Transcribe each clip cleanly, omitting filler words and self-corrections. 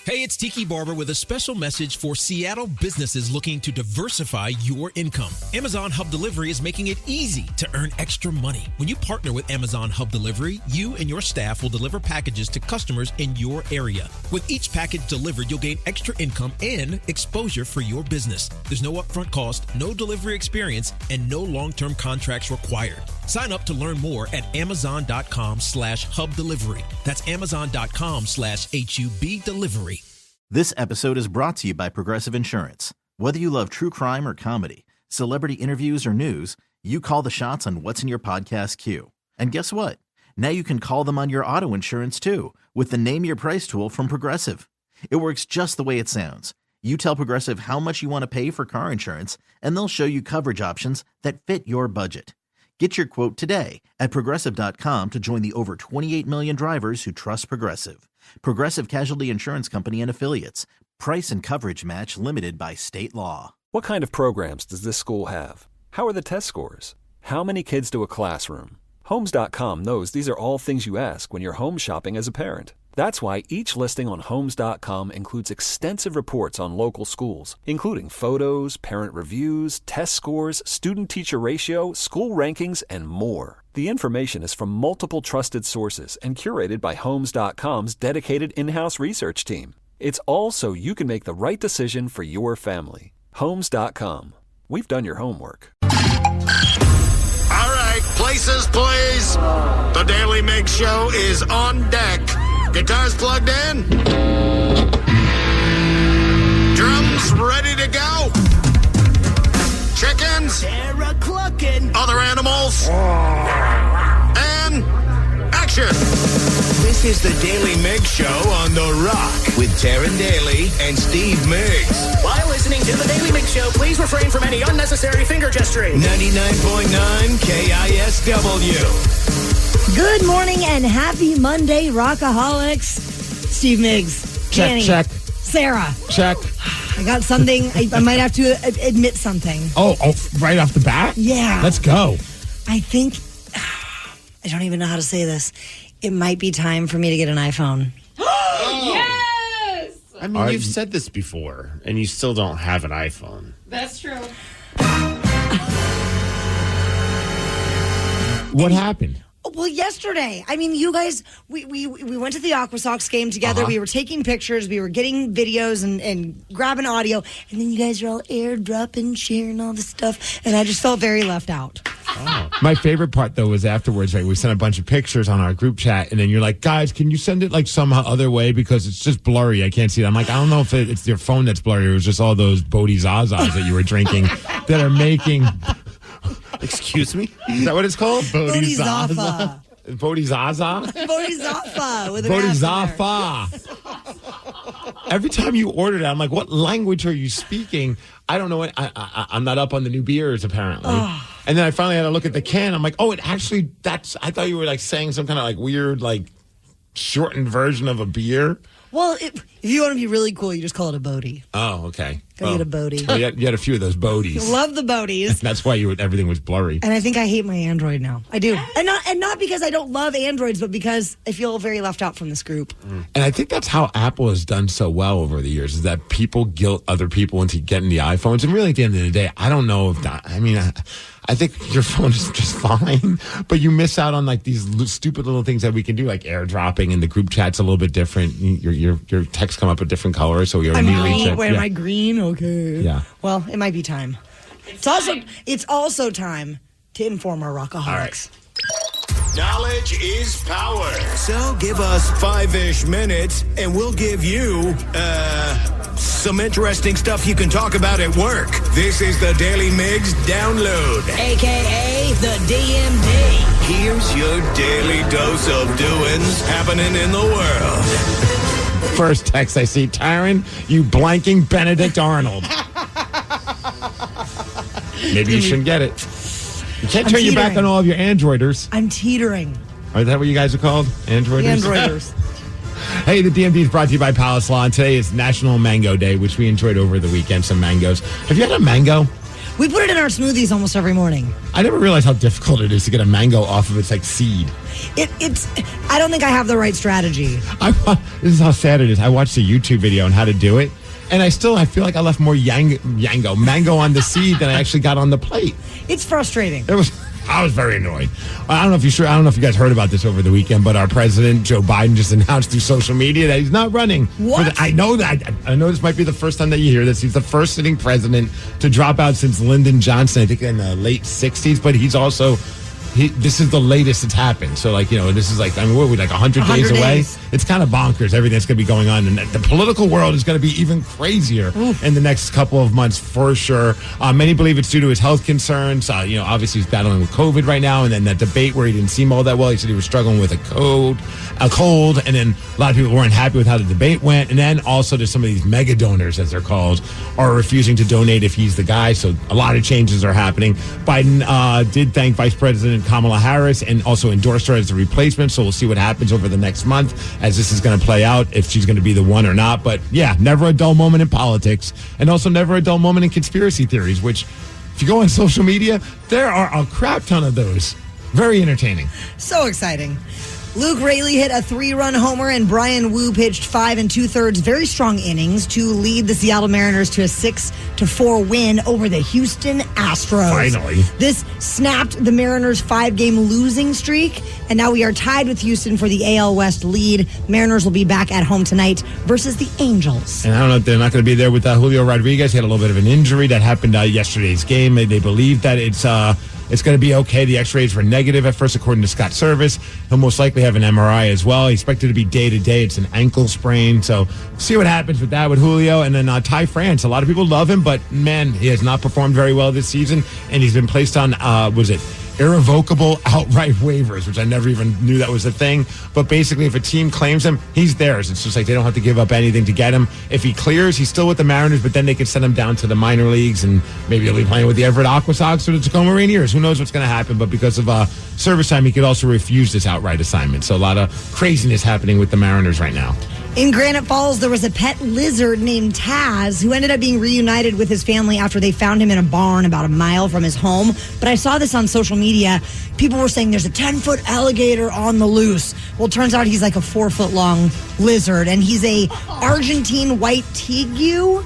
Hey, it's Tiki Barber with a special message for Seattle businesses looking to diversify your income. Amazon Hub Delivery is making it easy to earn extra money. When you partner with Amazon Hub Delivery, you and your staff will deliver packages to customers in your area. With each package delivered, you'll gain extra income and exposure for your business. There's no upfront cost, no delivery experience, and no long-term contracts required. Sign up to learn more at amazon.com/hub delivery. That's amazon.com/HUB delivery. This episode is brought to you by Progressive Insurance. Whether you love true crime or comedy, celebrity interviews or news, you call the shots on what's in your podcast queue. And guess what? Now you can call them on your auto insurance too with the Name Your Price tool from Progressive. It works just the way it sounds. You tell Progressive how much you want to pay for car insurance, and they'll show you coverage options that fit your budget. Get your quote today at Progressive.com to join the over 28 million drivers who trust Progressive. Progressive Casualty Insurance Company and Affiliates. Price and coverage match limited by state law. What kind of programs does this school have? How are the test scores? How many kids do a classroom? Homes.com knows these are all things you ask when you're home shopping as a parent. That's why each listing on Homes.com includes extensive reports on local schools, including photos, parent reviews, test scores, student-teacher ratio, school rankings, and more. The information is from multiple trusted sources and curated by Homes.com's dedicated in-house research team. It's all so you can make the right decision for your family. Homes.com. We've done your homework. All right, places, please. The Daly Migs Show is on deck. Guitars plugged in. Drums ready to go. Chickens. They're clucking. Other animals. And action. This is the Daly Migs Show on The Rock with Taryn Daly and Steve Migs. While listening to the Daly Migs Show, please refrain from any unnecessary finger gesturing. 99.9 KISW. Good morning and happy Monday, Rockaholics. Steve Migs. Check, Danny, check. Sarah. Check. I got something. I might have to admit something. Oh, right off the bat? Yeah. Let's go. I think, I don't even know how to say this. It might be time for me to get an iPhone. Yes! I mean, you've said this before, and you still don't have an iPhone. That's true. What happened? Well, yesterday, I mean, you guys, we went to the Aqua Sox game together. We were taking pictures. We were getting videos and grabbing audio. And then you guys are all airdropping, sharing all this stuff. And I just felt very left out. Oh. My favorite part, though, was afterwards, right? We sent a bunch of pictures on our group chat. And then you're like, guys, can you send it like somehow other way? Because it's just blurry. I can't see it. I'm like, I don't know if it's your phone that's blurry. It was just all those Bodhi-Zazas that you were drinking that are making... Excuse me? Is that what it's called? Bodhizafa. Bodhizaza? Bodhizafa with an S in there. Bodhizafa. Every time you order that, I'm like, what language are you speaking? I don't know. I'm not up on the new beers, apparently. And then I finally had to look at the can. I'm like, oh, I thought you were like saying some kind of like weird, like shortened version of a beer. Well, if you want to be really cool, you just call it a Bodhi. Oh, okay. Go get a Bodhi. Oh, you had a few of those Bodhies. Love the Bodhies. That's why everything was blurry. And I think I hate my Android now. I do. And not because I don't love Androids, but because I feel very left out from this group. And I think that's how Apple has done so well over the years, is that people guilt other people into getting the iPhones. And really, at the end of the day, I don't know if that, I mean, I think your phone is just fine, but you miss out on like these stupid little things that we can do, like airdropping, and the group chat's a little bit different. Your texts come up a different color, so we immediately check. Wait, am I green? Okay. Yeah. Well, it might be time. It's also time to inform our Rockaholics. Knowledge is power. So give us 5-ish minutes, and we'll give you, some interesting stuff you can talk about at work. This is the Daily Migs Download. A.K.A. the DMD. Here's your daily dose of doings happening in the world. First text I see, Tyron, you blanking Benedict Arnold. Maybe you shouldn't get it. You can't turn your back on all of your Androiders. I'm teetering. Is that what you guys are called? Androiders? Androiders. Hey, the DMD is brought to you by Palace Law. Today is National Mango Day, which we enjoyed over the weekend, some mangoes. Have you had a mango? We put it in our smoothies almost every morning. I never realized how difficult it is to get a mango off of its seed. I don't think I have the right strategy. This is how sad it is. I watched a YouTube video on how to do it, and I feel like I left more mango on the seed than I actually got on the plate. It's frustrating. I was very annoyed. I don't know if you guys heard about this over the weekend, but our president, Joe Biden, just announced through social media that he's not running. What? I know that. I know this might be the first time that you hear this. He's the first sitting president to drop out since Lyndon Johnson, I think in the late 60s, but he's also... this is the latest it's happened. So, this is what are we, 100 days away? It's kind of bonkers, everything that's going to be going on. And the political world is going to be even crazier in the next couple of months, for sure. Many believe it's due to his health concerns. Obviously, he's battling with COVID right now. And then that debate where he didn't seem all that well, he said he was struggling with a cold. And then a lot of people weren't happy with how the debate went. And then also there's some of these mega donors, as they're called, are refusing to donate if he's the guy. So a lot of changes are happening. Biden did thank Vice President Kamala Harris and also endorsed her as the replacement. So we'll see what happens over the next month as this is going to play out, if she's going to be the one or not. But yeah, never a dull moment in politics, and also never a dull moment in conspiracy theories, which if you go on social media, there are a crap ton of those. Very entertaining. So exciting. Luke Raley hit a 3-run homer, and Brian Wu pitched 5 2/3 very strong innings to lead the Seattle Mariners to a 6-4 win over the Houston Astros. Finally. This snapped the Mariners' 5-game losing streak, and now we are tied with Houston for the AL West lead. Mariners will be back at home tonight versus the Angels. And I don't know if they're not going to be there with Julio Rodriguez. He had a little bit of an injury that happened yesterday's game. They believe that it's going to be okay. The x-rays were negative at first, according to Scott Service. He'll most likely have an MRI as well. He expected to be day-to-day. It's an ankle sprain. So see what happens with that with Julio. And then Ty France. A lot of people love him, but, man, he has not performed very well this season. And he's been placed on, irrevocable outright waivers, which I never even knew that was a thing. But basically, if a team claims him, he's theirs. It's just they don't have to give up anything to get him. If he clears, he's still with the Mariners, but then they could send him down to the minor leagues, and maybe he'll be playing with the Everett Aqua Sox or the Tacoma Rainiers. Who knows what's going to happen? But because of service time, he could also refuse this outright assignment. So a lot of craziness happening with the Mariners right now. In Granite Falls, there was a pet lizard named Taz who ended up being reunited with his family after they found him in a barn about a mile from his home. But I saw this on social media. People were saying there's a 10-foot alligator on the loose. Well, it turns out he's like a 4-foot-long lizard, and he's a Argentine white tegu.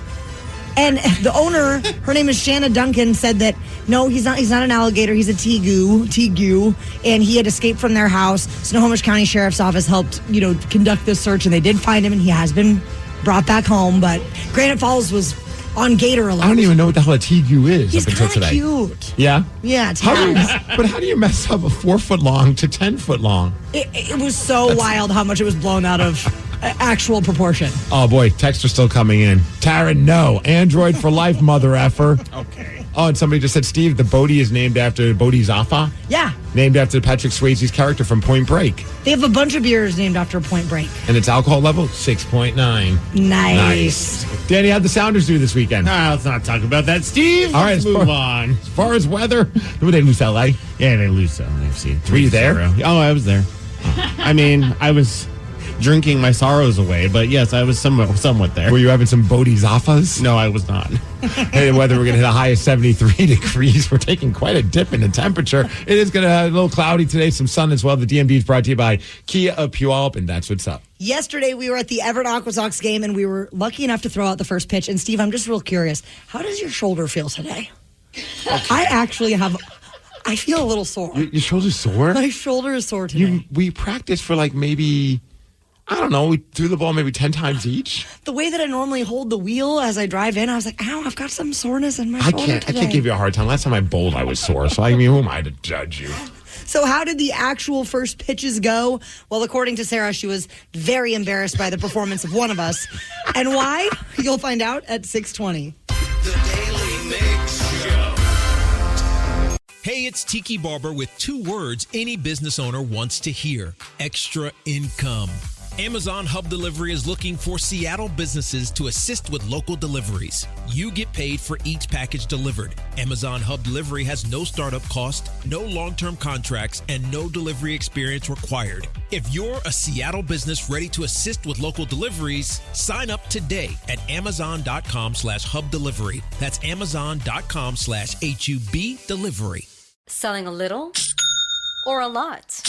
And the owner, her name is Shanna Duncan, said that no, he's not an alligator, he's a tegu, and he had escaped from their house. Snohomish County Sheriff's Office helped, conduct this search, and they did find him, and he has been brought back home. But Granite Falls was on gator alert. I don't even know what the hell a tegu is. He's up until today. Cute. Yeah? Yeah, it's But how do you mess up a 4-foot long to 10-foot long? It was so wild how much it was blown out of actual proportion. Oh, boy. Texts are still coming in. Taryn, no. Android for life, mother effer. Okay. Oh, and somebody just said, Steve, the Bodhi is named after Bodhi Zaffa. Yeah. Named after Patrick Swayze's character from Point Break. They have a bunch of beers named after Point Break. And its alcohol level, 6.9. Nice. Danny, how'd the Sounders do this weekend? Let's not talk about that, Steve. All right, let's move on. As far as weather, did they lose LA? Yeah, they lose LAFC. Were you there? Oh, I was there. I mean, I was drinking my sorrows away, but yes, I was somewhat there. Were you having some Bodhi Zaffas? No, I was not. Hey, the weather, we're going to hit a high of 73 degrees. We're taking quite a dip in the temperature. It is going to have a little cloudy today, some sun as well. The DMD is brought to you by Kia of Puyallup, and that's what's up. Yesterday, we were at the Everett Aqua Sox game, and we were lucky enough to throw out the first pitch. And, Steve, I'm just real curious. How does your shoulder feel today? I actually I feel a little sore. Your shoulder's sore? My shoulder is sore today. We practiced for maybe... I don't know, we threw the ball maybe 10 times each. The way that I normally hold the wheel as I drive in, I was like, ow, I've got some soreness in my shoulder today. I can't give you a hard time. Last time I bowled, I was sore. So, who am I to judge you? So how did the actual first pitches go? Well, according to Sarah, she was very embarrassed by the performance of one of us. And why? You'll find out at 6:20. The Daily Migs Show. Hey, it's Tiki Barber with 2 words any business owner wants to hear: extra income. Amazon Hub Delivery is looking for Seattle businesses to assist with local deliveries. You get paid for each package delivered. Amazon Hub Delivery has no startup cost, no long-term contracts, and no delivery experience required. If you're a Seattle business ready to assist with local deliveries, sign up today at amazon.com/hub delivery. That's amazon.com/HUB delivery. Selling a little or a lot?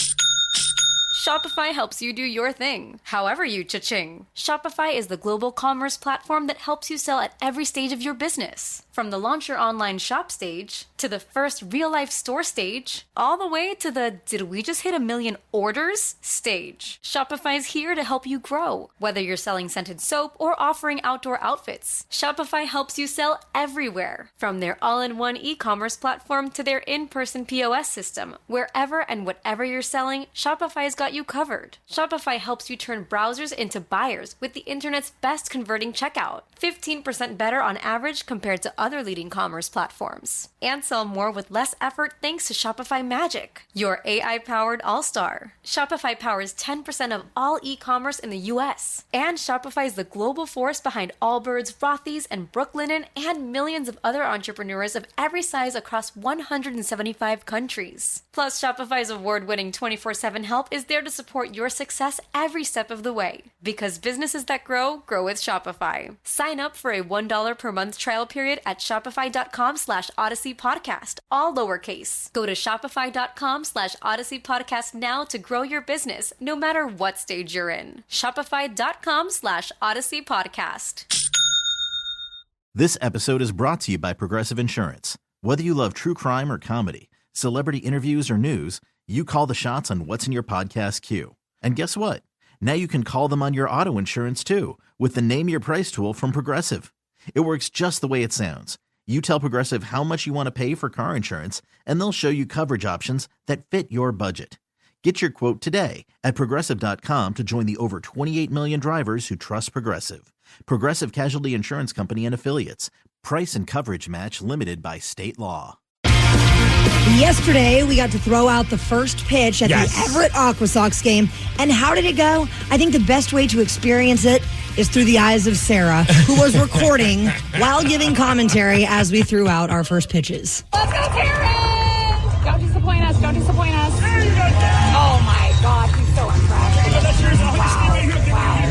Shopify helps you do your thing, however you cha-ching. Shopify is the global commerce platform that helps you sell at every stage of your business. From the launch your online shop stage, to the first real-life store stage, all the way to the did we just hit 1 million orders stage. Shopify's here to help you grow. Whether you're selling scented soap or offering outdoor outfits, Shopify helps you sell everywhere. From their all-in-one e-commerce platform to their in-person POS system, wherever and whatever you're selling, Shopify's got you covered. Shopify helps you turn browsers into buyers with the internet's best converting checkout. 15% better on average compared to other leading commerce platforms. And sell more with less effort thanks to Shopify Magic, your AI-powered all-star. Shopify powers 10% of all e-commerce in the US. And Shopify is the global force behind Allbirds, Rothy's, and Brooklinen, and millions of other entrepreneurs of every size across 175 countries. Plus, Shopify's award-winning 24/7 help is there to support your success every step of the way. Because businesses that grow, grow with Shopify. Sign up for a $1 per month trial period at shopify.com/Odyssey Podcast, all lowercase. Go to shopify.com/Odyssey Podcast now to grow your business, no matter what stage you're in. Shopify.com/Odyssey Podcast. This episode is brought to you by Progressive Insurance. Whether you love true crime or comedy, celebrity interviews or news, you call the shots on what's in your podcast queue. And guess what? Now you can call them on your auto insurance too with the Name Your Price tool from Progressive. It works just the way it sounds. You tell Progressive how much you want to pay for car insurance, and they'll show you coverage options that fit your budget. Get your quote today at Progressive.com to join the over 28 million drivers who trust Progressive. Progressive Casualty Insurance Company and Affiliates. Price and coverage match limited by state law. Yesterday, we got to throw out the first pitch at the Everett Aquasox game. And how did it go? I think the best way to experience it is through the eyes of Sarah, who was recording while giving commentary as we threw out our first pitches. Let's go, Terrence! Don't disappoint us. Don't disappoint us. Oh, my God. He's so impressed. Wow.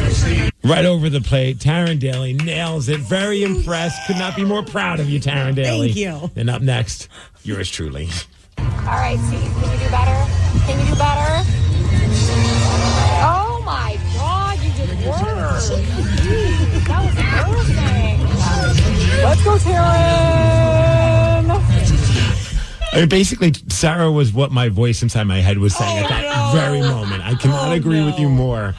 Right over the plate, Taryn Daly nails it. Very impressed. Could not be more proud of you, Taryn Daly. Thank you. And up next, yours truly. All right, Steve. Can you do better? Can you do better? Oh, my God. You did worse. That was perfect. Let's go, Taryn. I mean, basically, Sarah was what my voice inside my head was saying at that very moment. I cannot agree with you more.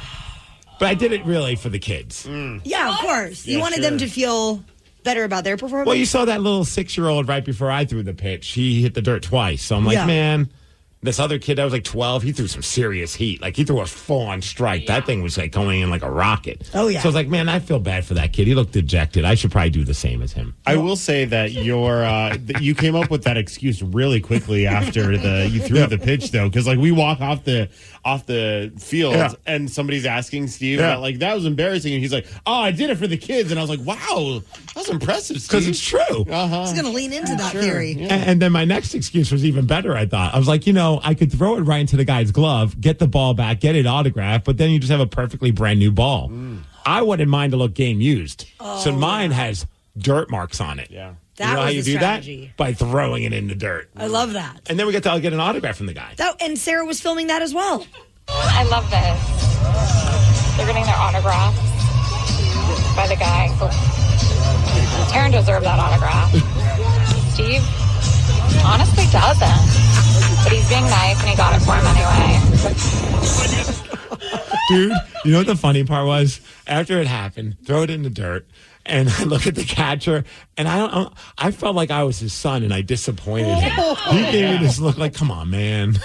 But I did it really for the kids. Yeah, of course. You wanted them to feel better about their performance. Well, you saw that little 6-year-old right before I threw the pitch. He hit the dirt twice. So I'm like, man, this other kid that was like 12, he threw some serious heat. Like, he threw a full-on strike. Yeah. That thing was like going in like a rocket. Oh, yeah. So I was like, man, I feel bad for that kid. He looked dejected. I should probably do the same as him. I will say that you came up with that excuse really quickly after you threw the pitch, though, because like we walk off the field and somebody's asking Steve about like that was embarrassing, and he's like, "Oh, I did it for the kids," and I was like, "Wow, that's impressive, Steve." Because it's true. He's going to lean into that theory. Yeah. And then my next excuse was even better. I thought I was like, I could throw it right into the guy's glove, get the ball back, get it autographed, but then you just have a perfectly brand new ball. I wouldn't mind to look game used, so mine has dirt marks on it. Yeah. That you know was how you the do strategy. that? By throwing it in the dirt. I love that. And then we got to get an autograph from the guy. And Sarah was filming that as well. I love this. They're getting their autograph by the guy. Oh. Taryn deserved that autograph. Steve honestly doesn't. But he's being nice and he got it for him anyway. Dude, you know what the funny part was? After it happened, throw it in the dirt. And I look at the catcher, and I felt like I was his son, and I disappointed him. He gave me this look like, come on, man.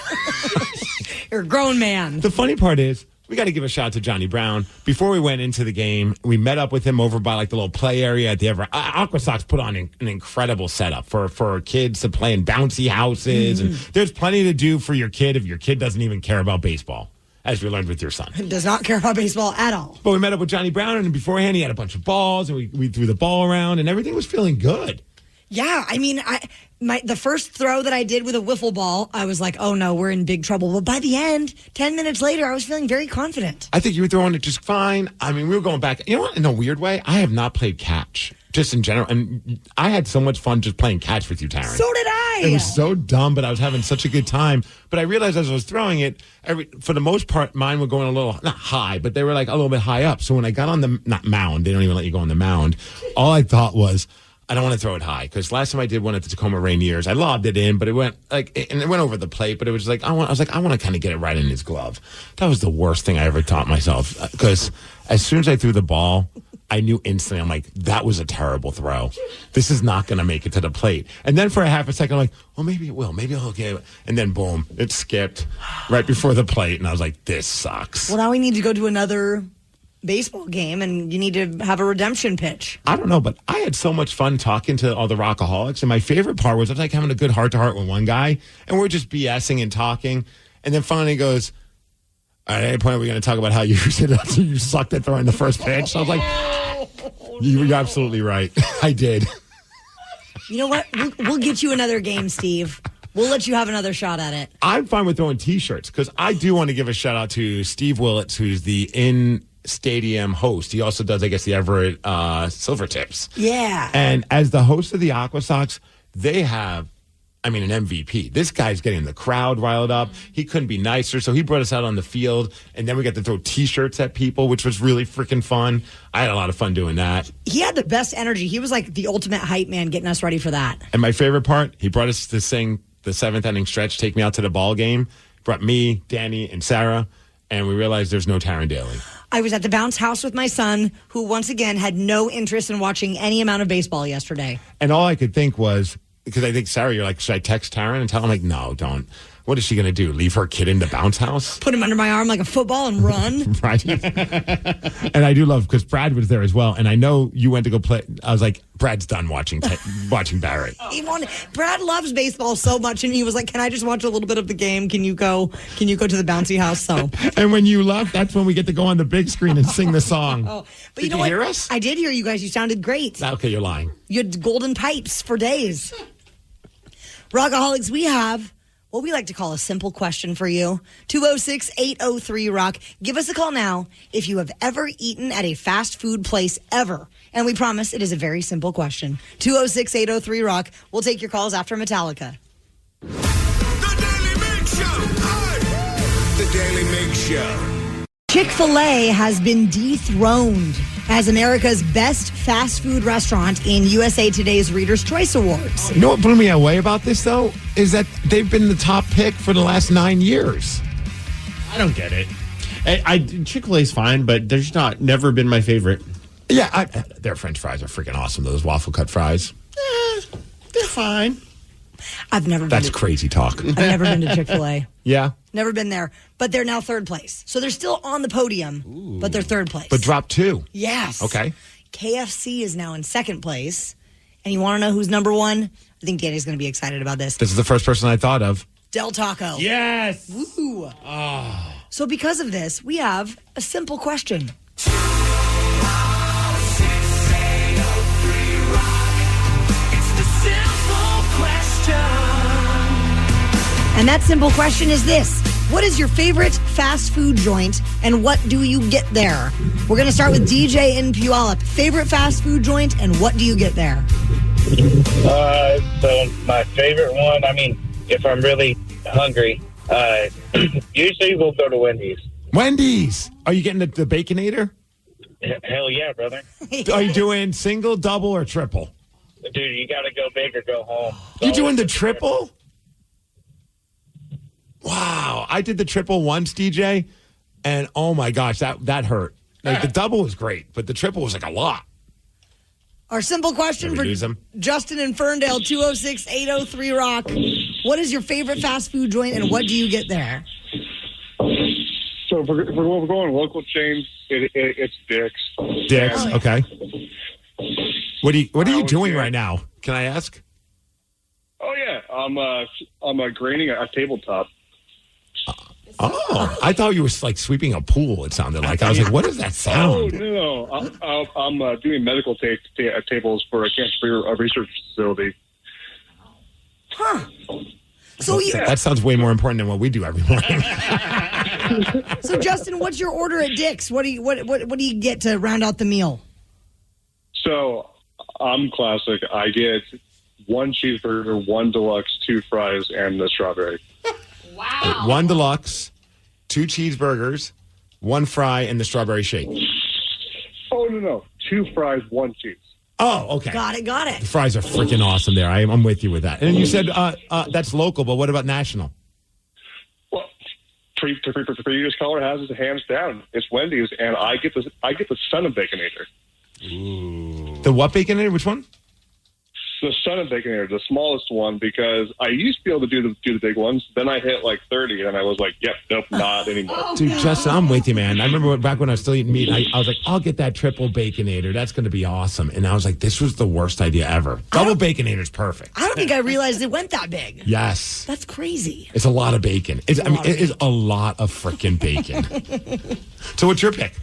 You're a grown man. The funny part is, we got to give a shout out to Johnny Brown. Before we went into the game, we met up with him over by like the little play area at the Everett. Aquasox put on an incredible setup for kids to play in bouncy houses. And there's plenty to do for your kid if your kid doesn't even care about baseball. as we learned with your son. Does not care about baseball at all. But we met up with Johnny Brown, and beforehand he had a bunch of balls, and we threw the ball around, and everything was feeling good. Yeah, I mean, the first throw that I did with a wiffle ball, I was like, oh no, we're in big trouble. But by the end, 10 minutes later, I was feeling very confident. I think you were throwing it just fine. I mean, we were going back. You know what? In a weird way, I have not played catch, just in general. And I had so much fun just playing catch with you, Taryn. So did I. It was so dumb, but I was having such a good time. But I realized as I was throwing it, for the most part, mine were going a little, not high, but they were like a little bit high up. So when I got on the, not mound, they don't even let you go on the mound. All I thought was, I don't want to throw it high, because last time I did one at the Tacoma Rainiers, I lobbed it in, but it went and it went over the plate. But it was like I want to kind of get it right in his glove. That was the worst thing I ever taught myself, because as soon as I threw the ball, I knew instantly. I'm like, that was a terrible throw. This is not going to make it to the plate. And then for a half a second, I'm like, well, maybe it will. Maybe I'll get it. And then boom, it skipped right before the plate, and I was like, this sucks. Well, now we need to go to another baseball game, and you need to have a redemption pitch. I don't know, but I had so much fun talking to all the Rockaholics, and my favorite part was I was like having a good heart-to-heart with one guy, and we're just BSing and talking, and then finally he goes, at any point we're going to talk about how you sucked at throwing the first pitch. So I was like, you're absolutely right. I did. You know what? We'll get you another game, Steve. We'll let you have another shot at it. I'm fine with throwing T-shirts, because I do want to give a shout-out to Steve Willits, who's the in-stadium host. He also does, I guess, the Everett Silvertips. Yeah. And as the host of the Aqua Sox, they have, an MVP. This guy's getting the crowd riled up. He couldn't be nicer, so he brought us out on the field, and then we got to throw T-shirts at people, which was really freaking fun. I had a lot of fun doing that. He had the best energy. He was like the ultimate hype man getting us ready for that. And my favorite part, he brought us to sing the seventh inning stretch, Take Me Out to the Ball Game. Brought me, Danny, and Sarah, and we realized there's no Taryn Daly. I was at the bounce house with my son, who once again had no interest in watching any amount of baseball yesterday. And all I could think was, because I think, Sarah, you're like, should I text Taryn and tell him? Like, no, don't. What is she going to do? Leave her kid in the bounce house? Put him under my arm like a football and run? Right. And I do love, because Brad was there as well, and I know you went to go play. I was like, Brad's done watching Barrett. Brad loves baseball so much, and he was like, can I just watch a little bit of the game? Can you go to the bouncy house? So. And when you left, that's when we get to go on the big screen and sing the song. Oh, but did you hear us? I did hear you guys. You sounded great. Okay, you're lying. You had golden pipes for days. Rockaholics, we have what we like to call a simple question for you. 206-803-ROCK. Give us a call now if you have ever eaten at a fast food place ever. And we promise it is a very simple question. 206-803-ROCK. We'll take your calls after Metallica. The Daily Migs Show. Hi. The Daily Migs Show. Chick-fil-A has been dethroned as America's best fast food restaurant in USA Today's Reader's Choice Awards. You know what blew me away about this, though, is that they've been the top pick for the last 9 years. I don't get it. Chick-fil-A's fine, but they're just never been my favorite. Yeah, their French fries are freaking awesome. Those waffle cut fries. They're fine. That's crazy talk. I've never been to Chick-fil-A. Yeah. Never been there, but they're now third place. So they're still on the podium, but they're third place. But dropped 2. Yes. Okay. KFC is now in second place. And you want to know who's number 1? I think Danny's going to be excited about this. This is the first person I thought of. Del Taco. Yes. Woo. Oh. So because of this, we have a simple question. And that simple question is this. What is your favorite fast food joint, and what do you get there? We're going to start with DJ in Puyallup. Favorite fast food joint, and what do you get there? So my favorite one, if I'm really hungry, usually we'll go to Wendy's. Wendy's! Are you getting the Baconator? Hell yeah, brother. Are you doing single, double, or triple? Dude, you got to go big or go home. You doing the triple? Wow. I did the triple once, DJ, and oh my gosh, that hurt. Like the double was great, but the triple was like a lot. Our simple question for Justin in Ferndale, 206-803-ROCK. What is your favorite fast food joint, and what do you get there? So if we're going local chains, it's Dick's. Dick's, okay. What are you doing right now? Can I ask? Oh yeah, I'm graining a tabletop. Oh, I thought you were like sweeping a pool, it sounded like. I was like, what is that sound? Oh, no. I'm doing medical tables for a cancer research facility. Huh. So that sounds way more important than what we do every morning. So, Justin, what's your order at Dick's? What do you get to round out the meal? So, I'm classic. I get 1 cheeseburger, 1 deluxe, 2 fries, and the strawberry. Wow. 1 deluxe, 2 cheeseburgers, 1 fry, and the strawberry shake. Oh, no. 2 fries, 1 cheese. Oh, okay. Got it. The fries are freaking awesome there. I'm with you with that. And you said that's local, but what about national? Well, previous caller has it hands down. It's Wendy's, and I get the Son of Baconator. Ooh. The what Baconator? Which one? The Son of Baconator, the smallest one, because I used to be able to do the big ones. Then I hit like 30, and I was like, yep, nope, not anymore. Dude, Justin, I'm with you, man. I remember back when I was still eating meat, I was like, I'll get that triple Baconator. That's going to be awesome. And I was like, this was the worst idea ever. Double Baconator's perfect. I don't think I realized it went that big. Yes. That's crazy. It's a lot of bacon. It is a lot of freaking bacon. So what's your pick?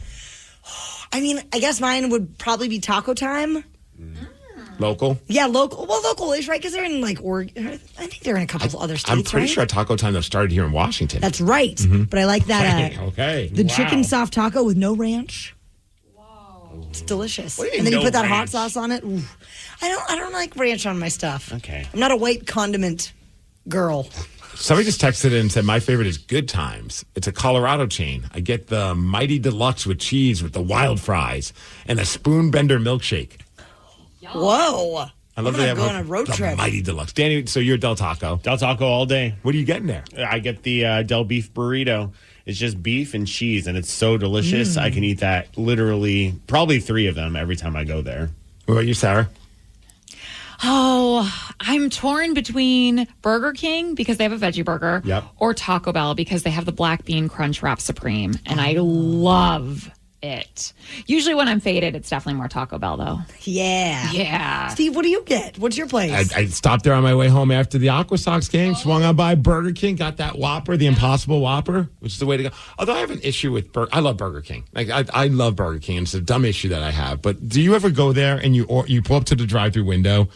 I mean, I guess mine would probably be Taco Time. Local? Yeah, local. Well, local-ish, right? Because they're in, like, Oregon. I think they're in a couple of other states, I'm pretty right? sure Taco Time, though, started here in Washington. That's right. Mm-hmm. But I like that. Okay. The chicken soft taco with no ranch. Wow. It's delicious. What do you and then mean you put no that hot ranch? sauce on it. Ooh. I don't like ranch on my stuff. Okay. I'm not a white condiment girl. Somebody just texted in and said, my favorite is Good Times. It's a Colorado chain. I get the Mighty Deluxe with cheese with the wild fries and a spoon bender milkshake. Whoa. I love I'm that. Go on a road trip. Mighty Deluxe. Danny, so you're Del Taco. Del Taco all day. What are you getting there? I get the Del Beef Burrito. It's just beef and cheese, and it's so delicious. I can eat that literally probably 3 of them every time I go there. What about you, Sarah? Oh, I'm torn between Burger King because they have a veggie burger, or Taco Bell because they have the black bean crunch wrap supreme, and I love it. Usually when I'm faded, it's definitely more Taco Bell, though. Yeah. Steve, what do you get? What's your place? I stopped there on my way home after the Aqua Sox game, swung on by Burger King, got that Whopper, the Impossible Whopper, which is the way to go. Although I have an issue with I love Burger King. Like I love Burger King, and it's a dumb issue that I have. But do you ever go there and you pull up to the drive-thru window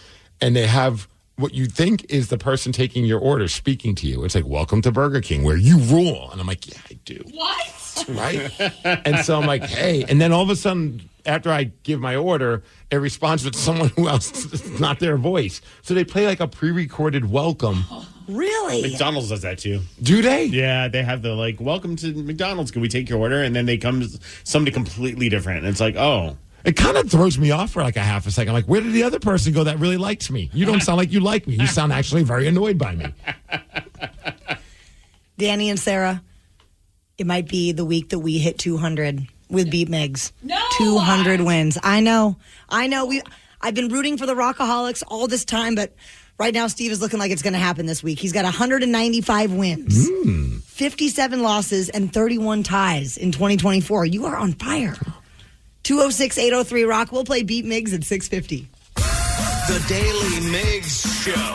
and they have what you think is the person taking your order speaking to you? It's like, welcome to Burger King, where you rule. And I'm like, yeah, I do. What? Right? And so I'm like, hey. And then all of a sudden, after I give my order, it responds with someone who else is not their voice. So they play like a pre-recorded welcome. Really? McDonald's does that too. Do they? Yeah, they have the welcome to McDonald's. Can we take your order? And then they come somebody completely different. And it's like, oh. It kind of throws me off for like a half a second. I'm like, where did the other person go that really likes me? You don't sound like you like me. You sound actually very annoyed by me. Danny and Sarah, it might be the week that we hit 200 with Beat Migs. No! 200 wins. I know. I've been rooting for the Rockaholics all this time, but right now Steve is looking like it's going to happen this week. He's got 195 wins, 57 losses, and 31 ties in 2024. You are on fire. 206-803-ROCK. We'll play Beat Migs at 6:50. The Daily Migs Show.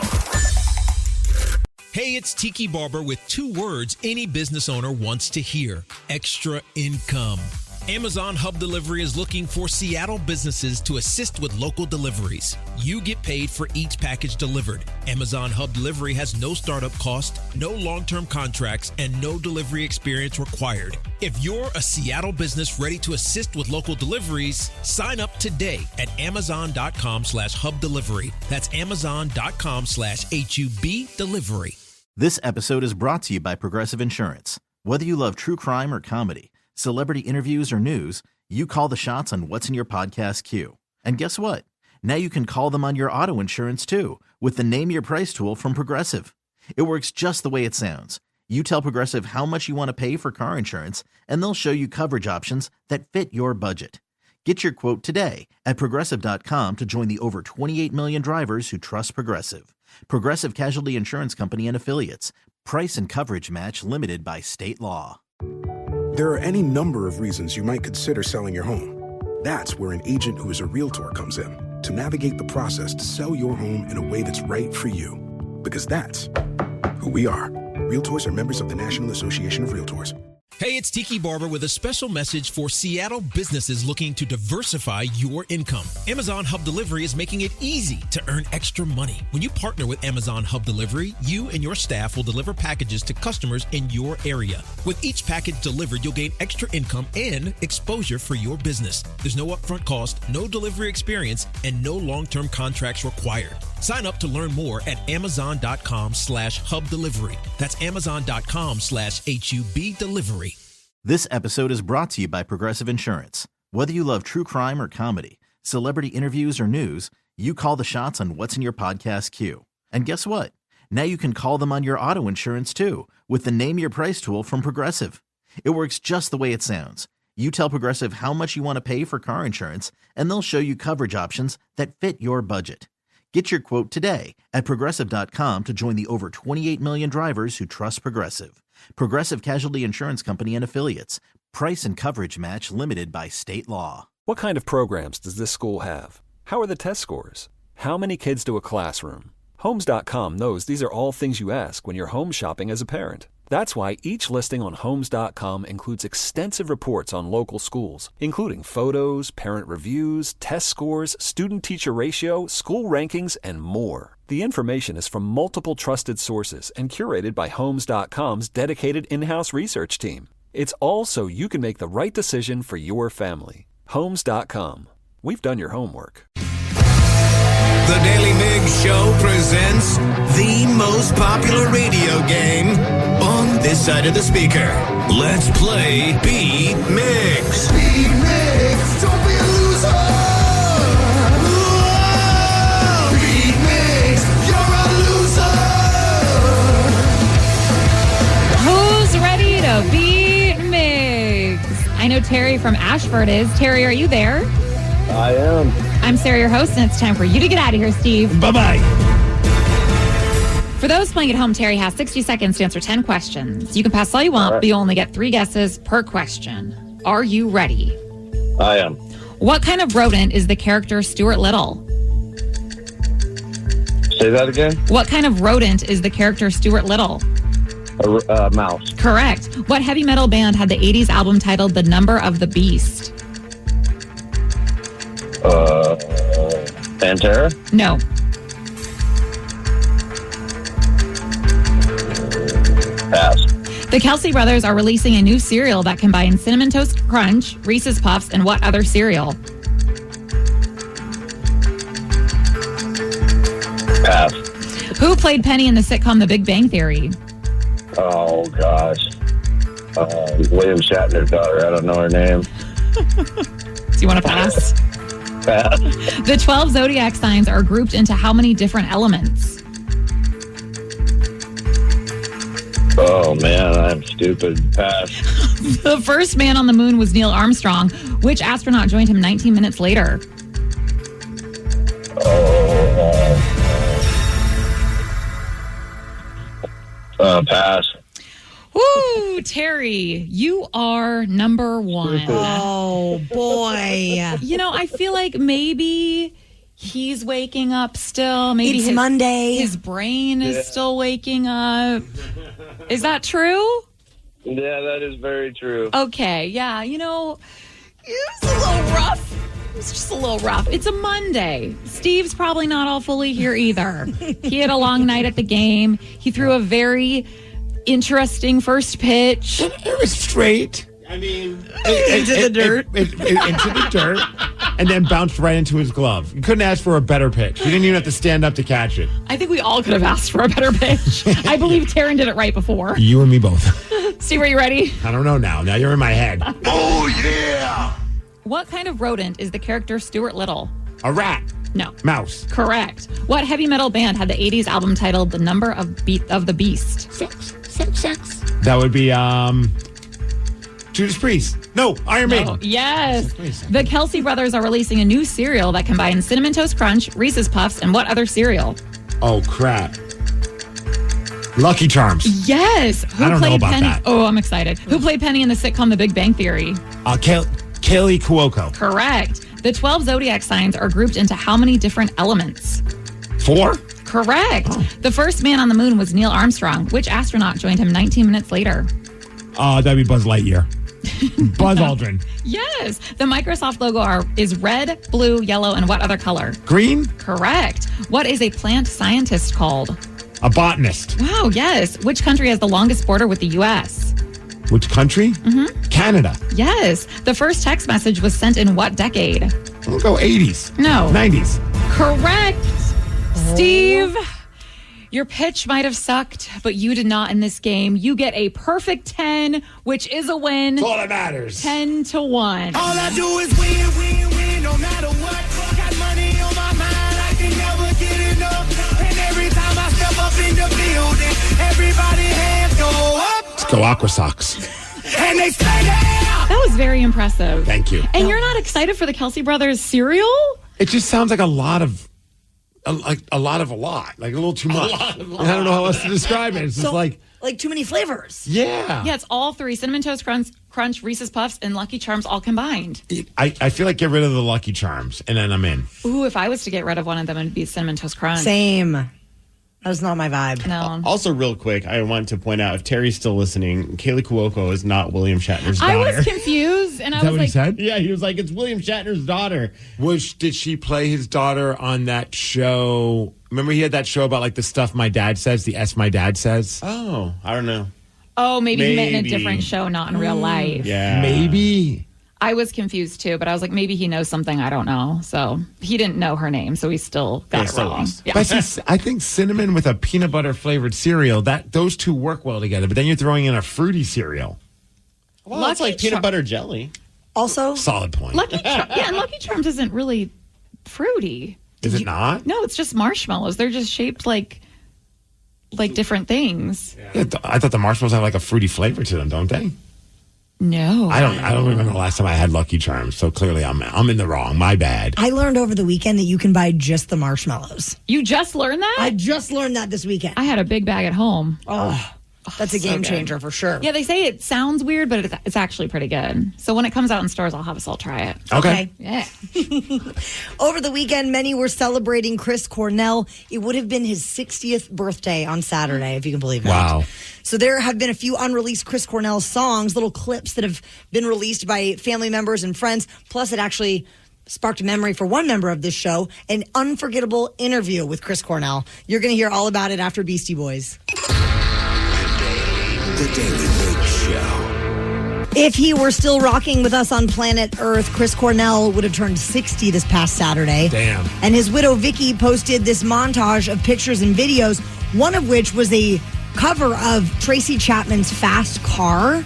Hey, it's Tiki Barber with 2 words any business owner wants to hear: extra income. Amazon Hub Delivery is looking for Seattle businesses to assist with local deliveries. You get paid for each package delivered. Amazon Hub Delivery has no startup cost, no long-term contracts, and no delivery experience required. If you're a Seattle business ready to assist with local deliveries, sign up today at amazon.com/hub delivery. That's amazon.com/HUB delivery. This episode is brought to you by Progressive Insurance. Whether you love true crime or comedy, celebrity interviews or news, you call the shots on what's in your podcast queue. And guess what? Now you can call them on your auto insurance too with the Name Your Price tool from Progressive. It works just the way it sounds. You tell Progressive how much you want to pay for car insurance, and they'll show you coverage options that fit your budget. Get your quote today at Progressive.com to join the over 28 million drivers who trust Progressive. Progressive Casualty Insurance Company and Affiliates. Price and coverage match limited by state law. There are any number of reasons you might consider selling your home. That's where an agent who is a realtor comes in to navigate the process to sell your home in a way that's right for you. Because that's who we are. Realtors are members of the National Association of Realtors. Hey, it's Tiki Barber with a special message for Seattle businesses looking to diversify your income. Amazon Hub Delivery is making it easy to earn extra money. When you partner with Amazon Hub Delivery, you and your staff will deliver packages to customers in your area. With each package delivered, you'll gain extra income and exposure for your business. There's no upfront cost, no delivery experience, and no long-term contracts required. Sign up to learn more at amazon.com/hub delivery. That's amazon.com/HUB delivery. This episode is brought to you by Progressive Insurance. Whether you love true crime or comedy, celebrity interviews or news, you call the shots on what's in your podcast queue. And guess what? Now you can call them on your auto insurance too with the Name Your Price tool from Progressive. It works just the way it sounds. You tell Progressive how much you want to pay for car insurance, and they'll show you coverage options that fit your budget. Get your quote today at Progressive.com to join the over 28 million drivers who trust Progressive. Progressive Casualty Insurance Company and Affiliates. Price and coverage match limited by state law. What kind of programs does this school have? How are the test scores? How many kids do a classroom? Homes.com knows these are all things you ask when you're home shopping as a parent. That's why each listing on Homes.com includes extensive reports on local schools, including photos, parent reviews, test scores, student-teacher ratio, school rankings, and more. The information is from multiple trusted sources and curated by Homes.com's dedicated in-house research team. It's all so you can make the right decision for your family. Homes.com. We've done your homework. The Daily Migs Show presents the most popular radio game on this side of the speaker. Let's play Beat Migs. Beat Migs, don't be a loser. Whoa! Beat Migs, you're a loser. Who's ready to beat Migs? I know Terry from Ashford is. Terry, are you there? I am. I'm Sarah, your host, and it's time for you to get out of here, Steve. Bye-bye. For those playing at home, Terry has 60 seconds to answer 10 questions. You can pass all you want, but you only get 3 guesses per question. Are you ready? I am. What kind of rodent is the character Stuart Little? Say that again? What kind of rodent is the character Stuart Little? A mouse. Correct. What heavy metal band had the 80s album titled The Number of the Beast? Pantera? No. Pass. The Kelsey brothers are releasing a new cereal that combines Cinnamon Toast Crunch, Reese's Puffs, and what other cereal? Pass. Who played Penny in the sitcom The Big Bang Theory? Oh, gosh. William Shatner's daughter. I don't know her name. Do you want to pass? Pass. The 12 zodiac signs are grouped into how many different elements? Oh, man, I'm stupid. Pass. The first man on the moon was Neil Armstrong. Which astronaut joined him 19 minutes later? Pass. Woo, Terry, you are number 1. Oh, boy. You know, I feel like maybe he's waking up still. Maybe it's Monday. His brain is still waking up. Is that true? Yeah, that is very true. Okay, yeah. You know, it's a little rough. It's just a little rough. It's a Monday. Steve's probably not all fully here either. He had a long night at the game. He threw a very interesting first pitch. It was straight. I mean, into the dirt. Into the dirt, and then bounced right into his glove. You couldn't ask for a better pitch. You didn't even have to stand up to catch it. I think we all could have asked for a better pitch. I believe Taryn did it right before. You and me both. Steve, are you ready? I don't know now. Now you're in my head. Oh, yeah. What kind of rodent is the character Stuart Little? A rat. No. Mouse. Correct. What heavy metal band had the 80s album titled The Number of the Beast? Sex. That would be Judas Priest. No, Iron Maiden. Yes. The Kelsey brothers are releasing a new cereal that combines Cinnamon Toast Crunch, Reese's Puffs, and what other cereal? Oh, crap. Lucky Charms. Yes. I don't know about Penny? that. Oh, I'm excited. Who played Penny in the sitcom The Big Bang Theory? Kaylee Cuoco. Correct. The 12 zodiac signs are grouped into how many different elements? 4? Correct. The first man on the moon was Neil Armstrong. Which astronaut joined him 19 minutes later? That'd be Buzz Lightyear. Buzz Aldrin. Yes. The Microsoft logo is red, blue, yellow, and what other color? Green? Correct. What is a plant scientist called? A botanist. Wow, yes. Which country has the longest border with the U.S.? Which country? Canada. Yes. The first text message was sent in what decade? We'll go 80s. No. 90s. Correct. Steve, your pitch might have sucked, but you did not in this game. You get a perfect 10, which is a win. That's all that matters. 10-1. All I do is win, no matter what. Got money on my mind, I can never get enough. And every time I step up in the building, everybody hands go up. Let's go Aqua Sox. And they stay there. That was very impressive. Thank you. And you're not excited for the Kelsey Brothers cereal? It just sounds like a lot. Like a lot. Like a little too much. I don't know how else to describe it. It's just like too many flavors. Yeah. Yeah, it's all three. Cinnamon Toast Crunch, Reese's Puffs, and Lucky Charms all combined. I feel like get rid of the Lucky Charms, and then I'm in. Ooh, if I was to get rid of one of them, it'd be Cinnamon Toast Crunch. Same. That's not my vibe. No. Also, real quick, I want to point out, if Terry's still listening, Kaylee Cuoco is not William Shatner's daughter. I was confused, and I was what like, he said? Yeah, he was like, it's William Shatner's daughter. Did she play his daughter on that show? Remember he had that show about like the stuff my dad says, the S my dad says? Oh, I don't know. oh, maybe he meant in a different show, not in real life. Yeah. Maybe. I was confused too, but I was like, maybe he knows something I don't know. So he didn't know her name, so he still got it wrong. Yeah. But see, I think cinnamon with a peanut butter flavored cereal, those two work well together. But then you're throwing in a fruity cereal. Well, that's like peanut butter jelly. Also, solid point. And Lucky Charms isn't really fruity. Is it not? No, it's just marshmallows. They're just shaped like different things. Yeah, I thought the marshmallows have like a fruity flavor to them, don't they? No. I don't remember the last time I had Lucky Charms, so clearly I'm in the wrong. My bad. I learned over the weekend that you can buy just the marshmallows. You just learned that? I just learned that this weekend. I had a big bag at home. Oh, that's a game changer for sure. Yeah, they say it sounds weird, but it's actually pretty good. So when it comes out in stores, I'll have us all try it. Okay. Yeah. Over the weekend, many were celebrating Chris Cornell. It would have been his 60th birthday on Saturday, if you can believe that. Wow. So there have been a few unreleased Chris Cornell songs, little clips that have been released by family members and friends. Plus, it actually sparked a memory for one member of this show, an unforgettable interview with Chris Cornell. You're going to hear all about it after Beastie Boys. The Daily Migs Show. If he were still rocking with us on planet Earth, Chris Cornell would have turned 60 this past Saturday. Damn. And his widow, Vicky, posted this montage of pictures and videos, one of which was a cover of Tracy Chapman's Fast Car.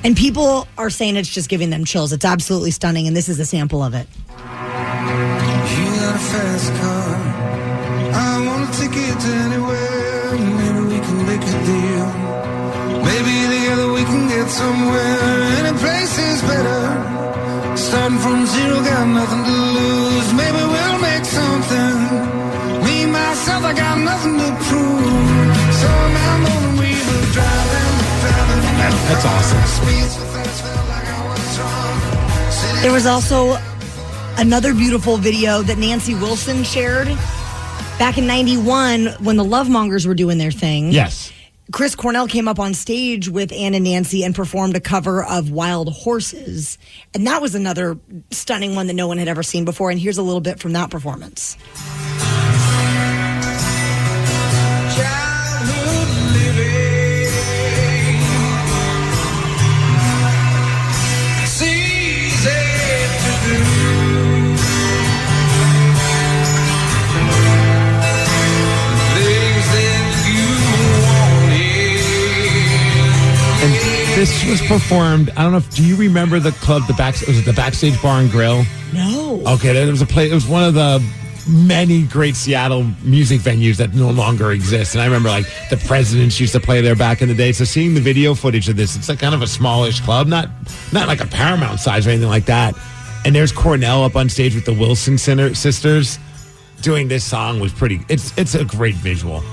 And people are saying it's just giving them chills. It's absolutely stunning, and this is a sample of it. You got a fast car. I want to take it to anywhere. Maybe we can make a deal. Maybe together we can get somewhere. Any place is better. Starting from zero, got nothing to lose. Maybe we'll make something. Me, myself, I got nothing to prove. So I'm on, we were driving. That's awesome. There was also another beautiful video that Nancy Wilson shared back in 91 when the Love Mongers were doing their thing. Yes. Chris Cornell came up on stage with Ann and Nancy and performed a cover of Wild Horses. And that was another stunning one that no one had ever seen before. And here's a little bit from that performance. This was performed. I don't know if do you remember the club? Was it the Backstage Bar and Grill? No. Okay, there was a place. It was one of the many great Seattle music venues that no longer exist. And I remember like the Presidents used to play there back in the day. So seeing the video footage of this, it's like kind of a smallish club, not like a Paramount size or anything like that. And there's Cornell up on stage with the Wilson sisters doing this song was pretty. It's a great visual.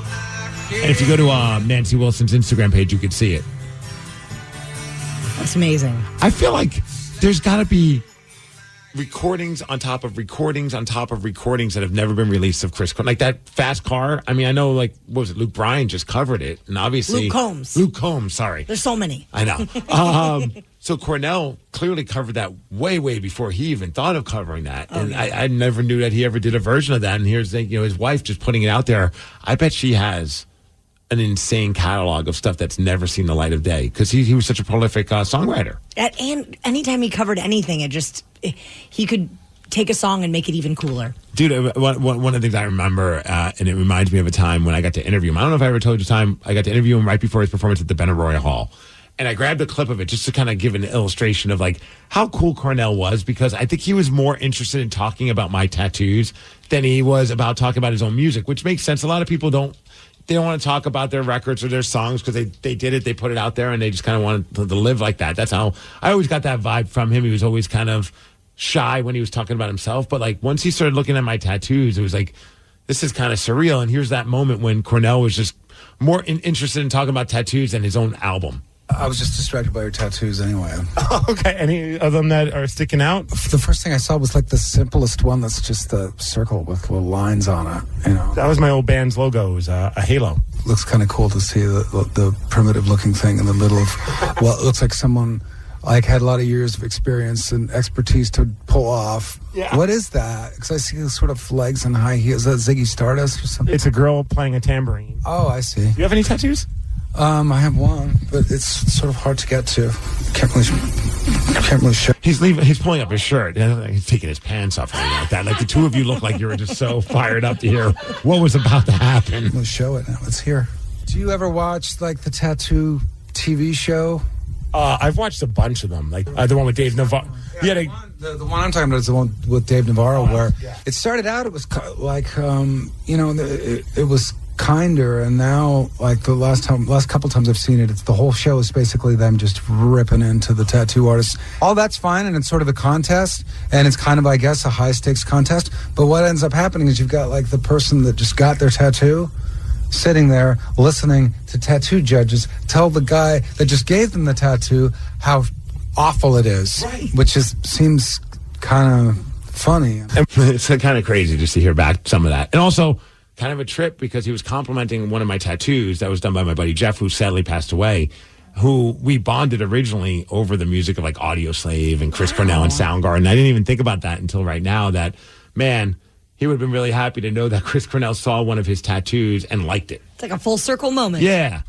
And if you go to Nancy Wilson's Instagram page, you could see it. That's amazing. I feel like there's got to be recordings on top of recordings on top of recordings that have never been released of Chris. Like that Fast Car. I mean, I know, like, what was it? Luke Bryan just covered it. And obviously. Luke Combs, sorry. There's so many. I know. So Cornell clearly covered that way, way before he even thought of covering that. And yeah. I never knew that he ever did a version of that. And here's his wife just putting it out there. I bet she has an insane catalog of stuff that's never seen the light of day because he was such a prolific songwriter. And anytime he covered anything, he could take a song and make it even cooler. Dude, one of the things I remember, and it reminds me of a time when I got to interview him. I don't know if I ever told you the time I got to interview him right before his performance at the Benaroya Hall. And I grabbed a clip of it just to kind of give an illustration of like how cool Cornell was, because I think he was more interested in talking about my tattoos than he was about talking about his own music, which makes sense. A lot of people don't want to talk about their records or their songs because they did it, they put it out there, and they just kind of wanted to live like that. That's how I always got that vibe from him. He was always kind of shy when he was talking about himself. But like once he started looking at my tattoos, it was like, this is kind of surreal. And here's that moment when Cornell was just more interested in talking about tattoos than his own album. I was just distracted by your tattoos anyway. Okay. Any of them that are sticking out? The first thing I saw was like the simplest one that's just a circle with little lines on it. That was my old band's logo. It was a halo. Looks kind of cool to see the primitive looking thing in the middle of, well, it looks like someone had a lot of years of experience and expertise to pull off. Yeah. What is that? Because I see those sort of legs and high heels. Is that Ziggy Stardust or something? It's a girl playing a tambourine. Oh, I see. You have any tattoos? I have one, but it's sort of hard to get to. Can't really show. He's pulling up his shirt. He's taking his pants off like that. Like the two of you look like you were just so fired up to hear what was about to happen. We'll show it now. It's here. Do you ever watch like the tattoo TV show? I've watched a bunch of them. Like the one with Dave Navarro. Yeah, the one I'm talking about is the one with Dave Navarro, where it started out. It was like it was kinder, and now like the last couple times I've seen it, it's the whole show is basically them just ripping into the tattoo artists. All that's fine, and it's sort of a contest, and it's kind of, I guess, a high stakes contest. But what ends up happening is you've got like the person that just got their tattoo sitting there listening to tattoo judges tell the guy that just gave them the tattoo how awful it is, right. Which seems kind of funny. It's kind of crazy just to hear back some of that, and also kind of a trip because he was complimenting one of my tattoos that was done by my buddy Jeff, who sadly passed away, who we bonded originally over the music of like Audio Slave and Chris Cornell and Soundgarden. I didn't even think about that until right now, that, man, he would have been really happy to know that Chris Cornell saw one of his tattoos and liked it. It's like a full circle moment. Yeah.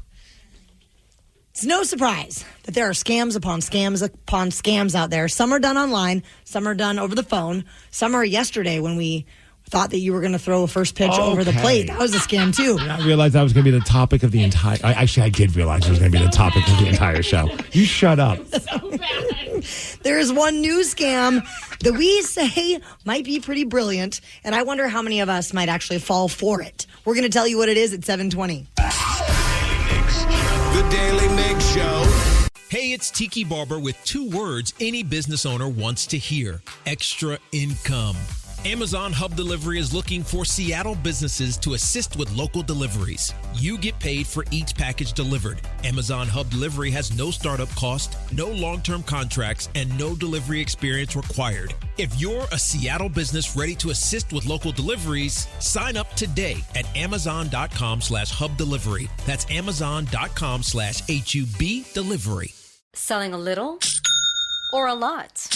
It's no surprise that there are scams upon scams out there. Some are done online. Some are done over the phone. Some are yesterday when we thought that you were going to throw a first pitch over the plate. That was a scam, too. I realized that was going to be the topic of the entire... I did realize it was going to be the topic of the entire show. You shut up. There is one new scam that we say might be pretty brilliant, and I wonder how many of us might actually fall for it. We're going to tell you what it is at 7:20. The Daily Migs Show. Hey, it's Tiki Barber with 2 words any business owner wants to hear: extra income. Amazon Hub Delivery is looking for Seattle businesses to assist with local deliveries. You get paid for each package delivered. Amazon Hub Delivery has no startup cost, no long-term contracts, and no delivery experience required. If you're a Seattle business ready to assist with local deliveries, sign up today at amazon.com/hub delivery. That's amazon.com/HUB delivery. Selling a little or a lot?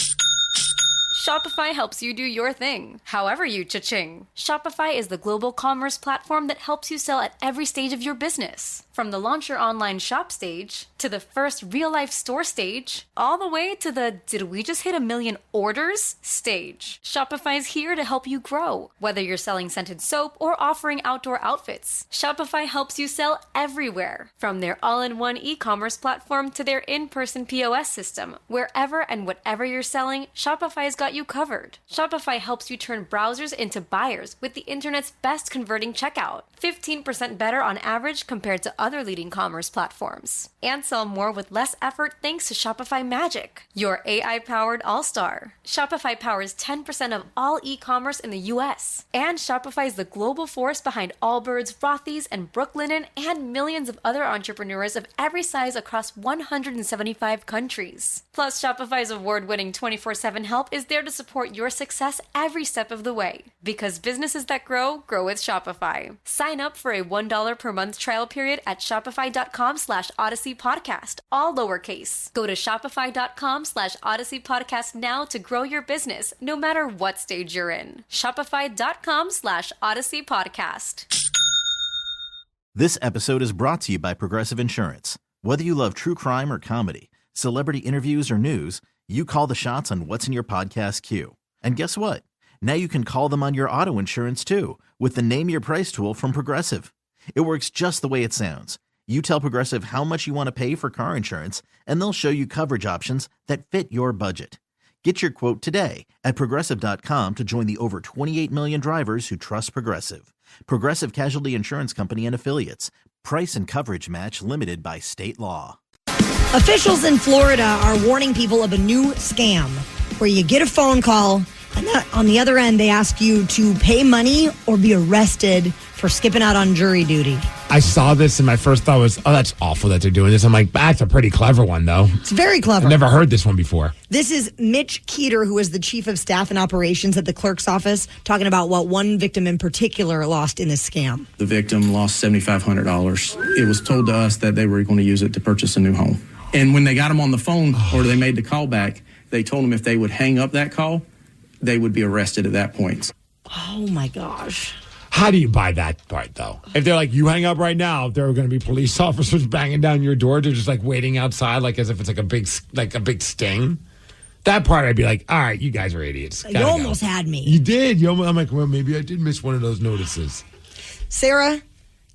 Shopify helps you do your thing, however you cha-ching. Shopify is the global commerce platform that helps you sell at every stage of your business. From the launch your online shop stage, to the first real-life store stage, all the way to the did we just hit 1 million orders stage. Shopify's here to help you grow. Whether you're selling scented soap or offering outdoor outfits, Shopify helps you sell everywhere. From their all-in-one e-commerce platform to their in-person POS system, wherever and whatever you're selling, Shopify's got you covered. Shopify helps you turn browsers into buyers with the internet's best converting checkout. 15% better on average compared to other leading commerce platforms. And sell more with less effort thanks to Shopify Magic, your AI-powered all-star. Shopify powers 10% of all e-commerce in the U.S. And Shopify is the global force behind Allbirds, Rothy's, and Brooklinen, and millions of other entrepreneurs of every size across 175 countries. Plus, Shopify's award-winning 24/7 help is there there to support your success every step of the way. Because businesses that grow with Shopify. Sign up for a $1 per month trial period at shopify.com/Odyssey Podcast, all lowercase. Go to shopify.com/Odyssey Podcast now to grow your business, no matter what stage you're in. Shopify.com/Odyssey Podcast. This episode is brought to you by Progressive Insurance. Whether you love true crime or comedy, celebrity interviews or news, you call the shots on what's in your podcast queue. And guess what? Now you can call them on your auto insurance too with the Name Your Price tool from Progressive. It works just the way it sounds. You tell Progressive how much you want to pay for car insurance, and they'll show you coverage options that fit your budget. Get your quote today at Progressive.com to join the over 28 million drivers who trust Progressive. Progressive Casualty Insurance Company and Affiliates. Price and coverage match limited by state law. Officials in Florida are warning people of a new scam where you get a phone call and on the other end they ask you to pay money or be arrested for skipping out on jury duty. I saw this and my first thought was, oh, that's awful that they're doing this. I'm like, that's a pretty clever one, though. It's very clever. I've never heard this one before. This is Mitch Keeter, who is the chief of staff and operations at the clerk's office, talking about what one victim in particular lost in this scam. The victim lost $7,500. It was told to us that they were going to use it to purchase a new home. And when they got him on the phone or they made the call back, they told him if they would hang up that call, they would be arrested at that point. Oh, my gosh. How do you buy that part, though? If they're like, you hang up right now, there are going to be police officers banging down your door. They're just like waiting outside, like as if it's like a big sting. That part, I'd be like, all right, you guys are idiots. You almost had me. You did. I'm like, well, maybe I did miss one of those notices. Sarah,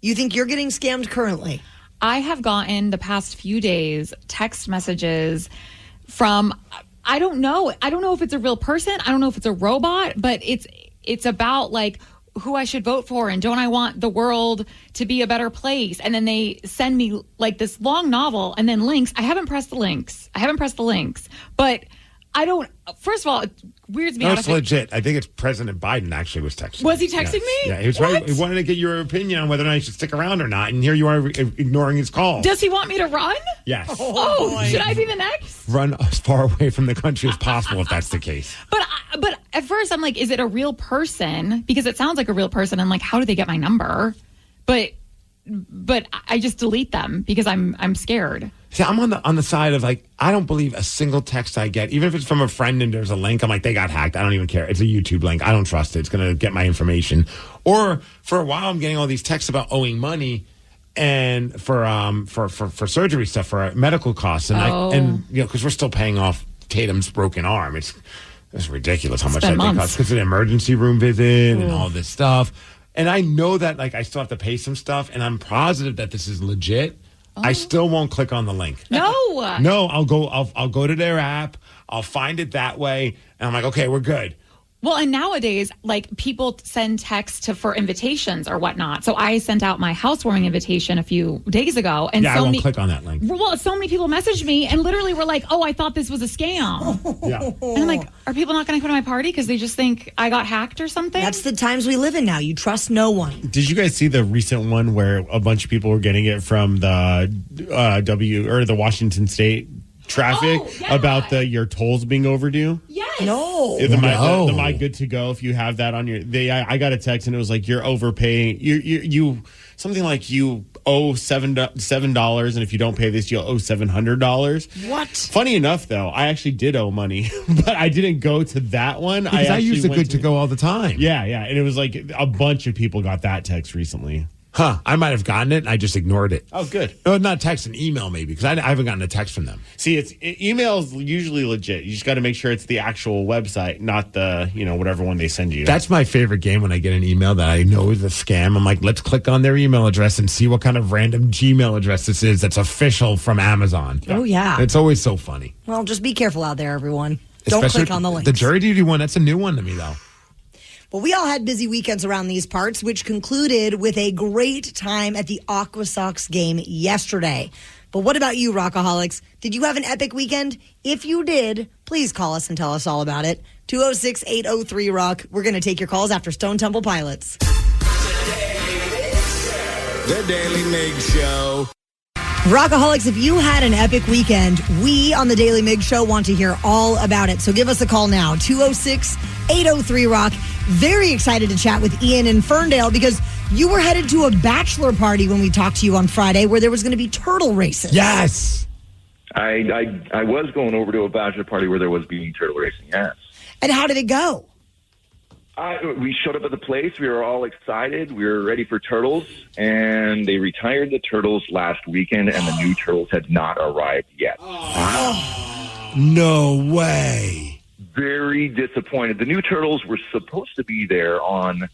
you think you're getting scammed currently? I have gotten the past few days text messages from, I don't know if it's a real person. I don't know if it's a robot, but it's about like who I should vote for and don't I want the world to be a better place. And then they send me like this long novel and then links. I haven't pressed the links, but I don't, first of all, it weirds me out. No, it's legit. I think it's President Biden actually was texting. Was he texting me? Yeah, he was right. He wanted to get your opinion on whether or not he should stick around or not. And here you are ignoring his call. Does he want me to run? Yes. Oh, should I be the next? Run as far away from the country as possible if that's the case. But at first I'm like, is it a real person? Because it sounds like a real person. And like, how do they get my number? But I just delete them because I'm scared. See, I'm on the side of like, I don't believe a single text I get, even if it's from a friend and there's a link. I'm like, they got hacked. I don't even care. It's a YouTube link. I don't trust it. It's going to get my information. Or for a while, I'm getting all these texts about owing money and for surgery stuff, for medical costs, and because we're still paying off Tatum's broken arm. It's ridiculous how much that thing costs because of the emergency room visit and all this stuff. And I know that like I still have to pay some stuff, and I'm positive that this is legit. I still won't click on the link. No, I'll go to their app. I'll find it that way, and I'm like, okay, we're good. Well, and nowadays, like people send texts for invitations or whatnot. So I sent out my housewarming invitation a few days ago, and I won't click on that link. Well, so many people messaged me and literally were like, "Oh, I thought this was a scam." Yeah, and I'm like, "Are people not going to come to my party because they just think I got hacked or something?" That's the times we live in now. You trust no one. Did you guys see the recent one where a bunch of people were getting it from the the Washington State traffic about your tolls being overdue? Yes. No. The My Good to Go, if you have that on your... I got a text and it was like, you're overpaying. You something like you owe $7 and if you don't pay this, you'll owe $700. What? Funny enough, though, I actually did owe money, but I didn't go to that one. Because I use the Good to Go all the time. Yeah. And it was like a bunch of people got that text recently. Huh, I might have gotten it and I just ignored it. Oh, good. No, not text, an email maybe, because I haven't gotten a text from them. See, email's usually legit. You just got to make sure it's the actual website, not the, whatever one they send you. That's my favorite game when I get an email that I know is a scam. I'm like, let's click on their email address and see what kind of random Gmail address this is that's official from Amazon. Oh, yeah. It's always so funny. Well, just be careful out there, everyone. Don't click on the links. The jury duty one, that's a new one to me, though. Well, we all had busy weekends around these parts, which concluded with a great time at the Aqua Sox game yesterday. But what about you, Rockaholics? Did you have an epic weekend? If you did, please call us and tell us all about it. 206-803-ROCK. We're going to take your calls after Stone Temple Pilots. The Daily Migs Show. Rockaholics, if you had an epic weekend, we on the Daily Migs Show want to hear all about it. So give us a call now, 206-803-ROCK. Very excited to chat with Ian in Ferndale because you were headed to a bachelor party when we talked to you on Friday where there was going to be turtle races. Yes. I was going over to a bachelor party where there was being turtle racing, yes. And how did it go? We showed up at the place. We were all excited. We were ready for turtles, and they retired the turtles last weekend, and the new turtles had not arrived yet. No way. Very disappointed. The new turtles were supposed to be there on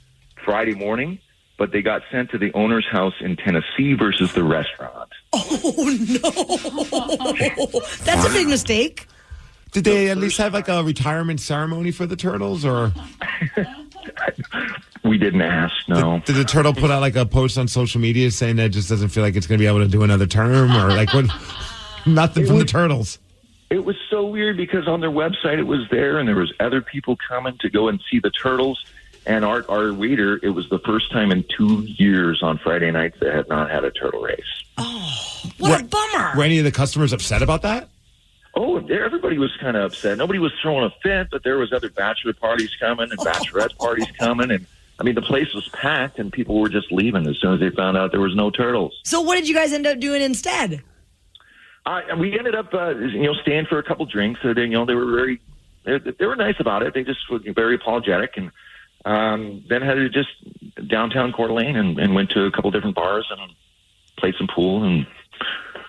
Friday morning, but they got sent to the owner's house in Tennessee versus the restaurant. Oh, no. That's a big mistake. Did they at least have like a retirement ceremony for the turtles, or? We didn't ask, no. Did the turtle put out like a post on social media saying that it just doesn't feel like it's going to be able to do another term, or like what? Nothing from the turtles. It was so weird because on their website it was there, and there was other people coming to go and see the turtles. And our waiter, it was the first time in 2 years on Friday nights that had not had a turtle race. Oh, what a bummer. Were any of the customers upset about that? Oh, everybody was kind of upset. Nobody was throwing a fit, but there was other bachelor parties coming and bachelorette parties coming. And, I mean, the place was packed, and people were just leaving as soon as they found out there was no turtles. So what did you guys end up doing instead? We ended up, staying for a couple drinks. They were they were nice about it. They just were very apologetic. And then headed just downtown Coeur d'Alene and went to a couple different bars and played some pool and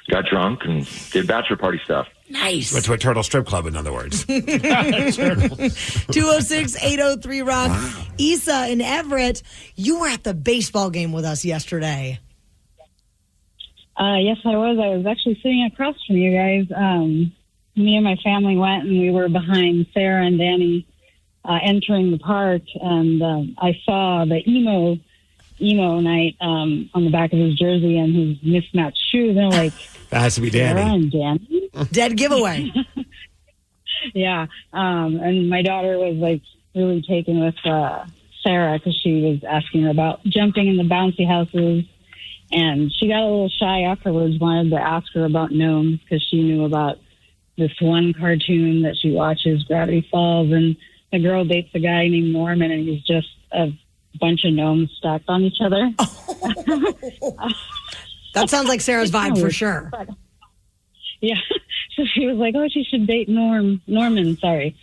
got drunk and did bachelor party stuff. Nice. Went to a turtle strip club, in other words. 206-803-ROCK. Wow. Issa in Everett, you were at the baseball game with us yesterday. Yes, I was. I was actually sitting across from you guys. Me and my family went, and we were behind Sarah and Danny entering the park, and I saw the emo night on the back of his jersey and his mismatched shoes, and like, that has to be Danny. Sarah and Danny? Dead giveaway. Yeah, and my daughter was like really taken with Sarah because she was asking her about jumping in the bouncy houses, and she got a little shy afterwards, wanted to ask her about gnomes because she knew about this one cartoon that she watches, Gravity Falls, and the girl dates a guy named Norman, and he's just a bunch of gnomes stacked on each other. That sounds like Sarah's vibe for sure. Yeah. So she was like, oh, she should date Norman, sorry.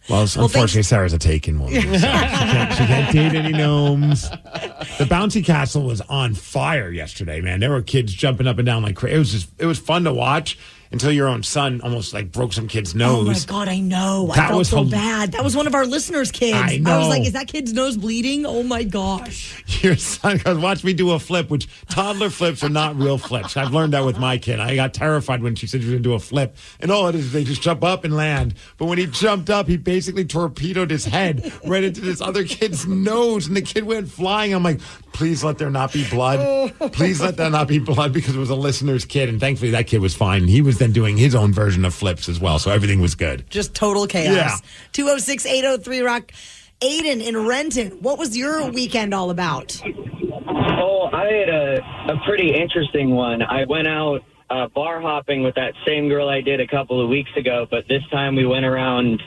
Well, unfortunately, Sarah's a taken woman. So she can't date any gnomes. The bouncy castle was on fire yesterday, man. There were kids jumping up and down like crazy. It was fun to watch until your own son almost like broke some kid's nose. Oh my God, I know. I felt so bad. That was one of our listeners' kids. I know. I was like, is that kid's nose bleeding? Oh my gosh. Your son goes, watch me do a flip, which toddler flips are not real flips. I've learned that with my kid. I got terrified when she said she was going to do a flip. And all it is, they just jump up and land. But when he jumped up, he basically torpedoed his head right into this other kid's nose. And the kid went flying. I'm like, please let there not be blood. Please let there not be blood, because it was a listener's kid. And thankfully that kid was fine. He was then doing his own version of flips as well. So everything was good. Just total chaos. Yeah. 206-803-ROCK. Aiden in Renton, what was your weekend all about? Oh, I had a pretty interesting one. I went out bar hopping with that same girl I did a couple of weeks ago, but this time we went around.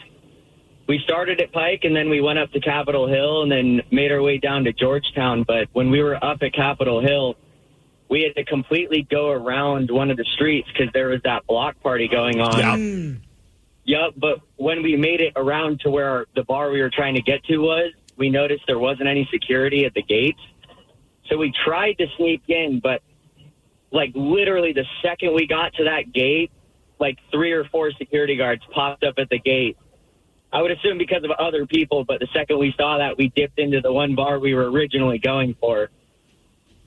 We started at Pike, and then we went up to Capitol Hill, and then made our way down to Georgetown. But when we were up at Capitol Hill, we had to completely go around one of the streets because there was that block party going on. Yep, but when we made it around to where the bar we were trying to get to was, we noticed there wasn't any security at the gates. So we tried to sneak in, but like literally the second we got to that gate, like 3 or 4 security guards popped up at the gate. I would assume because of other people, but the second we saw that, we dipped into the one bar we were originally going for.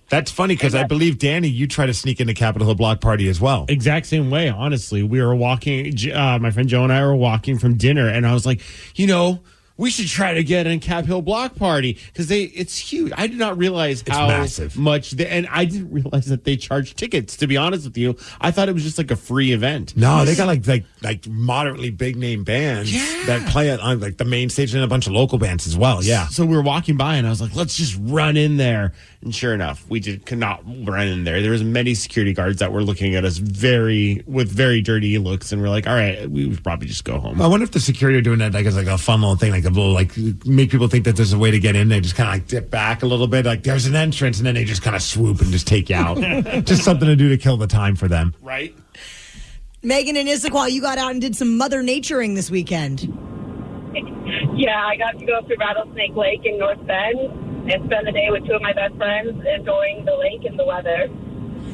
That's funny because I believe, Danny, you try to sneak into Capitol Hill block party as well. Exact same way, honestly. We were walking, my friend Joe and I were walking from dinner, and I was like, we should try to get in Cap Hill Block Party because it's huge. I did not realize how massive. Much, and I didn't realize that they charge tickets. To be honest with you, I thought it was just like a free event. No, they got like moderately big name bands that play it on like the main stage and a bunch of local bands as well. Yeah. So we were walking by and I was like, let's just run in there. And sure enough, we could not run in there. There was many security guards that were looking at us with very dirty looks, and we're like, all right, we would probably just go home. I wonder if the security are doing that like as like a fun little thing, like a little like make people think that there's a way to get in. They just kind of like dip back a little bit, like there's an entrance, and then they just kind of swoop and just take you out. Just something to do to kill the time for them. Right. Megan and Issaquah, you got out and did some Mother Naturing this weekend. Yeah, I got to go up to Rattlesnake Lake in North Bend and spend the day with two of my best friends enjoying the lake and the weather.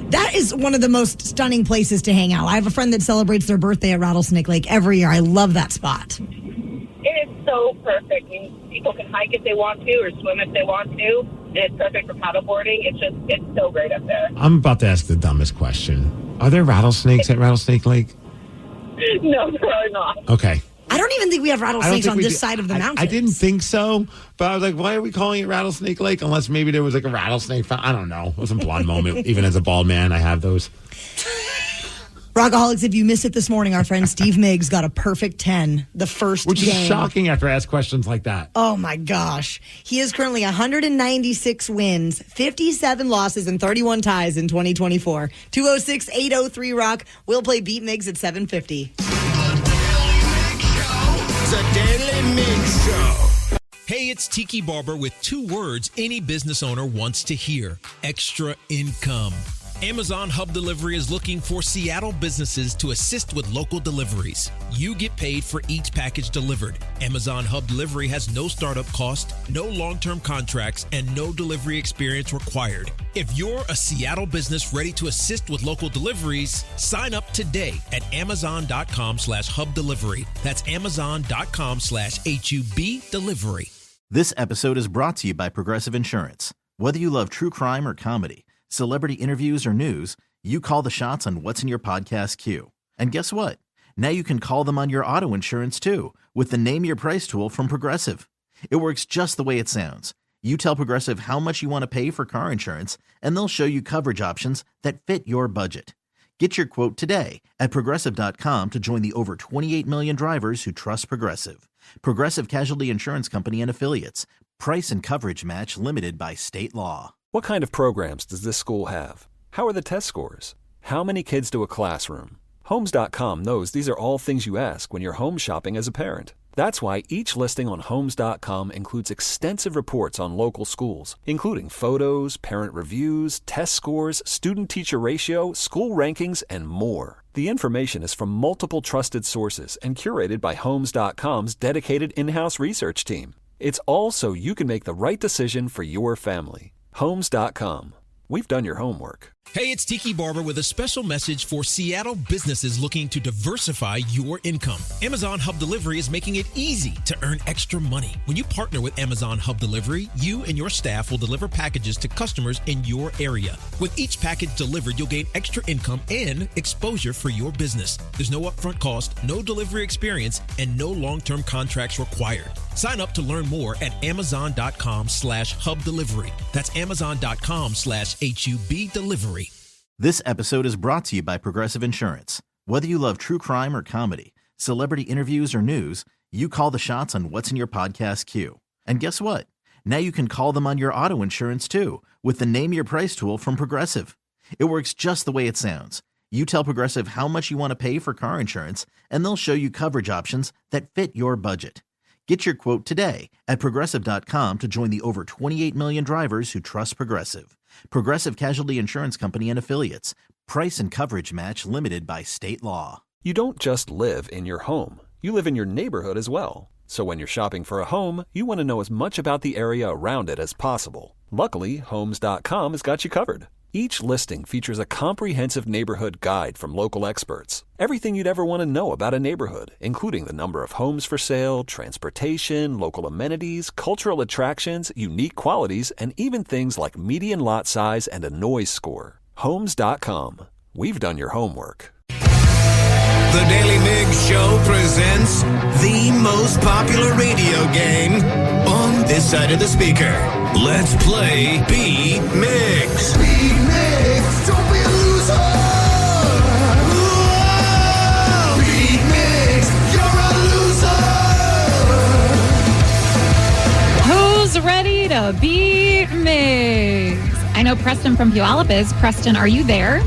That is one of the most stunning places to hang out. I have a friend that celebrates their birthday at Rattlesnake Lake every year. I love that spot. It is so perfect. I mean, people can hike if they want to or swim if they want to. And it's perfect for paddleboarding. It's so great up there. I'm about to ask the dumbest question. Are there rattlesnakes at Rattlesnake Lake? No, there are not. Okay. I don't even think we have rattlesnakes on this side of the mountain. I didn't think so, but I was like, why are we calling it Rattlesnake Lake? Unless maybe there was like a rattlesnake. I don't know. It was a blonde moment. Even as a bald man, I have those. Rockaholics, if you missed it this morning, our friend Steve Migs got a perfect 10 the first Which game. Is shocking after I ask questions like that. Oh, my gosh. He is currently 196 wins, 57 losses, and 31 ties in 2024. 206-803-ROCK. We'll play Beat Migs at 7:50. The Daly Migs Show. Hey, it's Tiki Barber with 2 words any business owner wants to hear: extra income. Amazon Hub Delivery is looking for Seattle businesses to assist with local deliveries. You get paid for each package delivered. Amazon Hub Delivery has no startup cost, no long-term contracts, and no delivery experience required. If you're a Seattle business ready to assist with local deliveries, sign up today at amazon.com/hub delivery. That's amazon.com/HUB delivery. This episode is brought to you by Progressive Insurance. Whether you love true crime or comedy, celebrity interviews or news, you call the shots on what's in your podcast queue. And guess what? Now you can call them on your auto insurance too with the Name Your Price tool from Progressive. It works just the way it sounds. You tell Progressive how much you want to pay for car insurance, and they'll show you coverage options that fit your budget. Get your quote today at Progressive.com to join the over 28 million drivers who trust Progressive. Progressive Casualty Insurance Company and Affiliates. Price and coverage match limited by state law. What kind of programs does this school have? How are the test scores? How many kids to a classroom? Homes.com knows these are all things you ask when you're home shopping as a parent. That's why each listing on Homes.com includes extensive reports on local schools, including photos, parent reviews, test scores, student-teacher ratio, school rankings, and more. The information is from multiple trusted sources and curated by Homes.com's dedicated in-house research team. It's all so you can make the right decision for your family. Homes.com. We've done your homework. Hey, it's Tiki Barber with a special message for Seattle businesses looking to diversify your income. Amazon Hub Delivery is making it easy to earn extra money. When you partner with Amazon Hub Delivery, you and your staff will deliver packages to customers in your area. With each package delivered, you'll gain extra income and exposure for your business. There's no upfront cost, no delivery experience, and no long-term contracts required. Sign up to learn more at amazon.com/hub delivery. That's amazon.com/HUB delivery. This episode is brought to you by Progressive Insurance. Whether you love true crime or comedy, celebrity interviews or news, you call the shots on what's in your podcast queue. And guess what? Now you can call them on your auto insurance too with the Name Your Price tool from Progressive. It works just the way it sounds. You tell Progressive how much you want to pay for car insurance, and they'll show you coverage options that fit your budget. Get your quote today at Progressive.com to join the over 28 million drivers who trust Progressive. Progressive Casualty Insurance Company and Affiliates. Price and coverage match limited by state law. You don't just live in your home. You live in your neighborhood as well. So when you're shopping for a home, you want to know as much about the area around it as possible. Luckily, Homes.com has got you covered. Each listing features a comprehensive neighborhood guide from local experts. Everything you'd ever want to know about a neighborhood, including the number of homes for sale, transportation, local amenities, cultural attractions, unique qualities, and even things like median lot size and a noise score. Homes.com. We've done your homework. The Daily Migs Show presents the most popular radio game on this side of the speaker. Let's play Beat Migs. Beat Migs, don't be a loser. Whoa! Beat Migs, you're a loser. Who's ready to beat Migs? I know Preston from Puyallup is. Preston, are you there?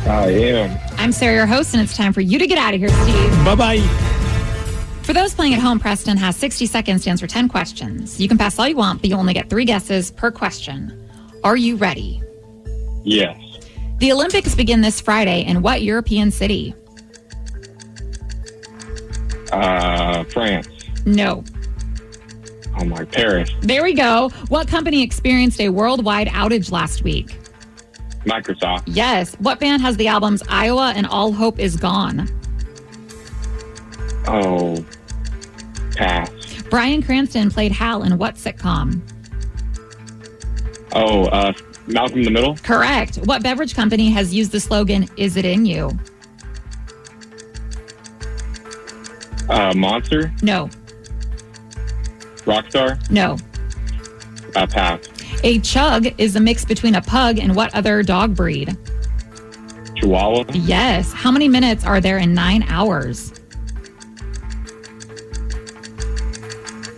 I am. I'm Sarah, your host, and it's time for you to get out of here, Steve. Bye-bye. For those playing at home, Preston has 60 seconds to answer 10 questions. You can pass all you want, but you only get 3 guesses per question. Are you ready? Yes. The Olympics begin this Friday in what European city? France. No. Oh my, Paris. There we go. What company experienced a worldwide outage last week? Microsoft. Yes. What band has the albums Iowa and All Hope Is Gone? Oh, pass. Bryan Cranston played Hal in what sitcom? Oh, Malcolm in the Middle. Correct. What beverage company has used the slogan, "Is it in you"? Monster. No. Rockstar. No. Pass. A chug is a mix between a pug and what other dog breed? Chihuahua. Yes. How many minutes are there in 9 hours?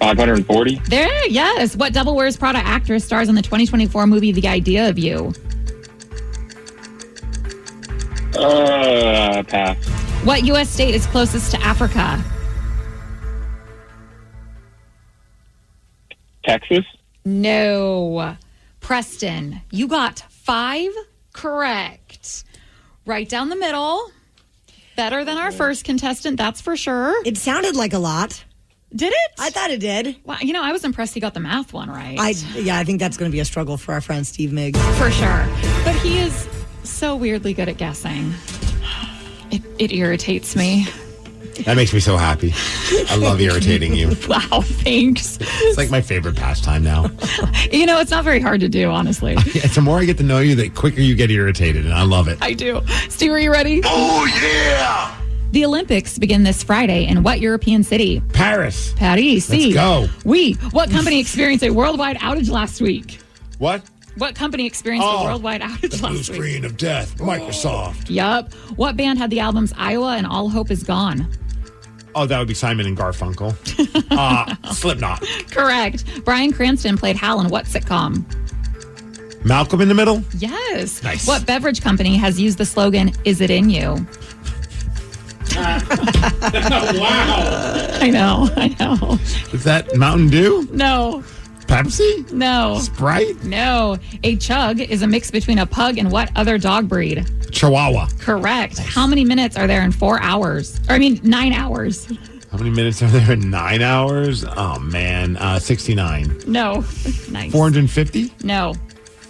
540. There, yes. What Double Wears Prada actress stars in the 2024 movie The Idea of You? Pass. What U.S. state is closest to Africa? Texas. No. Preston, you got 5 correct. Right down the middle. Better than our first contestant, that's for sure. It sounded like a lot. Did it? I thought it did. Well, I was impressed he got the math one right. I think that's going to be a struggle for our friend Steve Miggs. For sure. But he is so weirdly good at guessing. It irritates me. That makes me so happy. I love irritating you. Wow, thanks. It's like my favorite pastime now. It's not very hard to do, honestly. The more I get to know you, the quicker you get irritated, and I love it. I do. Steve, are you ready? Oh, yeah! The Olympics begin this Friday in what European city? Paris. Paris. Let's go. What company experienced a worldwide outage last week? What? What company experienced a worldwide outage Blue last week? screen of death. Microsoft. Yup. What band had the albums Iowa and All Hope Is Gone? Oh, that would be Simon and Garfunkel. Slipknot. Correct. Bryan Cranston played Hal in what sitcom? Malcolm in the Middle? Yes. Nice. What beverage company has used the slogan, "Is it in you"? Wow. I know. Is that Mountain Dew? No. Pepsi? No. Sprite? No. A chug is a mix between a pug and what other dog breed? Chihuahua. Correct. Nice. How many minutes are there in 9 hours? How many minutes are there in 9 hours? Oh, man. 69. No. Nice. 450? No.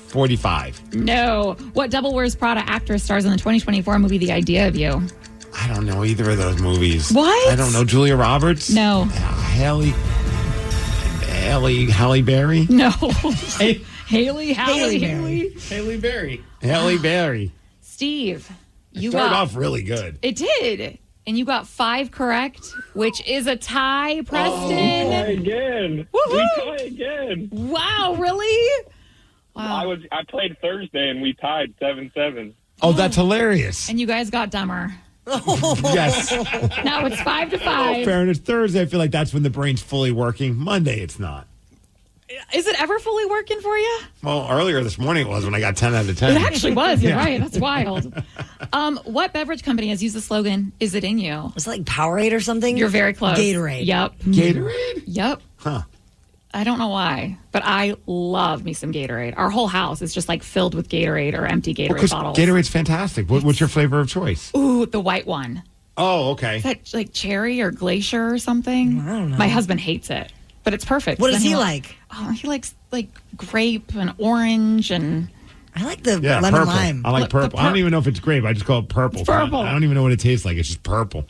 45. No. What Double Wears Prada actress stars in the 2024 movie The Idea of You? I don't know either of those movies. What? I don't know. Julia Roberts? No. Halle Berry? No. Haley Berry. Halle Berry. Steve, you started off really good. It did. And you got 5 correct, which is a tie, Preston. We tie again. Woo-hoo. We tie again. Wow, really? Wow. I played Thursday and we tied 7-7. Oh, that's hilarious. And you guys got dumber. Yes. Now it's 5-5. Oh, fairness. Thursday, I feel like that's when the brain's fully working. Monday, it's not. Is it ever fully working for you? Well, earlier this morning it was when I got 10 out of 10. It actually was. You're right. That's wild. What beverage company has used the slogan, "Is it in you"? Was it like Powerade or something? You're very close. Gatorade. Yep. Gatorade? Yep. Huh. I don't know why, but I love me some Gatorade. Our whole house is just like filled with Gatorade or empty Gatorade bottles. Gatorade's fantastic. What's your flavor of choice? Ooh, the white one. Oh, okay. Is that like cherry or glacier or something? I don't know. My husband hates it, but it's perfect. What does he like? Oh, he likes like grape and orange and... I like the lemon purple. Lime. I like purple. I don't even know if it's grape. I just call it purple. It's purple. I don't even know what it tastes like. It's just purple.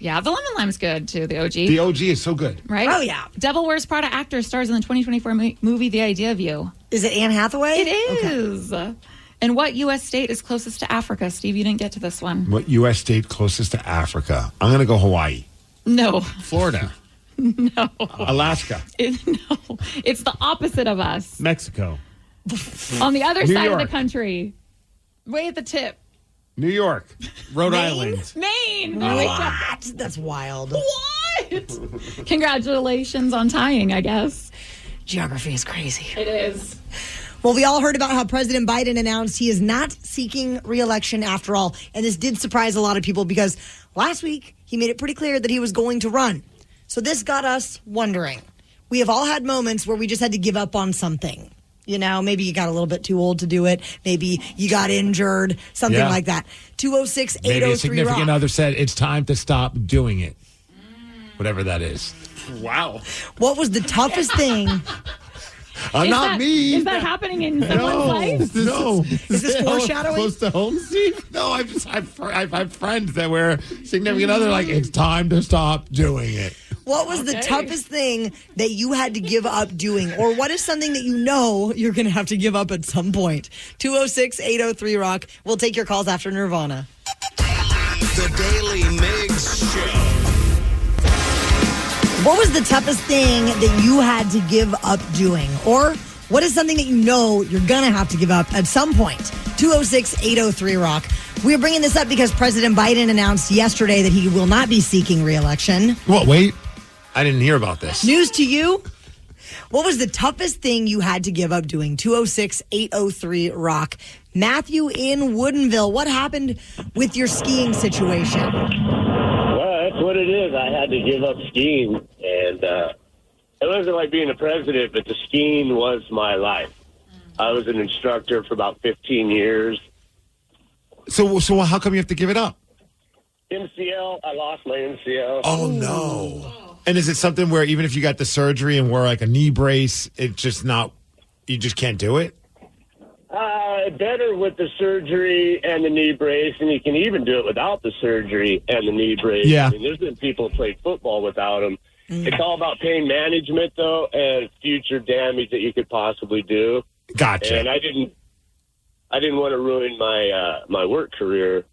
Yeah, the lemon lime's good too, the OG. The OG is so good. Right? Oh, yeah. Devil Wears Prada actor stars in the 2024 movie The Idea of You. Is it Anne Hathaway? It is. Okay. And what U.S. state is closest to Africa? Steve, you didn't get to this one. What U.S. state closest to Africa? I'm going to go Hawaii. No. Florida. No. Alaska. No. It's the opposite of us. Mexico. On the other New side York. of the country. Way at the tip. New York. Rhode Maine? Island. Maine. What? That's wild. What? Congratulations on tying, I guess. Geography is crazy. It is. Well, we all heard about how President Biden announced he is not seeking re-election after all. And this did surprise a lot of people because last week he made it pretty clear that he was going to run. So this got us wondering. We have all had moments where we just had to give up on something. You know, maybe you got a little bit too old to do it. Maybe you got injured, something like that. 206-803-ROCK. Maybe a significant other said it's time to stop doing it. Whatever that is. Wow. What was the toughest thing? Not me. Is that happening in someone's life? No. Is this foreshadowing? Close to home, Steve? No, I've had friends that were significant other like, it's time to stop doing it. What was the toughest thing that you had to give up doing? Or what is something that you know you're going to have to give up at some point? 206-803-ROCK. We'll take your calls after Nirvana. The Daily Migs Show. What was the toughest thing that you had to give up doing? Or what is something that you know you're going to have to give up at some point? 206-803-ROCK. We're bringing this up because President Biden announced yesterday that he will not be seeking re-election. What? Wait. I didn't hear about this. News to you? What was the toughest thing you had to give up doing? 206-803-ROCK. Matthew in Woodinville, what happened with your skiing situation? Well, that's what it is. I had to give up skiing, and it wasn't like being a president, but the skiing was my life. I was an instructor for about 15 years. So how come you have to give it up? MCL, I lost my MCL. Oh, no. And is it something where even if you got the surgery and wear like a knee brace, it's just not, you just can't do it? Better with the surgery and the knee brace, and you can even do it without the surgery and the knee brace. Yeah. I mean, there's been people who play football without them. It's all about pain management, though, and future damage that you could possibly do. Gotcha. And I didn't want to ruin my work career.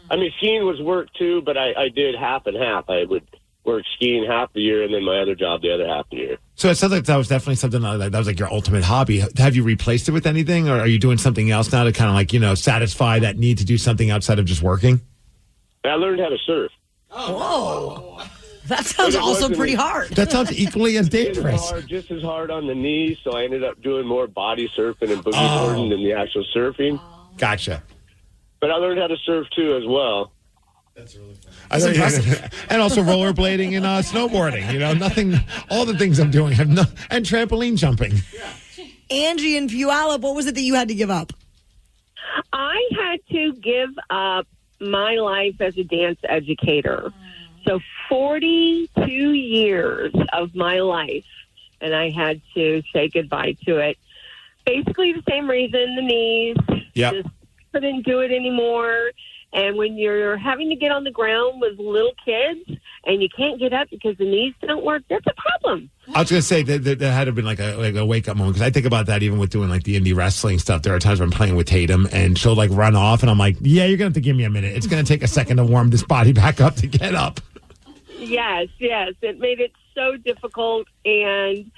I mean, skiing was work, too, but I did half and half. I would work skiing half the year and then my other job the other half the year. So it sounds like that was definitely something that was like your ultimate hobby. Have you replaced it with anything, or are you doing something else now to kind of like, satisfy that need to do something outside of just working? I learned how to surf. Whoa. That sounds also pretty hard. That sounds equally as dangerous. Just as hard on the knees, so I ended up doing more body surfing and boogie boarding than the actual surfing. Gotcha. But I learned how to surf, too, as well. That's really fun. And also rollerblading and snowboarding. Nothing. All the things I'm doing and trampoline jumping. Angie in Puyallup, what was it that you had to give up? I had to give up my life as a dance educator. So 42 years of my life, and I had to say goodbye to it. Basically the same reason, the knees. Yeah. Just couldn't do it anymore. And when you're having to get on the ground with little kids and you can't get up because the knees don't work, that's a problem. I was going to say that had to have been like a wake-up moment, because I think about that even with doing like the indie wrestling stuff. There are times when I'm playing with Tatum and she'll like run off and I'm like, yeah, you're going to have to give me a minute. It's going to take a second to warm this body back up to get up. Yes. It made it so difficult, and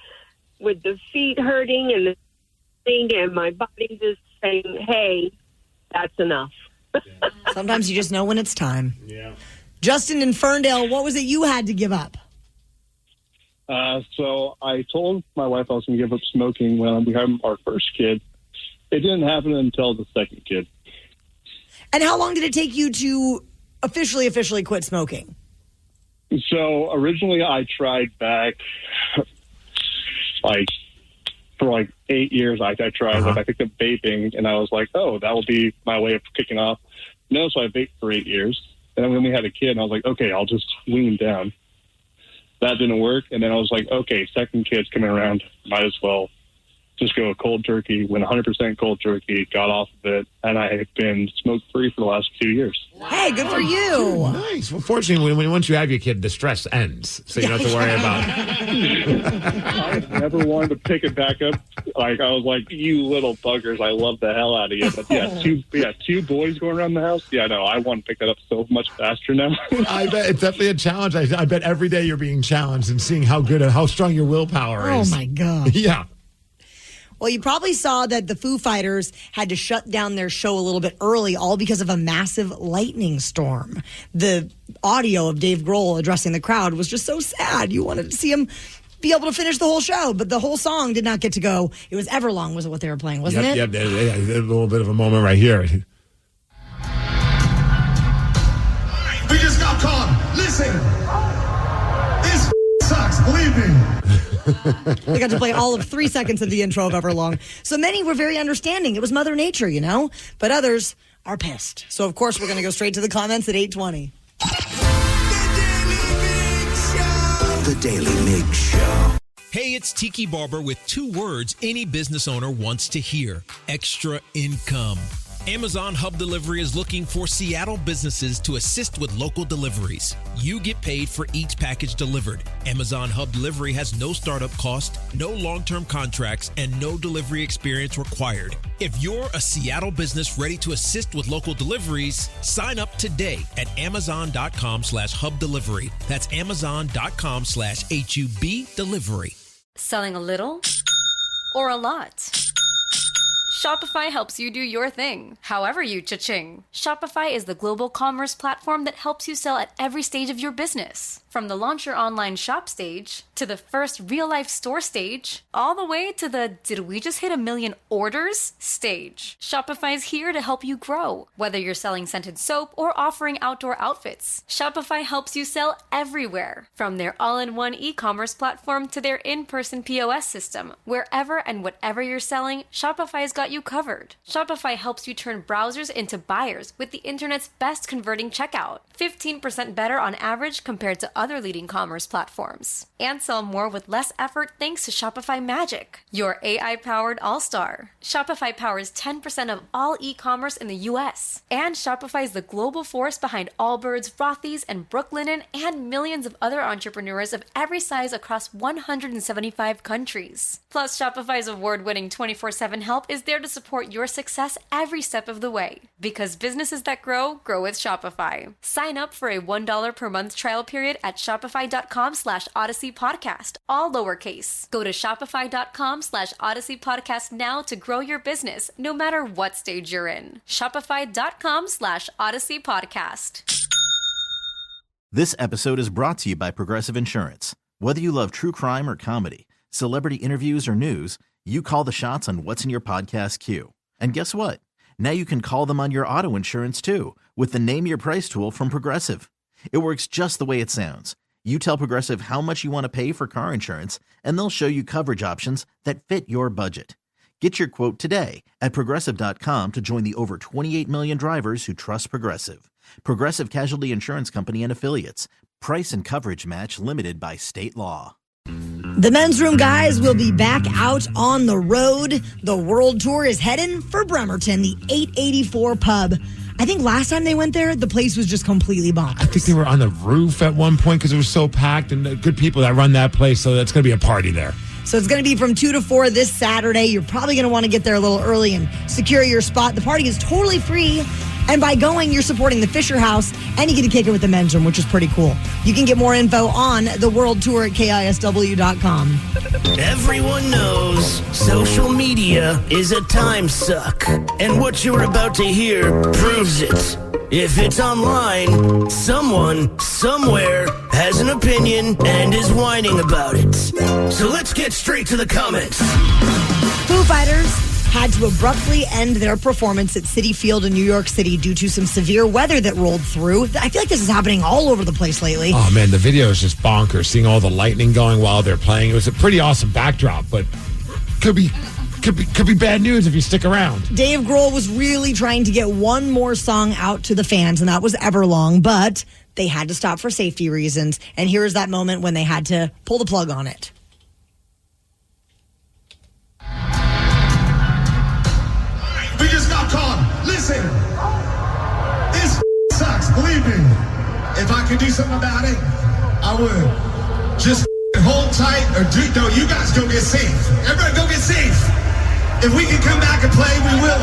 with the feet hurting and the thing and my body just saying, hey, that's enough. Sometimes you just know when it's time. Yeah. Justin in Ferndale, what was it you had to give up? So I told my wife I was going to give up smoking when we had our first kid. It didn't happen until the second kid. And how long did it take you to officially quit smoking? So originally I tried back for 8 years. I tried, I picked up vaping, and I was like, oh, that will be my way of kicking off. No, so I vaped for 8 years. And then when we had a kid, I was like, okay, I'll just wean down. That didn't work. And then I was like, okay, second kid's coming around. Might as well just go cold turkey, went 100% cold turkey, got off of it, and I have been smoke-free for the last 2 years. Hey, good for you. Nice. Well, fortunately, once you have your kid, the stress ends, so you don't have to worry about I never wanted to pick it back up. Like, I was like, you little buggers, I love the hell out of you. But two boys going around the house. Yeah, no, I want to pick that up so much faster now. I bet it's definitely a challenge. I bet every day you're being challenged and seeing how good and how strong your willpower is. Oh, my God. Yeah. Well, you probably saw that the Foo Fighters had to shut down their show a little bit early, all because of a massive lightning storm. The audio of Dave Grohl addressing the crowd was just so sad. You wanted to see him be able to finish the whole show, but the whole song did not get to go. It was Everlong was what they were playing, wasn't it? Yep, a little bit of a moment right here. We just got caught. Listen, this sucks, believe me. They got to play all of 3 seconds of the intro of Everlong. So many were very understanding. It was Mother Nature, you know? But others are pissed. So, of course, we're going to go straight to the comments at 8:20. The Daily Migs Show. Hey, it's Tiki Barber with 2 words any business owner wants to hear: extra income. Amazon Hub Delivery is looking for Seattle businesses to assist with local deliveries. You get paid for each package delivered. Amazon Hub Delivery has no startup cost, no long-term contracts, and no delivery experience required. If you're a Seattle business ready to assist with local deliveries, sign up today at amazon.com/hub delivery. That's amazon.com/HUB delivery. Selling a little or a lot? Shopify helps you do your thing, however you cha-ching. Shopify is the global commerce platform that helps you sell at every stage of your business. From the launch your online shop stage, to the first real-life store stage, all the way to the did we just hit 1 million orders stage. Shopify's here to help you grow. Whether you're selling scented soap or offering outdoor outfits, Shopify helps you sell everywhere. From their all-in-one e-commerce platform to their in-person POS system, wherever and whatever you're selling, Shopify's got you covered. Shopify helps you turn browsers into buyers with the internet's best converting checkout. 15% better on average compared to other leading commerce platforms. And sell more with less effort thanks to Shopify Magic, your AI-powered all-star. Shopify powers 10% of all e-commerce in the U.S. And Shopify is the global force behind Allbirds, Rothy's, and Brooklinen, and millions of other entrepreneurs of every size across 175 countries. Plus, Shopify's award-winning 24/7 help is there to support your success every step of the way. Because businesses that grow, grow with Shopify. Sign up for a $1 per month trial period at shopify.com/Odyssey Podcast, all lowercase. Go to shopify.com/Odyssey Podcast now to grow your business, no matter what stage you're in. Shopify.com/Odyssey Podcast. This episode is brought to you by Progressive Insurance. Whether you love true crime or comedy, celebrity interviews or news, you call the shots on what's in your podcast queue. And guess what? Now you can call them on your auto insurance too with the Name Your Price tool from Progressive. It works just the way it sounds. You tell Progressive how much you want to pay for car insurance, and they'll show you coverage options that fit your budget. Get your quote today at Progressive.com to join the over 28 million drivers who trust Progressive. Progressive Casualty Insurance Company and Affiliates. Price and coverage match limited by state law. The Men's Room guys will be back out on the road. The World Tour is heading for Bremerton, the 884 pub. I think last time they went there, the place was just completely bonkers. I think they were on the roof at one point because it was so packed, and the good people that run that place, so that's going to be a party there. So it's going to be from 2 to 4 this Saturday. You're probably going to want to get there a little early and secure your spot. The party is totally free. And by going, you're supporting the Fisher House, and you get to kick it with the Men's Room, which is pretty cool. You can get more info on the World Tour at KISW.com. Everyone knows social media is a time suck. And what you're about to hear proves it. If it's online, someone, somewhere, has an opinion and is whining about it. So let's get straight to the comments. Foo Fighters had to abruptly end their performance at Citi Field in New York City due to some severe weather that rolled through. I feel like this is happening all over the place lately. Oh, man, the video is just bonkers. Seeing all the lightning going while they're playing. It was a pretty awesome backdrop, but could be bad news if you stick around. Dave Grohl was really trying to get one more song out to the fans, and that was Everlong, but they had to stop for safety reasons. And here's that moment when they had to pull the plug on it. could do something about it, I would. Just hold tight, or no, you guys go get safe. Everybody go get safe. If we can come back and play, we will.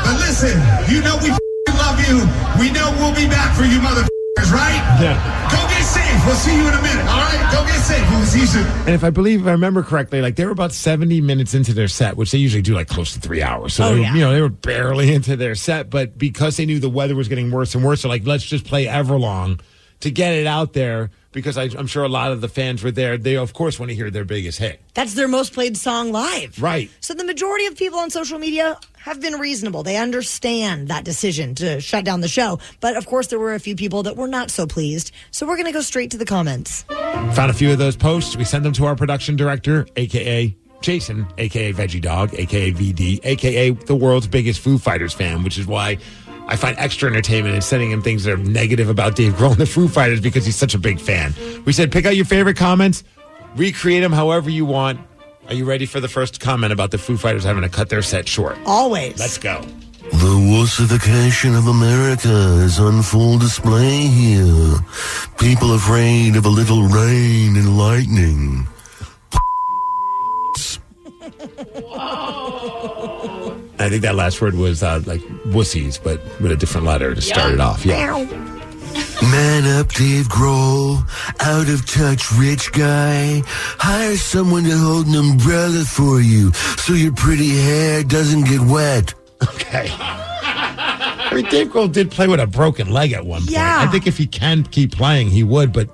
But listen, you know we love you. We know we'll be back for you motherfuckers, right? Yeah. Go get safe. We'll see you in a minute, all right? Go get safe. We'll see you soon. And if I remember correctly, like they were about 70 minutes into their set, which they usually do like close to 3 hours. So they were barely into their set, but because they knew the weather was getting worse and worse, they're like, let's just play Everlong to get it out there. Because I'm sure a lot of the fans were there. They, of course, want to hear their biggest hit. That's their most played song live. Right. So the majority of people on social media have been reasonable. They understand that decision to shut down the show. But, of course, there were a few people that were not so pleased. So we're going to go straight to the comments. Found a few of those posts. We sent them to our production director, a.k.a. Jason, a.k.a. Veggie Dog, a.k.a. VD, a.k.a. the world's biggest Foo Fighters fan, which is why I find extra entertainment in sending him things that are negative about Dave Grohl and the Foo Fighters because he's such a big fan. We said, pick out your favorite comments, recreate them however you want. Are you ready for the first comment about the Foo Fighters having to cut their set short? Always. Let's go. The wussification of America is on full display here. People afraid of a little rain and lightning. I think that last word was like wussies, but with a different letter to start it off. Yeah. Man up, Dave Grohl. Out of touch rich guy. Hire someone to hold an umbrella for you so your pretty hair doesn't get wet. Okay. I mean, Dave Grohl did play with a broken leg at one point. Yeah. I think if he can keep playing, he would, but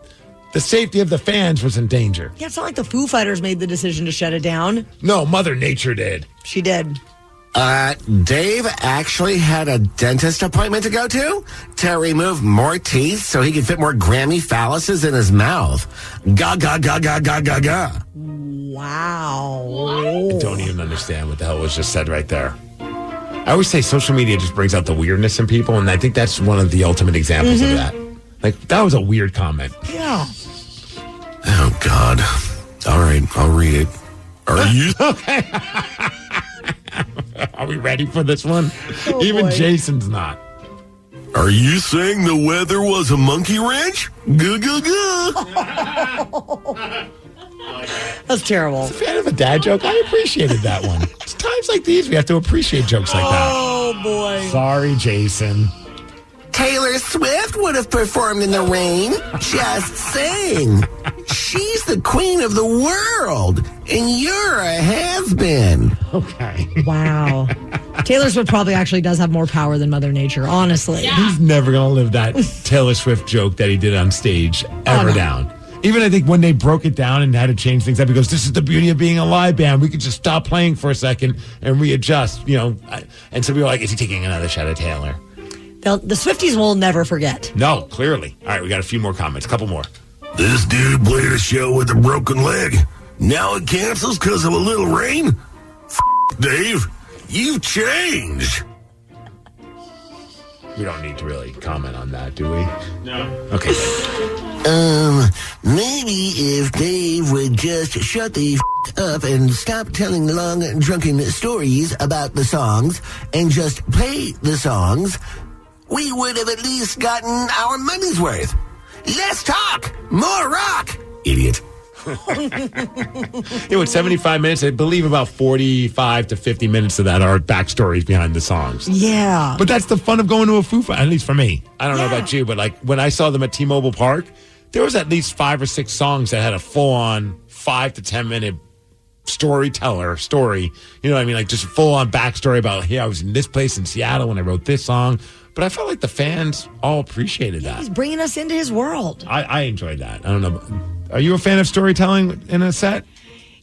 the safety of the fans was in danger. Yeah, it's not like the Foo Fighters made the decision to shut it down. No, Mother Nature did. She did. Dave actually had a dentist appointment to go to remove more teeth so he could fit more Grammy phalluses in his mouth. Ga, ga, ga, ga, ga, ga, ga. Wow. I don't even understand what the hell was just said right there. I always say social media just brings out the weirdness in people, and I think that's one of the ultimate examples of that. Like, that was a weird comment. Yeah. Oh, God. All right, I'll read it. Are you... Okay. Are we ready for this one? Oh, Even boy. Jason's not. Are you saying the weather was a monkey wrench? Goo, goo, goo. That's terrible. As a fan of a dad joke, I appreciated that one. It's times like these we have to appreciate jokes like that. Oh, boy. Sorry, Jason. Taylor Swift would have performed in the rain. Just saying. She's the queen of the world, and you're a has-been. Okay. Wow. Taylor Swift probably actually does have more power than Mother Nature, honestly. He's never going to live that Taylor Swift joke that he did on stage ever down. Even I think when they broke it down and had to change things up, he goes, this is the beauty of being a live band. We could just stop playing for a second and readjust, And so we were like, is he taking another shot at Taylor? The Swifties will never forget. No, clearly. All right, we got a few more comments. A couple more. This dude played a show with a broken leg. Now it cancels because of a little rain? Dave, you've changed. We don't need to really comment on that, do we? No. Okay. Maybe if Dave would just shut the up and stop telling long, drunken stories about the songs and just play the songs, we would have at least gotten our money's worth. Less talk, more rock. Idiot. With 75 minutes, I believe about 45 to 50 minutes of that are backstories behind the songs. Yeah. But that's the fun of going to a Foo Fighter, at least for me. I don't know about you, but like when I saw them at T-Mobile Park, there was at least 5 or 6 songs that had a full-on 5 to 10 minute story. You know what I mean? Like just a full-on backstory about, hey, I was in this place in Seattle when I wrote this song. But I felt like the fans all appreciated that. He's bringing us into his world. I enjoyed that. I don't know. Are you a fan of storytelling in a set?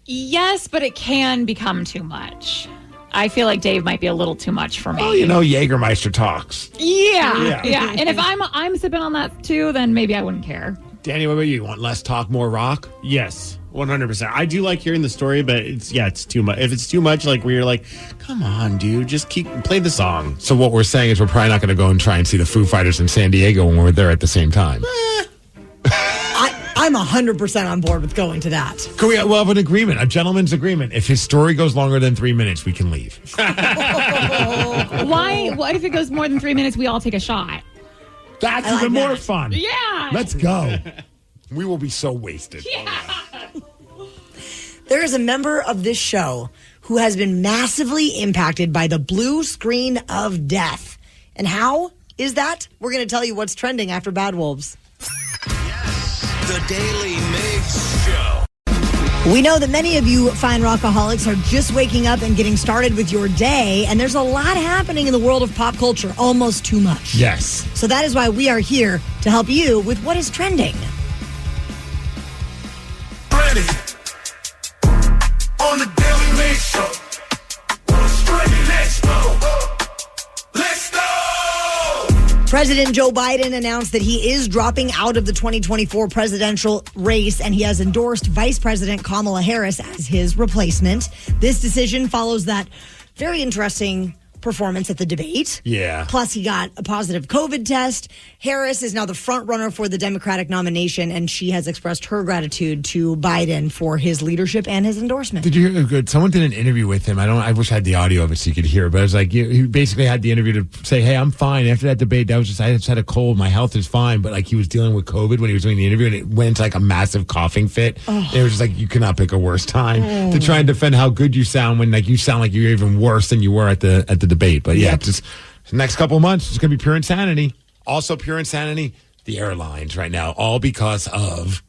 Yes, but it can become too much. I feel like Dave might be a little too much for me. Oh, Jägermeister talks. Yeah. And if I'm sipping on that too, then maybe I wouldn't care. Danny, what about you? You want less talk, more rock? Yes, 100%. I do like hearing the story, but it's too much. If it's too much, like where you're like, come on, dude, just play the song. So what we're saying is we're probably not going to go and try and see the Foo Fighters in San Diego when we're there at the same time. I'm 100% on board with going to that. Can we'll have an agreement, a gentleman's agreement. If his story goes longer than 3 minutes, we can leave. Why? What if it goes more than 3 minutes? We all take a shot. That's I even like more that. fun. Yeah. Let's go. We will be so wasted. There is a member of this show who has been massively impacted by the blue screen of death. And how is that? We're going to tell you what's trending after Bad Wolves. The Daily Migs Show. We know that many of you fine rockaholics are just waking up and getting started with your day, and there's a lot happening in the world of pop culture, almost too much. Yes. So that is why we are here to help you with what is trending. Ready on the Daily Migs Show. What's trending? Let's go. Let's go. President Joe Biden announced that he is dropping out of the 2024 presidential race, and he has endorsed Vice President Kamala Harris as his replacement. This decision follows that very interesting performance at the debate. Yeah. Plus, he got a positive COVID test. Harris is now the front runner for the Democratic nomination, and she has expressed her gratitude to Biden for his leadership and his endorsement. Did you hear? Good. Someone did an interview with him. I wish I had the audio of it so you could hear. But it was like he basically had the interview to say, "Hey, I'm fine." After that debate, I just had a cold. My health is fine. But like he was dealing with COVID when he was doing the interview, and it went into like a massive coughing fit. And it was just like you cannot pick a worse time to try and defend how good you sound when like you sound like you're even worse than you were at the debate. But yeah, just the next couple of months, it's going to be pure insanity. Also, pure insanity. The airlines right now, all because of.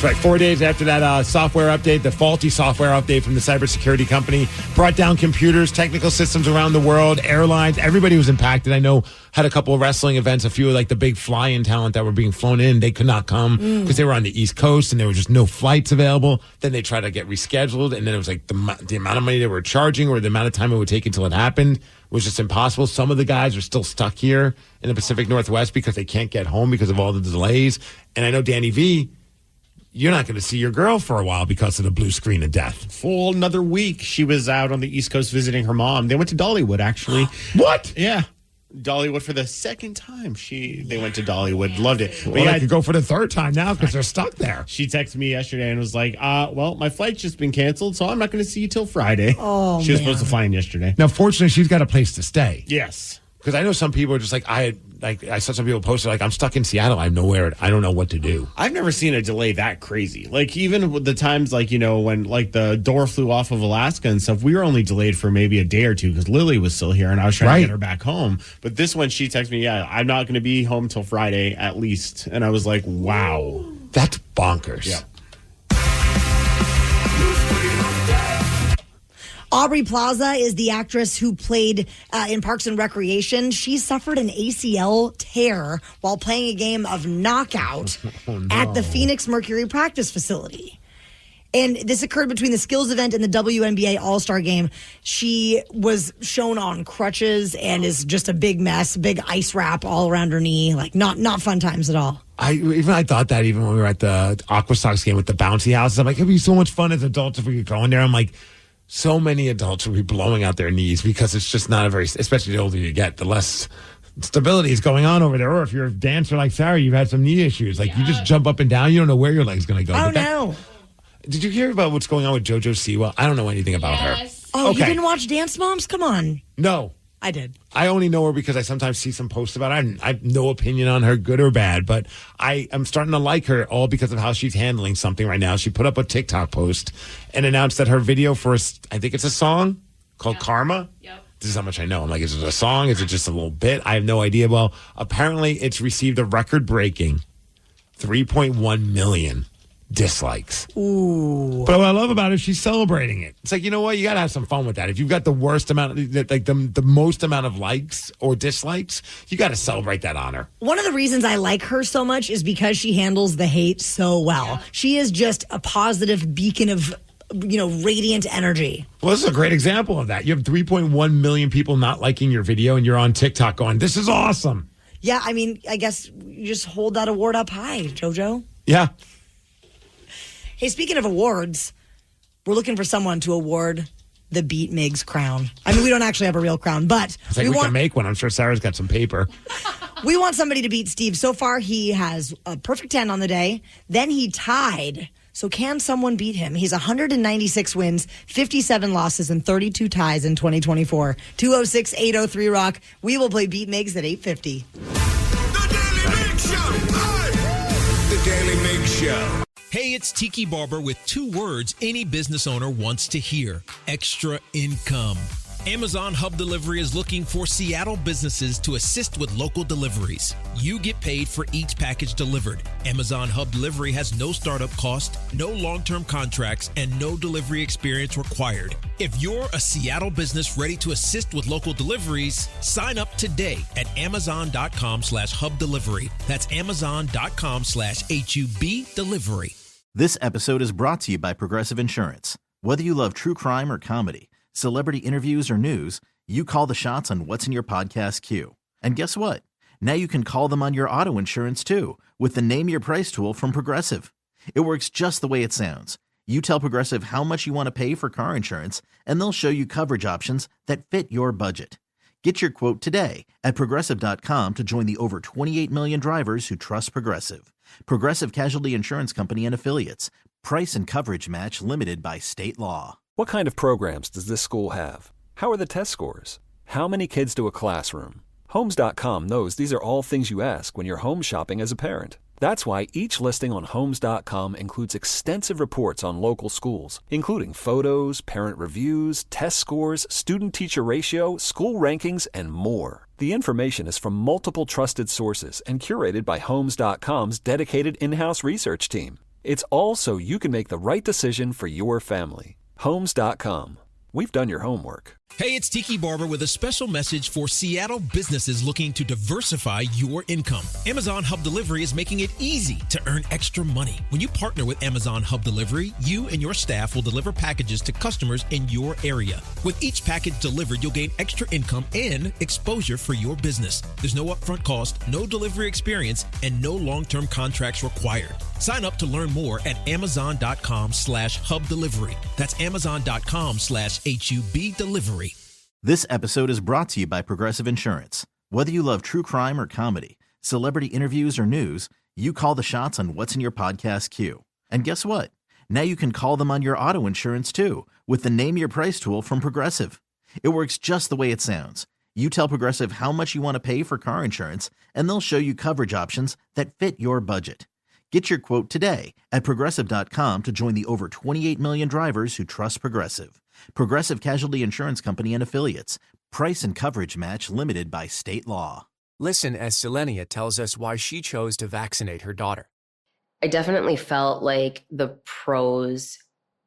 That's right. 4 days after that software update, the faulty software update from the cybersecurity company brought down computers, technical systems around the world, airlines. Everybody was impacted. I know had a couple of wrestling events, a few of like the big fly-in talent that were being flown in. They could not come because they were on the East Coast and there were just no flights available. Then they tried to get rescheduled, and then it was like the amount of money they were charging or the amount of time it would take until it happened was just impossible. Some of the guys are still stuck here in the Pacific Northwest because they can't get home because of all the delays. And I know Danny V, you're not going to see your girl for a while because of the blue screen of death. Full another week. She was out on the East Coast visiting her mom. They went to Dollywood, actually. What? Yeah. Dollywood for the second time. They went to Dollywood. Loved it. Well, I could go for the third time now because they're stuck there. She texted me yesterday and was like, well, my flight's just been canceled, so I'm not going to see you till Friday. Oh, she was supposed to fly in yesterday. Now, fortunately, she's got a place to stay. Yes. Because I know some people are just like, I saw some people posted, like, I'm stuck in Seattle. I don't know what to do. I've never seen a delay that crazy. Like, even with the times, like, you know, when, like, the door flew off of Alaska and stuff, we were only delayed for maybe a day or two because Lily was still here and I was trying to get her back home. But this one, she texted me, I'm not going to be home till Friday at least. And I was like, wow. That's bonkers. Yeah. Aubrey Plaza is the actress who played in Parks and Recreation. She suffered an ACL tear while playing a game of Knockout at the Phoenix Mercury practice facility. And this occurred between the skills event and the WNBA All-Star game. She was shown on crutches and is just a big mess, big ice wrap all around her knee. Like, not fun times at all. I thought that even when we were at the Aqua Sox game with the bouncy houses. I'm like, it'd be so much fun as adults if we could go in there. I'm like, so many adults will be blowing out their knees because it's just not especially the older you get, the less stability is going on over there. Or if you're a dancer like Sarah, you've had some knee issues. Like you just jump up and down, you don't know where your leg's going to go. Oh, no. Did you hear about what's going on with JoJo Siwa? I don't know anything about her. Oh, you didn't watch Dance Moms? Come on. No. I did. I only know her because I sometimes see some posts about her. I have no opinion on her, good or bad, but I am starting to like her all because of how she's handling something right now. She put up a TikTok post and announced that her video for, I think it's a song called Karma. Yep. This is how much I know. I'm like, is it a song? Is it just a little bit? I have no idea. Well, apparently it's received a record-breaking 3.1 million dislikes. Ooh. But what I love about it is she's celebrating it. It's like, you know what? You got to have some fun with that. If you've got the worst amount, like the most amount of likes or dislikes, you got to celebrate that honor. One of the reasons I like her so much is because she handles the hate so well. Yeah. She is just a positive beacon of, radiant energy. Well, this is a great example of that. You have 3.1 million people not liking your video, and you're on TikTok going, this is awesome. Yeah, I mean, I guess you just hold that award up high, JoJo. Yeah. Hey, speaking of awards, we're looking for someone to award the Beat Migs crown. I mean, we don't actually have a real crown, but we can make one. I'm sure Sarah's got some paper. We want somebody to beat Steve. So far, he has a perfect 10 on the day. Then he tied So can someone beat him? He's 196 wins, 57 losses, and 32 ties in 2024. 206-803-ROCK. We will play Beat Migs at 8:50. The Daily Migs Show. Hey, it's Tiki Barber with 2 words any business owner wants to hear: extra income. Amazon Hub Delivery is looking for Seattle businesses to assist with local deliveries. You get paid for each package delivered. Amazon Hub Delivery has no startup cost, no long-term contracts, and no delivery experience required. If you're a Seattle business ready to assist with local deliveries, sign up today at amazon.com/hub delivery. That's amazon.com/HUB delivery. This episode is brought to you by Progressive Insurance. Whether you love true crime or comedy, celebrity interviews or news, you call the shots on what's in your podcast queue. And guess what? Now you can call them on your auto insurance too with the Name Your Price tool from Progressive. It works just the way it sounds. You tell Progressive how much you want to pay for car insurance, and they'll show you coverage options that fit your budget. Get your quote today at Progressive.com to join the over 28 million drivers who trust Progressive. Progressive Casualty Insurance Company and Affiliates. Price and coverage match limited by state law. What kind of programs does this school have? How are the test scores? How many kids do a classroom? Homes.com knows these are all things you ask when you're home shopping as a parent. That's why each listing on Homes.com includes extensive reports on local schools, including photos, parent reviews, test scores, student-teacher ratio, school rankings, and more. The information is from multiple trusted sources and curated by Homes.com's dedicated in-house research team. It's all so you can make the right decision for your family. Homes.com. We've done your homework. Hey, it's Tiki Barber with a special message for Seattle businesses looking to diversify your income. Amazon Hub Delivery is making it easy to earn extra money. When you partner with Amazon Hub Delivery, you and your staff will deliver packages to customers in your area. With each package delivered, you'll gain extra income and exposure for your business. There's no upfront cost, no delivery experience, and no long-term contracts required. Sign up to learn more at amazon.com/hub delivery. That's amazon.com/HUB delivery. This episode is brought to you by Progressive Insurance. Whether you love true crime or comedy, celebrity interviews or news, you call the shots on what's in your podcast queue. And guess what? Now you can call them on your auto insurance too with the Name Your Price tool from Progressive. It works just the way it sounds. You tell Progressive how much you want to pay for car insurance, and they'll show you coverage options that fit your budget. Get your quote today at Progressive.com to join the over 28 million drivers who trust Progressive. Progressive Casualty Insurance Company and Affiliates. Price and coverage match limited by state law. Listen as Selenia tells us why she chose to vaccinate her daughter. I definitely felt like the pros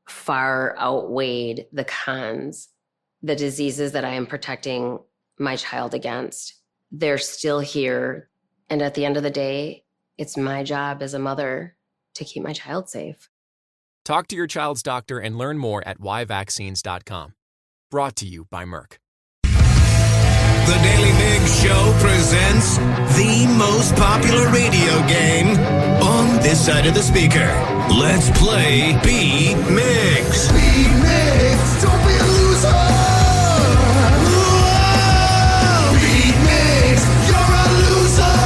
far outweighed the cons. The diseases that I am protecting my child against, they're still here. And at the end of the day, it's my job as a mother to keep my child safe. Talk to your child's doctor and learn more at whyvaccines.com. Brought to you by Merck. The Daily Migs Show presents the most popular radio game on this side of the speaker. Let's play Beat Migs. Beat Migs, don't be a loser. Whoa! Beat Migs, you're a loser.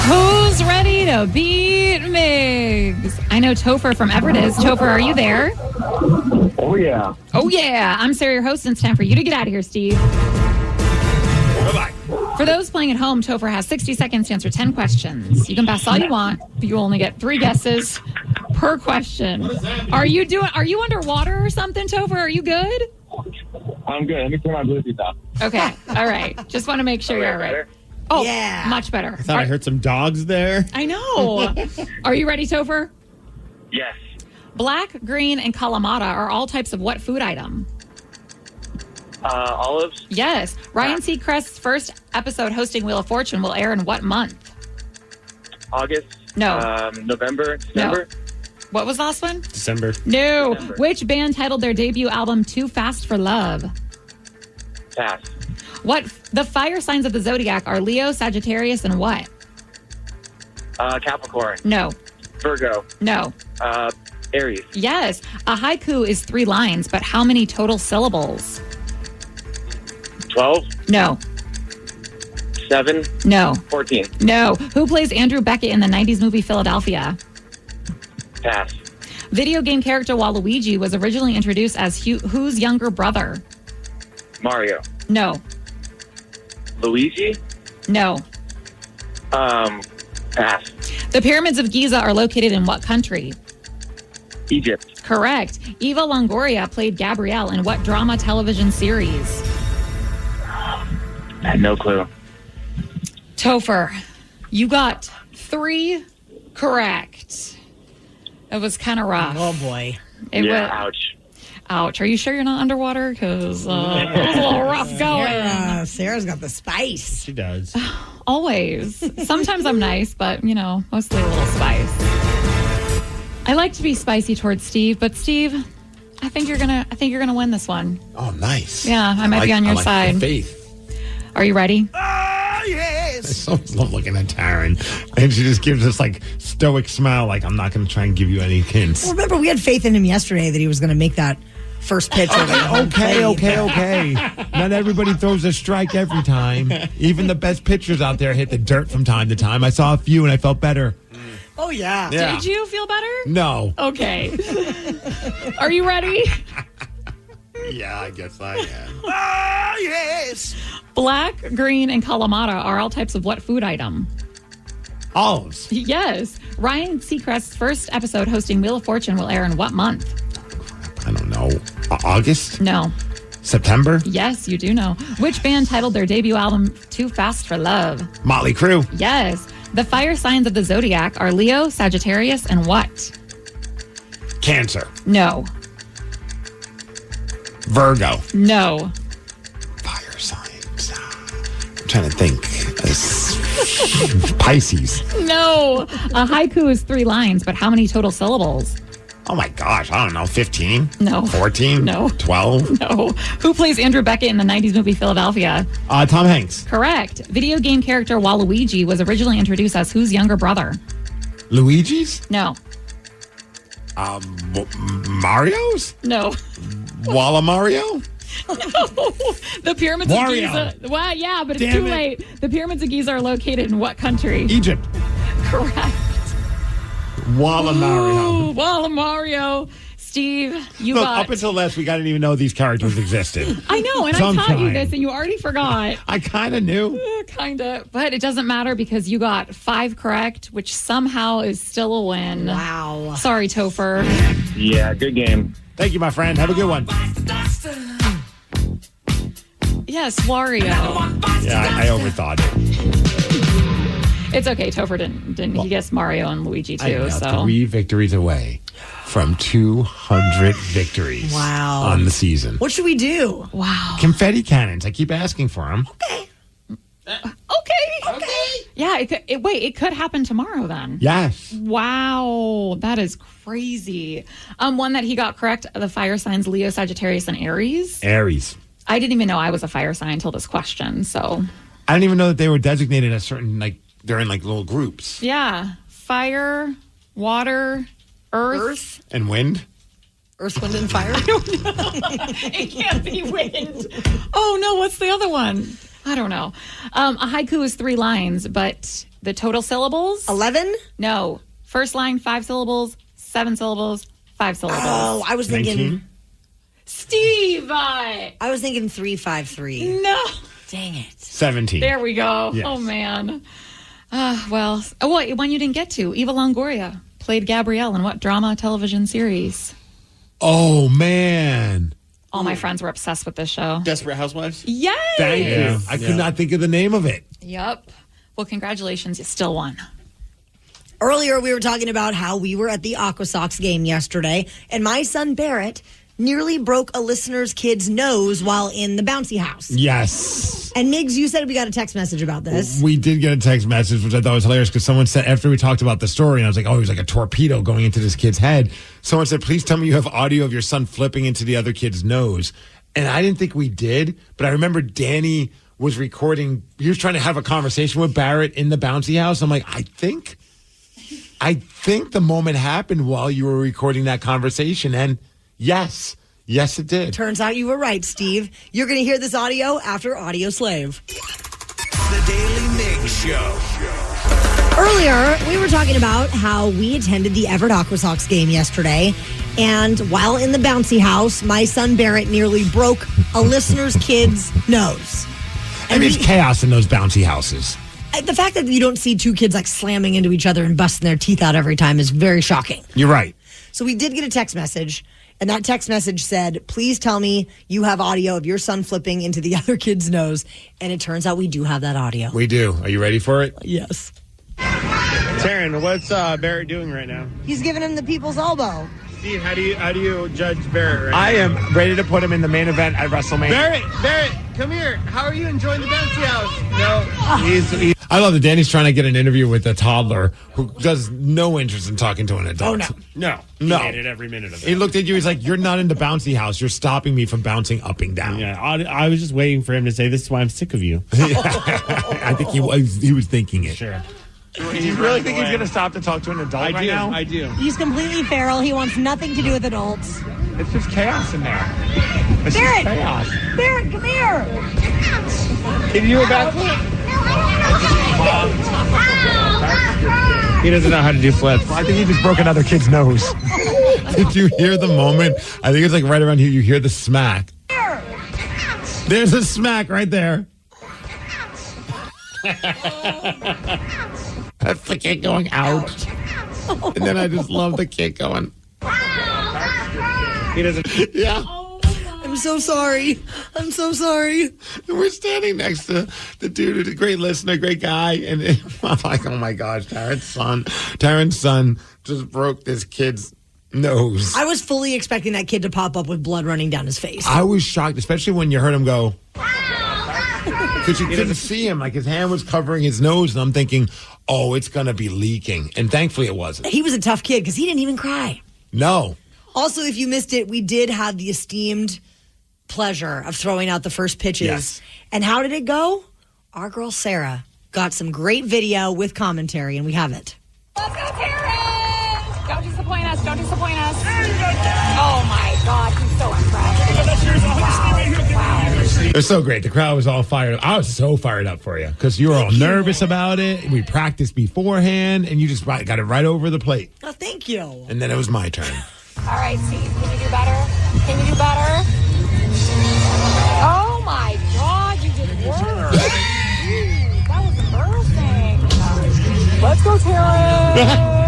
Who's ready to beat Migs? I know Topher from Everett is. Topher, are you there? Oh, yeah. Oh, yeah. I'm Sarah, your host, and it's time for you to get out of here, Steve. Bye-bye. For those playing at home, Topher has 60 seconds to answer 10 questions. You can pass all you want, but you only get 3 guesses per question. Are you underwater or something, Topher? Are you good? I'm good. Let me turn my Bluetooth off. Okay. All right. Just want to make sure you're all right. Oh, yeah. Much better. I thought I heard some dogs there. I know. Are you ready, Topher? Yes. Black, green, and Kalamata are all types of what food item? Olives? Yes. Ryan Seacrest's first episode hosting Wheel of Fortune will air in what month? August? No. November? December? No. What was the last one? December. No. December. Which band titled their debut album Too Fast for Love? Pass. What? The fire signs of the zodiac are Leo, Sagittarius, and what? Capricorn. No. Virgo. No. Aries. Yes. A haiku is 3 lines, but how many total syllables? 12. No. 7. No. 14. No. Who plays Andrew Beckett in the 90s movie Philadelphia? Pass. Video game character Waluigi was originally introduced as whose younger brother? Mario. No. Luigi. No. Pass. The pyramids of Giza are located in what country? Egypt. Correct. Eva Longoria played Gabrielle in what drama television series? I had no clue. Topher, you got 3 correct. It was kind of rough. Oh, boy. Ouch. Ouch. Are you sure you're not underwater? Because it was a little rough going. Sarah's got the spice. She does. Always. Sometimes I'm nice, but, mostly a little spice. I like to be spicy towards Steve, but Steve, I think you're gonna win this one. Oh, nice. Yeah, I might be on your side. Faith. Are you ready? I so love looking at Taryn, and she just gives this stoic smile, like I'm not going to try and give you any hints. Well, remember, we had faith in him yesterday that he was going to make that first pitch. Okay. Not everybody throws a strike every time. Even the best pitchers out there hit the dirt from time to time. I saw a few, and I felt better. Oh, yeah. Did you feel better? No. Okay. Are you ready? Yeah, I guess I am. Yes. Black, green, and Kalamata are all types of what food item? Olives. Yes. Ryan Seacrest's first episode hosting Wheel of Fortune will air in what month? I don't know. August? No. September? Yes, you do know. Which band titled their debut album Too Fast for Love? Motley Crue. Yes. The fire signs of the zodiac are Leo, Sagittarius, and what? Cancer. No. Virgo. No. Fire signs. I'm trying to think. Pisces. No. A haiku is 3 lines, but how many total syllables? Oh my gosh, I don't know. 15? No. 14? No. 12? No. Who plays Andrew Beckett in the 90s movie Philadelphia? Tom Hanks. Correct. Video game character Waluigi was originally introduced as whose younger brother? Luigi's? No. Mario's? No. Walla Mario? No. The pyramids Wario. of Giza. Well, yeah, but it's Damn too it. late. The pyramids of Giza are located in what country? Egypt. Correct. Walla Mario. Ooh, Walla Mario. Steve, you Look, got... up until last week, I didn't even know these characters existed. I know, and I taught you this, and you already forgot. I kind of knew. Kind of. But it doesn't matter because you got 5 correct, which somehow is still a win. Wow. Sorry, Topher. Yeah, good game. Thank you, my friend. Have a good one. Yes, Wario. Yeah, I overthought it. It's okay. Topher didn't he guessed Mario and Luigi too. I know, So 3 victories away from 200 victories. Wow. On the season. What should we do? Wow. Confetti cannons. I keep asking for them. Okay. Yeah. It could happen tomorrow then. Yes. Wow, that is crazy. One that he got correct: the fire signs Leo, Sagittarius, and Aries. Aries. I didn't even know I was a fire sign until this question. So I didn't even know that they were designated as certain, they're in little groups. yeah, fire, water, earth. And wind? Earth, wind, and fire? It can't be wind. Oh no, what's the other one? I don't know. A haiku is 3 lines, but the total syllables? 11? No. First line, 5 syllables, 7 syllables, 5 syllables. Oh, I was thinking... 19? Steve! I was thinking 353. No. Dang it. 17. There we go. Yes. Oh, man. One you didn't get to. Eva Longoria played Gabrielle in what drama television series? Oh, man. All my friends were obsessed with this show. Desperate Housewives? Yes! Thank you. I could not think of the name of it. Yep. Well, congratulations. You still won. Earlier, we were talking about how we were at the Aqua Sox game yesterday, and my son Barrett nearly broke a listener's kid's nose while in the bouncy house. Yes. And Migs, you said we got a text message about this. We did get a text message, which I thought was hilarious because someone said, after we talked about the story, and I was like, oh, he was like a torpedo going into this kid's head. Someone said, please tell me you have audio of your son flipping into the other kid's nose. And I didn't think we did, but I remember Danny was recording. He was trying to have a conversation with Barrett in the bouncy house. I'm like, I think the moment happened while you were recording that conversation. And yes, it did. Turns out you were right, Steve. You're going to hear this audio after Audio Slave. The Daily Migs Show. Earlier, we were talking about how we attended the Everett Aquasox game yesterday. And while in the bouncy house, my son Barrett nearly broke a listener's kid's nose. I mean, it's chaos in those bouncy houses. The fact that you don't see two kids like slamming into each other and busting their teeth out every time is very shocking. You're right. So we did get a text message, and that text message said, please tell me you have audio of your son flipping into the other kid's nose. And it turns out we do have that audio. We do. Are you ready for it? Yes. Taryn, what's Barrett doing right now? He's giving him the people's elbow. Steve, how do you judge Barrett right I now? am ready to put him in the main event at WrestleMania. Barrett, come here. How are you enjoying the bouncy house? No. I love that Danny's trying to get an interview with a toddler who does no interest in talking to an adult. Oh, No. No. He hated every minute of it. He looked at you. He's like, you're not into bouncy house. You're stopping me from bouncing up and down. Yeah, I was just waiting for him to say, this is why I'm sick of you. I think he was thinking it. Sure. Do you really think he's going to stop to talk to an adult right now? I do. He's completely feral. He wants nothing to do with adults. It's just chaos in there. It's Barrett! just chaos. Barrett, come here! Give you a backflip? He doesn't know how to do flips. I think he just broke another kid's nose. Did you hear the moment? I think it's like right around here. You hear the smack. There's a smack right there. That's the kid going out. And then I just love the kid going. He doesn't. Yeah. I'm so sorry. I'm so sorry. And we're standing next to the dude who's a great listener, great guy. And I'm like, oh my gosh, Taryn's son just broke this kid's nose. I was fully expecting that kid to pop up with blood running down his face. I was shocked, especially when you heard him go. Because you couldn't see him. Like his hand was covering his nose. And I'm thinking, oh, it's going to be leaking. And thankfully it wasn't. He was a tough kid because he didn't even cry. No. Also, if you missed it, we did have the esteemed pleasure of throwing out the first pitches. Yes. And how did it go? Our girl Sarah got some great video with commentary, and we have it. Let's go, Taryn! Don't disappoint us. Don't disappoint us. Oh, my God. He's so impressed. Wow. It was so great. The crowd was all fired up. I was so fired up for you because you were all nervous about it. We practiced beforehand, and you just got it right over the plate. Oh, thank you. And then it was my turn. All right, Steve. Can you do better? Can you do better? Oh, my God. You did worse. That was embarrassing. Let's go, Taryn.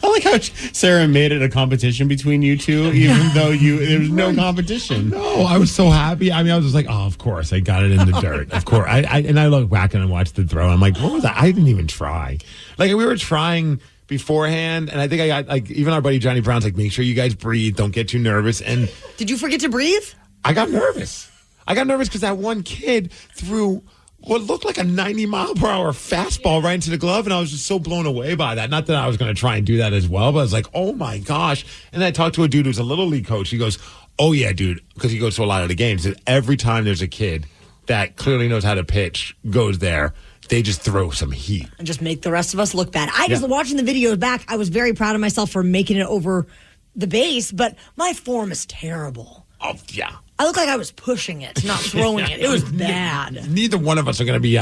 I like how Sarah made it a competition between you two, even though there was no competition. No, I was so happy. I mean, I was just like, oh, of course, I got it in the dirt. Of course. I look back and I watched the throw. I'm like, what was that? I didn't even try. Like, we were trying beforehand, and I think I got, like, even our buddy Johnny Brown's like, make sure you guys breathe. Don't get too nervous. And did you forget to breathe? I got nervous. Because that one kid threw what looked like a 90-mile-per-hour fastball right into the glove, and I was just so blown away by that. Not that I was going to try and do that as well, but I was like, oh, my gosh. And I talked to a dude who's a little league coach. He goes, oh, yeah, dude, because he goes to a lot of the games. And every time there's a kid that clearly knows how to pitch, goes there, they just throw some heat. And just make the rest of us look bad. Watching the video back, I was very proud of myself for making it over the base, but my form is terrible. Oh, yeah. I look like I was pushing it, not throwing it. It was bad. Neither one of us are going to be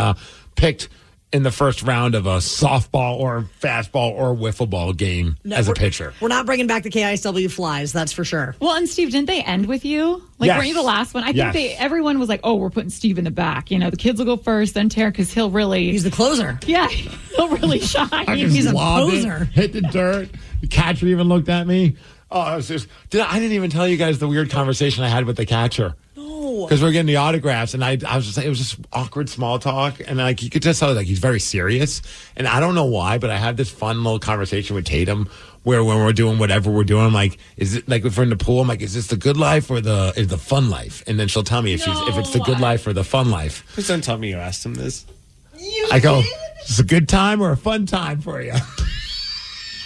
picked in the first round of a softball or fastball or wiffle ball game as a pitcher. We're not bringing back the KISW flies, that's for sure. Well, and Steve, didn't they end with you? Like, yes. Weren't you the last one? I think everyone was like, oh, we're putting Steve in the back. You know, the kids will go first, then Tara, because he'll really... He's the closer. Yeah, he'll really shine. He's a poser. Hit the dirt. The catcher even looked at me. Oh, I didn't even tell you guys the weird conversation I had with the catcher. No. Because we're getting the autographs, and I was just like, it was just awkward small talk, and like you could just tell like he's very serious, and I don't know why, but I had this fun little conversation with Tatum where when we're doing whatever we're doing, I'm like, is it like if we're in the pool, I'm like, is this the good life or the fun life? And then she'll tell me if it's the good life or the fun life. Please don't tell me you asked him this. I go, is this a good time or a fun time for you?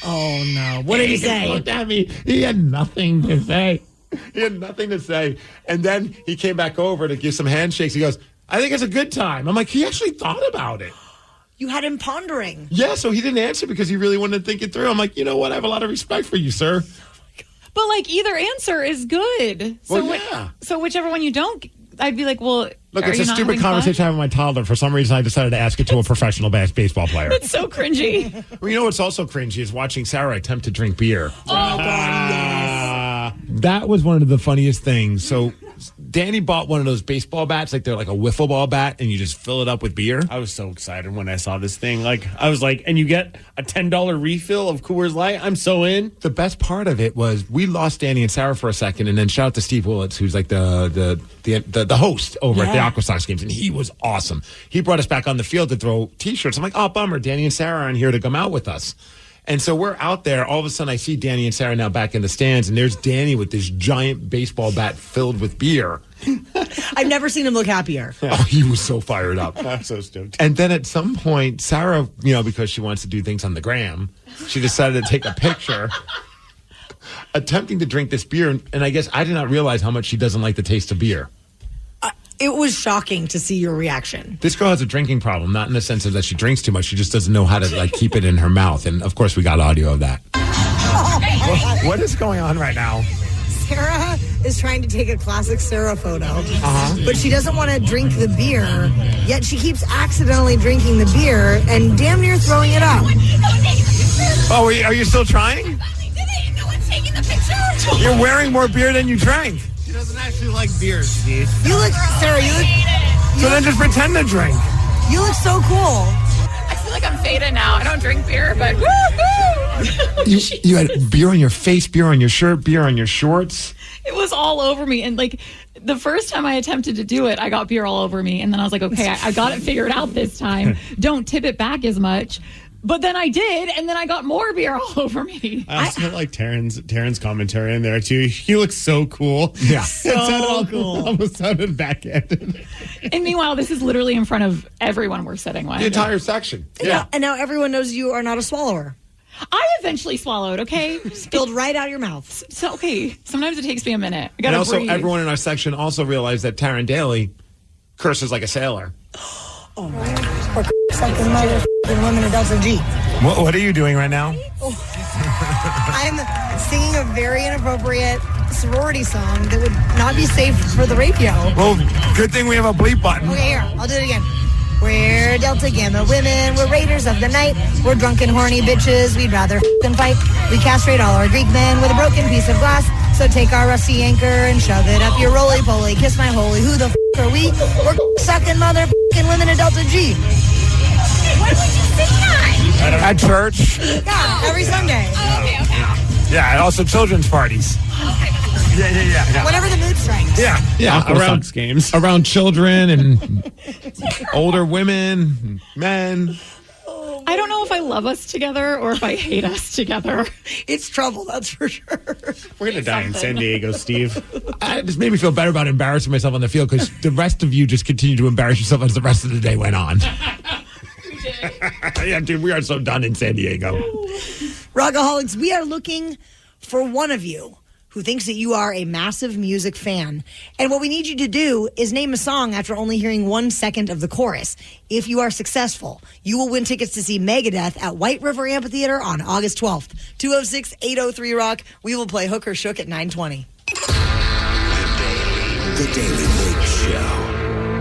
Oh, no. What did he say? He looked at me. He had nothing to say. And then he came back over to give some handshakes. He goes, I think it's a good time. I'm like, he actually thought about it. You had him pondering. Yeah, so he didn't answer because he really wanted to think it through. I'm like, you know what? I have a lot of respect for you, sir. But, like, either answer is good. Well, yeah. So whichever one you don't I'd be like, well, Look, are it's you a not stupid having fun? conversation I have with my toddler. For some reason, I decided to ask it to a professional baseball player. It's so cringy. Well, you know what's also cringy is watching Sarah attempt to drink beer. Oh, God, yes. That was one of the funniest things. So Danny bought one of those baseball bats, like they're like a wiffle ball bat, and you just fill it up with beer. I was so excited when I saw this thing. Like, I was like, and you get a $10 refill of Coors Light. I'm so in. The best part of it was we lost Danny and Sarah for a second, and then shout out to Steve Willits, who's like the host over at the Aqua Sox games, and he was awesome. He brought us back on the field to throw T-shirts. I'm like, oh, bummer, Danny and Sarah aren't here to come out with us. And so we're out there. All of a sudden, I see Danny and Sarah now back in the stands, and there's Danny with this giant baseball bat filled with beer. I've never seen him look happier. Oh, he was so fired up. I'm so stoked. And then at some point, Sarah, because she wants to do things on the gram, she decided to take a picture attempting to drink this beer. And I guess I did not realize how much she doesn't like the taste of beer. It was shocking to see your reaction. This girl has a drinking problem, not in the sense of that she drinks too much. She just doesn't know how to keep it in her mouth. And of course, we got audio of that. What is going on right now? Sarah is trying to take a classic Sarah photo, but she doesn't want to drink the beer, yet she keeps accidentally drinking the beer and damn near throwing it up. Oh, are you still trying? No one's taking the picture. You're wearing more beer than you drank. She doesn't actually like beer, Steve. You look, Sarah, So then just pretend to drink. You look so cool. I feel like I'm faded now. I don't drink beer, but woo-hoo! You had beer on your face, beer on your shirt, beer on your shorts. It was all over me. And the first time I attempted to do it, I got beer all over me. And then I was like, okay, I got it figured out this time. Don't tip it back as much. But then I did, and then I got more beer all over me. I also like Taryn's commentary in there too. He looks so cool. Yeah, so cool. Almost sounded backhanded. And meanwhile, this is literally in front of everyone we're sitting with. The entire section. Yeah. And now everyone knows you are not a swallower. I eventually swallowed, okay? Spilled right out of your mouth. So, okay, sometimes it takes me a minute. I And gotta also, breathe. everyone in our section also realized that Taryn Daly curses like a sailor. Oh, my. Or something motherfucking women in Delta G. What are you doing right now? I'm singing a very inappropriate sorority song that would not be safe for the radio. Well, good thing we have a bleep button. Okay, here, I'll do it again. We're Delta Gamma women, we're raiders of the night. We're drunken, horny bitches, we'd rather f***ing fight. We castrate all our Greek men with a broken piece of glass. So take our rusty anchor and shove it up your roly-poly. Kiss my holy, who the f*** are we? We're sucking motherfucking women in Delta G. When would you sing that? At church. Yeah, every Sunday. Oh, okay. Yeah, and also children's parties. Yeah. Whenever the mood strikes. Yeah, Aqua around Sox games. around children and older women, men. I don't know if I love us together or if I hate us together. It's trouble, that's for sure. We're gonna die in San Diego, Steve. It just made me feel better about embarrassing myself on the field because the rest of you just continued to embarrass yourself as the rest of the day went on. Yeah, dude, we are so done in San Diego. Rockaholics, we are looking for one of you who thinks that you are a massive music fan. And what we need you to do is name a song after only hearing 1 second of the chorus. If you are successful, you will win tickets to see Megadeth at White River Amphitheater on August 12th. 206-803-ROCK. We will play Hook or Shook at 9:20. The Daily Migs Show.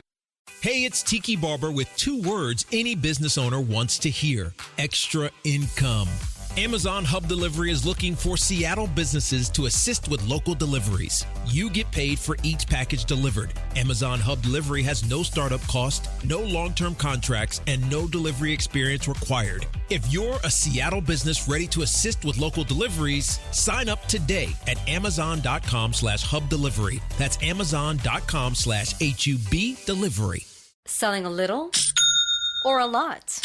Hey, it's Tiki Barber with 2 words any business owner wants to hear: extra income. Amazon Hub Delivery is looking for Seattle businesses to assist with local deliveries. You get paid for each package delivered. Amazon Hub Delivery has no startup cost, no long-term contracts, and no delivery experience required. If you're a Seattle business ready to assist with local deliveries, sign up today at amazon.com/hub delivery. That's amazon.com/HUB delivery. Selling a little or a lot?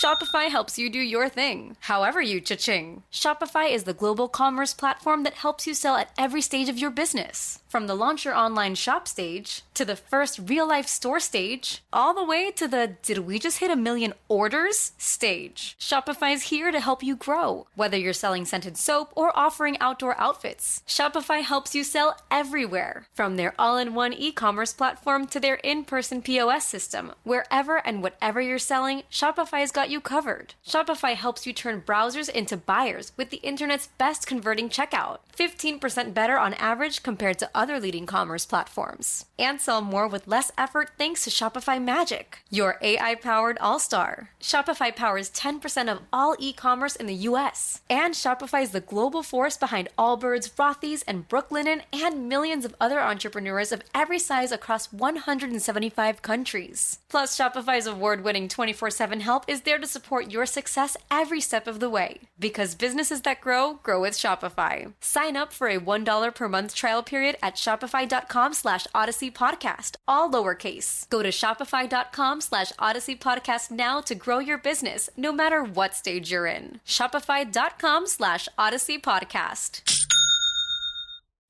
Shopify helps you do your thing, however you cha-ching. Shopify is the global commerce platform that helps you sell at every stage of your business. From the launch your online shop stage, to the first real-life store stage, all the way to the did we just hit 1 million orders stage. Shopify is here to help you grow. Whether you're selling scented soap or offering outdoor outfits, Shopify helps you sell everywhere. From their all-in-one e-commerce platform to their in-person POS system, wherever and whatever you're selling, Shopify's got you covered. Shopify helps you turn browsers into buyers with the internet's best converting checkout. 15% better on average compared to other other leading commerce platforms. And sell more with less effort thanks to Shopify Magic, your AI-powered all-star. Shopify powers 10% of all e-commerce in the U.S. And Shopify is the global force behind Allbirds, Rothy's, and Brooklinen, and millions of other entrepreneurs of every size across 175 countries. Plus, Shopify's award-winning 24/7 help is there to support your success every step of the way. Because businesses that grow with Shopify. Sign up for a $1 per month trial period at shopify.com/Odyssey Podcast, all lowercase. Go to shopify.com/Odyssey Podcast now to grow your business, no matter what stage you're in. Shopify.com/Odyssey Podcast.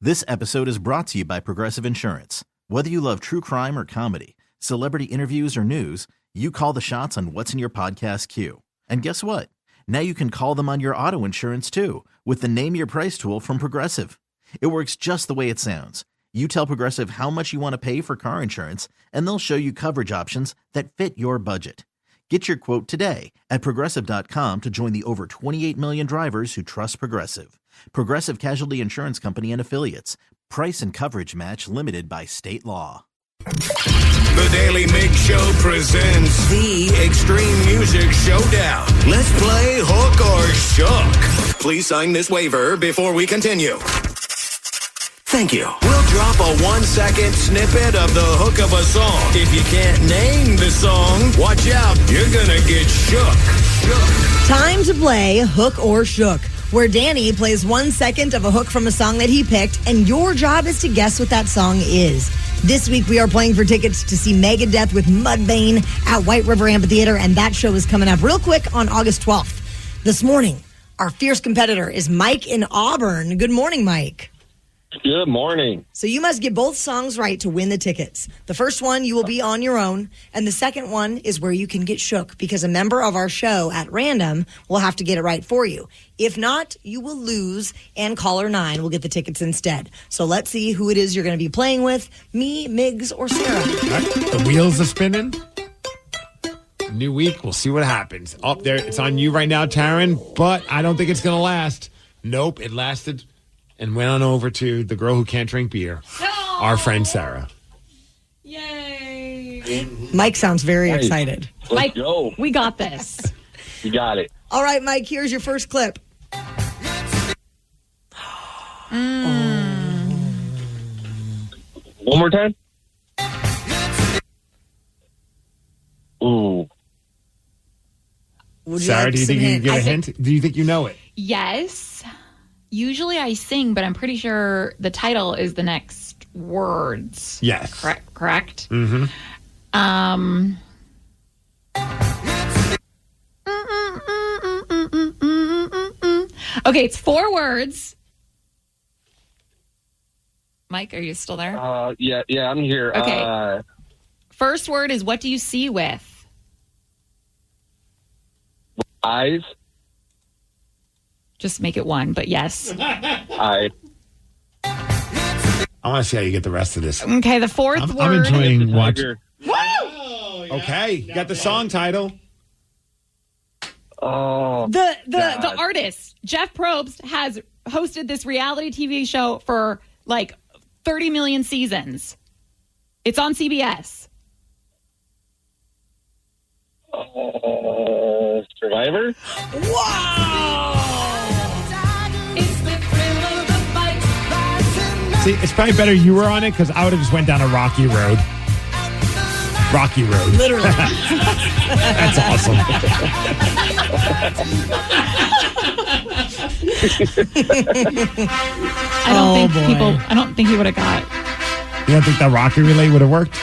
This episode is brought to you by Progressive Insurance. Whether you love true crime or comedy, celebrity interviews or news, you call the shots on what's in your podcast queue. And guess what? Now you can call them on your auto insurance too with the Name Your Price tool from Progressive. It works just the way it sounds. You tell Progressive how much you want to pay for car insurance, and they'll show you coverage options that fit your budget. Get your quote today at Progressive.com to join the over 28 million drivers who trust Progressive. Progressive Casualty Insurance Company and Affiliates. Price and coverage match limited by state law. The Daily Migs Show presents the Extreme Music Showdown. Let's play Hook or Shook. Please sign this waiver before we continue. Thank you. We'll drop a 1-second snippet of the hook of a song. If you can't name the song, watch out. You're gonna get shook. Time to play Hook or Shook, where Danny plays 1 second of a hook from a song that he picked, and your job is to guess what that song is. This week, we are playing for tickets to see Megadeth with Mudvayne at White River Amphitheater, and that show is coming up real quick on August 12th. This morning, our fierce competitor is Mike in Auburn. Good morning, Mike. Good morning. So you must get both songs right to win the tickets. The first one, you will be on your own, and the second one is where you can get shook because a member of our show at random will have to get it right for you. If not, you will lose, and caller 9 will get the tickets instead. So let's see who it is you're going to be playing with, me, Migs, or Sarah. Right. The wheels are spinning. New week, we'll see what happens. Up there, it's on you right now, Taryn, but I don't think it's going to last. Nope, it lasted and went on over to the girl who can't drink beer, our friend Sarah. Yay. Mike sounds very excited. Mike, go. We got this. You got it. All right, Mike, here's your first clip. One more time. Ooh. Sarah, do you think you can get a hint? Do you think you know it? Yes. Usually I sing, but I'm pretty sure the title is the next words. Yes. Correct? Mm-hmm. Okay, it's 4 words. Mike, are you still there? Yeah, I'm here. Okay. First word is, what do you see with? Eyes. Just make it 1, but yes. I want to see how you get the rest of this. Okay, the fourth word. I'm enjoying watching. Woo! Okay, you got the song title. Oh, the artist, Jeff Probst, has hosted this reality TV show for like 30 million seasons. It's on CBS. Survivor? See, it's probably better you were on it because I would have just went down a rocky road. Rocky road. Literally. That's awesome. I don't think he would have got. You don't think that rocky relay would have worked?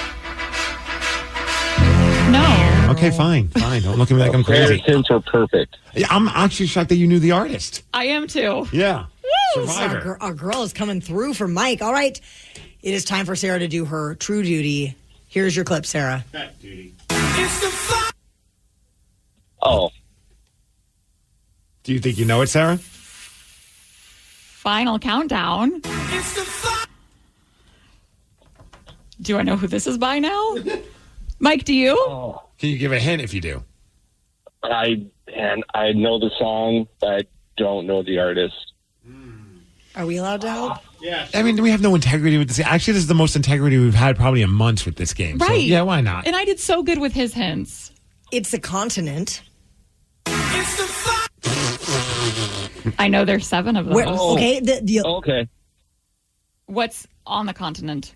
No. Okay, fine. Don't look at me like I'm crazy. Hints were perfect. Yeah, I'm actually shocked that you knew the artist. I am too. Yeah. Woo! Survivor. Our girl is coming through for Mike. All right. It is time for Sarah to do her true duty. Here's your clip, Sarah. That duty. Oh. Do you think you know it, Sarah? Final countdown. Do I know who this is by now? Mike, do you? Oh. Can you give a hint if you do? I know the song, but I don't know the artist. Are we allowed to help? Yeah. I mean, we have no integrity with this. Actually, this is the most integrity we've had probably in months with this game. Right. So, yeah, why not? And I did so good with his hints. It's a continent. I know there's 7 of those. Okay. Okay. What's on the continent?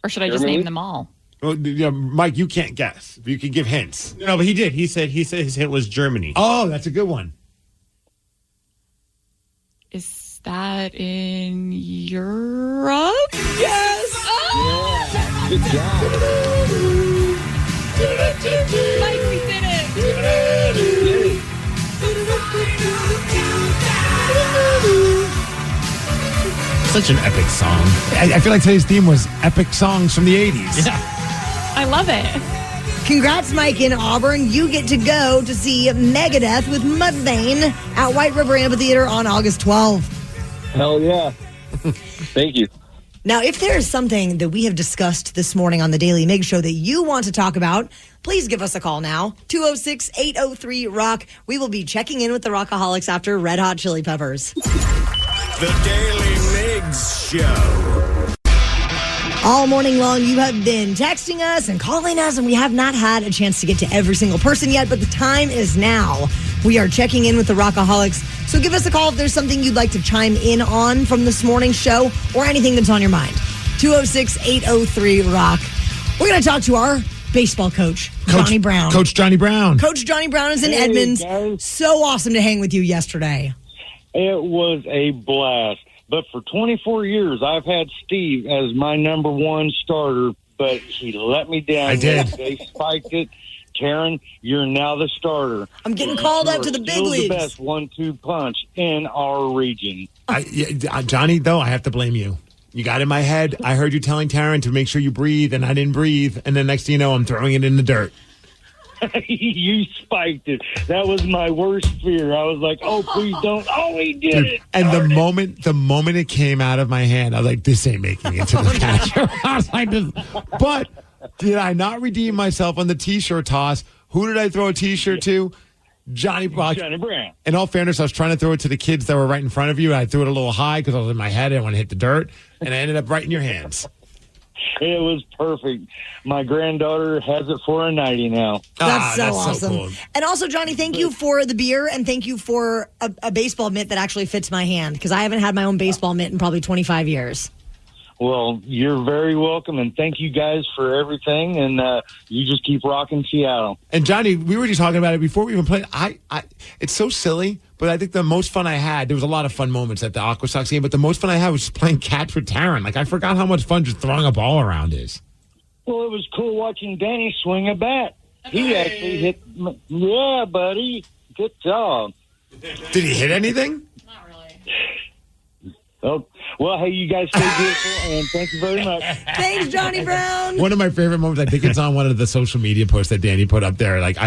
Or should I just Germany? name them all? Well, Mike, you can't guess. You can give hints. No, but he did. He said his hint was Germany. Oh, that's a good one. Is that in Europe? Yes! Yeah. Good job. Mike, we did it! Such an epic song. I feel like today's theme was epic songs from the 80s. Yeah. I love it. Congrats, Mike in Auburn. You get to go to see Megadeth with Mudvayne at White River Amphitheater on August 12th. Hell yeah. Thank you. Now, if there is something that we have discussed this morning on the Daily Migs Show that you want to talk about, please give us a call now. 206-803-ROCK. We will be checking in with the Rockaholics after Red Hot Chili Peppers. The Daily Migs Show. All morning long, you have been texting us and calling us, and we have not had a chance to get to every single person yet, but the time is now. We are checking in with the Rockaholics, so give us a call if there's something you'd like to chime in on from this morning's show or anything that's on your mind. 206-803-ROCK. We're going to talk to our baseball coach, Johnny Brown. Coach Johnny Brown. Coach Johnny Brown is in Hey, Edmonds. guys. So awesome to hang with you yesterday. It was a blast. But for 24 years, I've had Steve as my number one starter, but he let me down. I did. They spiked it. Taryn, you're now the starter. I'm getting called up to the big Still leagues. the best 1-2 punch in our region. Johnny, though, I have to blame you. You got in my head. I heard you telling Taryn to make sure you breathe, and I didn't breathe. And then next thing you know, I'm throwing it in the dirt. You spiked it. That was my worst fear. I was like, oh, please don't. Oh, he did it. And the moment it came out of my hand, I was like, this ain't making it to the catcher. I was like, but did I not redeem myself on the T-shirt toss? Who did I throw a T-shirt to? Johnny Brown. In all fairness, I was trying to throw it to the kids that were right in front of you. And I threw it a little high because I was in my head. I didn't want to hit the dirt. And I ended up right in your hands. It was perfect. My granddaughter has it for a 90 now. That's so awesome. So cool. And also, Johnny, thank you for the beer and thank you for a baseball mitt that actually fits my hand because I haven't had my own baseball mitt in probably 25 years. Well, you're very welcome, and thank you guys for everything, and you just keep rocking Seattle. And Johnny, we were just talking about it before we even played. It's so silly, but I think the most fun I had, there was a lot of fun moments at the Aqua Sox game, but the most fun I had was just playing catch with Taryn. Like, I forgot how much fun just throwing a ball around is. Well, it was cool watching Danny swing a bat. He actually hit, yeah, buddy. Good job. Did he hit anything? Oh, well, hey, you guys stay beautiful, and thank you very much. Thanks, Johnny Brown. One of my favorite moments, I think it's on one of the social media posts that Danny put up there. Like,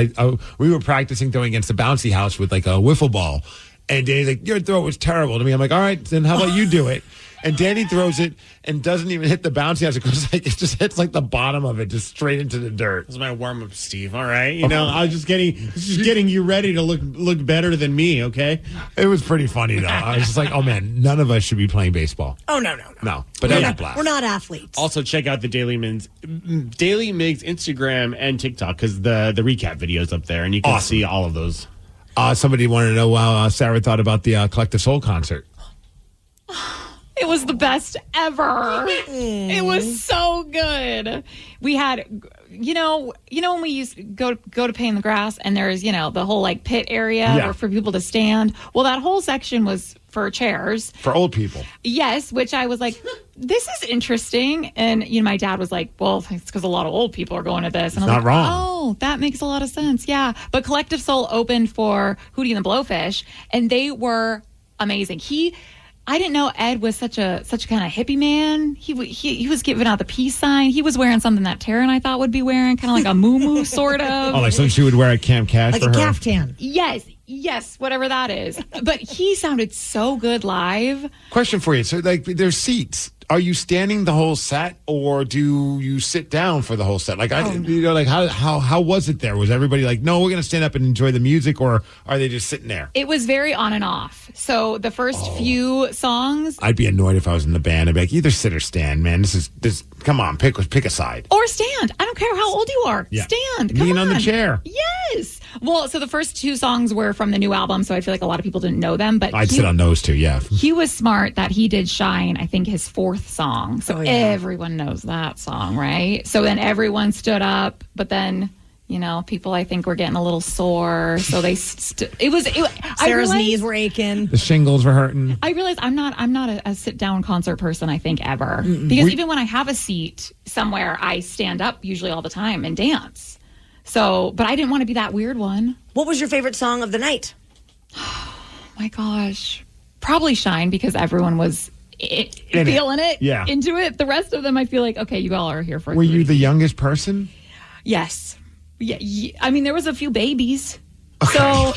we were practicing throwing against the bouncy house with like a wiffle ball. And Danny's like, your throw was terrible to me. I'm like, all right, then how about you do it? And Danny throws it and doesn't even hit the bouncy house. It goes like, it just hits like the bottom of it, just straight into the dirt. This is my warm up, Steve. All right, you know, I was just getting you ready to look better than me. Okay, it was pretty funny though. I was just like, oh man, none of us should be playing baseball. Oh no, but that was a blast. We're not athletes. Also, check out the Daily Migs Instagram and TikTok because the recap videos up there, and you can see all of those. Somebody wanted to know how Sarah thought about the Collective Soul concert. It was the best ever. It was so good. We had, you know when we used to go to Paint the Grass and there's, the whole like pit area for people to stand. Well, that whole section was for chairs. For old people. Yes, which I was like, this is interesting. And, my dad was like, well, it's because a lot of old people are going to this. And It's I not was like, wrong. oh, that makes a lot of sense. Yeah. But Collective Soul opened for Hootie and the Blowfish, and they were amazing. I didn't know Ed was such a kind of hippie man. He was giving out the peace sign. He was wearing something that Tara and I thought would be wearing, kind of like a muumuu sort of. Oh, like something she would wear at Camp Cash like for a her? caftan. Yes, whatever that is. But he sounded so good live. Question for you. So, like, there's seats. Are you standing the whole set, or do you sit down for the whole set? Like, how was it there? Was everybody like, no, we're going to stand up and enjoy the music, or are they just sitting there? It was very on and off. So the first few songs, I'd be annoyed if I was in the band. I'd be like, either sit or stand, man. This. Come on, pick a side. Or stand. I don't care how old you are. Yeah. Stand. Come Lean on the chair. Yes. Well, so the first 2 songs were from the new album, so I feel like a lot of people didn't know them. But I'd sit on those 2, yeah. He was smart that he did Shine, I think his 4th song. So everyone knows that song, right? So then everyone stood up, but then, people I think were getting a little sore. So they Sarah's knees were aching. The shingles were hurting. I realized I'm not a sit down concert person, I think, ever. Because even when I have a seat somewhere, I stand up usually all the time and dance. So, but I didn't want to be that weird one. What was your favorite song of the night? Oh my gosh. Probably Shine, because everyone was feeling it, into it. The rest of them, I feel like, okay, you all are here for Were you the youngest person? Yes. Yeah. I mean, there was a few babies. Okay. So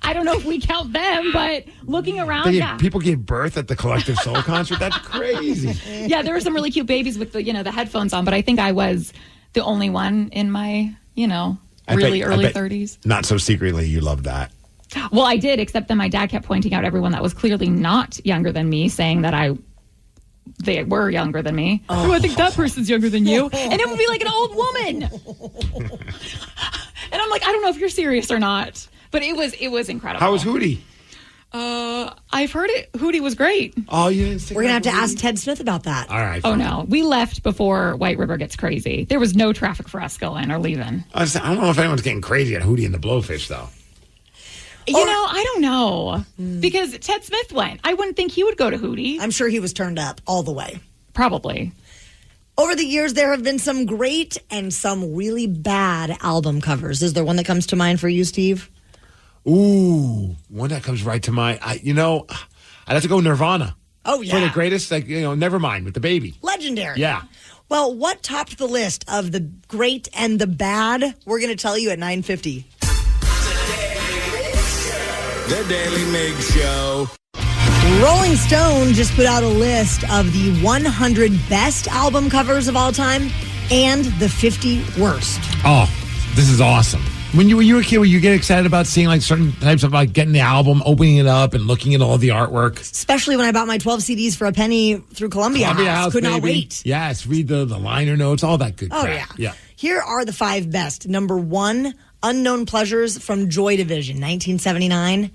I don't know if we count them, but looking around, people gave birth at the Collective Soul concert. That's crazy. Yeah, there were some really cute babies with the headphones on, but I think I was the only one in my, early 30s. Not so secretly, you loved that. Well, I did, except then my dad kept pointing out everyone that was clearly not younger than me, saying that they were younger than me. Oh, I think that person's younger than you. And it would be like an old woman. And I'm like, I don't know if you're serious or not. But it was incredible. How was Hootie? I've heard it. Hootie was great. Oh, you didn't say We're going to have to ask Ted Smith about that. All right. Oh, no. We left before White River gets crazy. There was no traffic for us going or leaving. I don't know if anyone's getting crazy at Hootie and the Blowfish, though. I don't know. Because Ted Smith went. I wouldn't think he would go to Hootie. I'm sure he was turned up all the way. Probably. Over the years, there have been some great and some really bad album covers. Is there one that comes to mind for you, Steve? Ooh, one that comes right to mind. I'd have to go Nirvana. Oh, yeah. For the greatest, Nevermind with the baby. Legendary. Yeah. Well, what topped the list of the great and the bad? We're going to tell you at 9:50. The Daly Migs Show. Rolling Stone just put out a list of the 100 best album covers of all time and the 50 worst. Oh, this is awesome. When you were a kid, would you get excited about seeing like certain types of like getting the album, opening it up, and looking at all the artwork? Especially when I bought my 12 CDs for a penny through Columbia House. Could not wait. Yes, read the liner notes, all that good crap. Oh, yeah. Here are the 5 best. Number 1, Unknown Pleasures from Joy Division, 1979.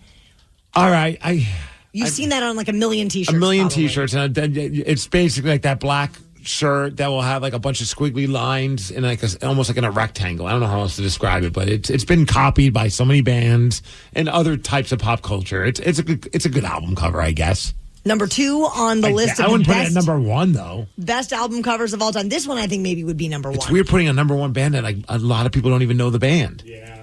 All right. You've seen that on like a million T-shirts. A million probably. T-shirts. And it's basically like that black shirt that will have like a bunch of squiggly lines and like almost like in a rectangle. I don't know how else to describe it, but it's been copied by so many bands and other types of pop culture. It's a good album cover, I guess. Number 2 on the list of I wouldn't the put it at number 1 though. Best album covers of all time. This one I think maybe would be number 1. It's weird putting a number 1 band that like a lot of people don't even know the band. Yeah.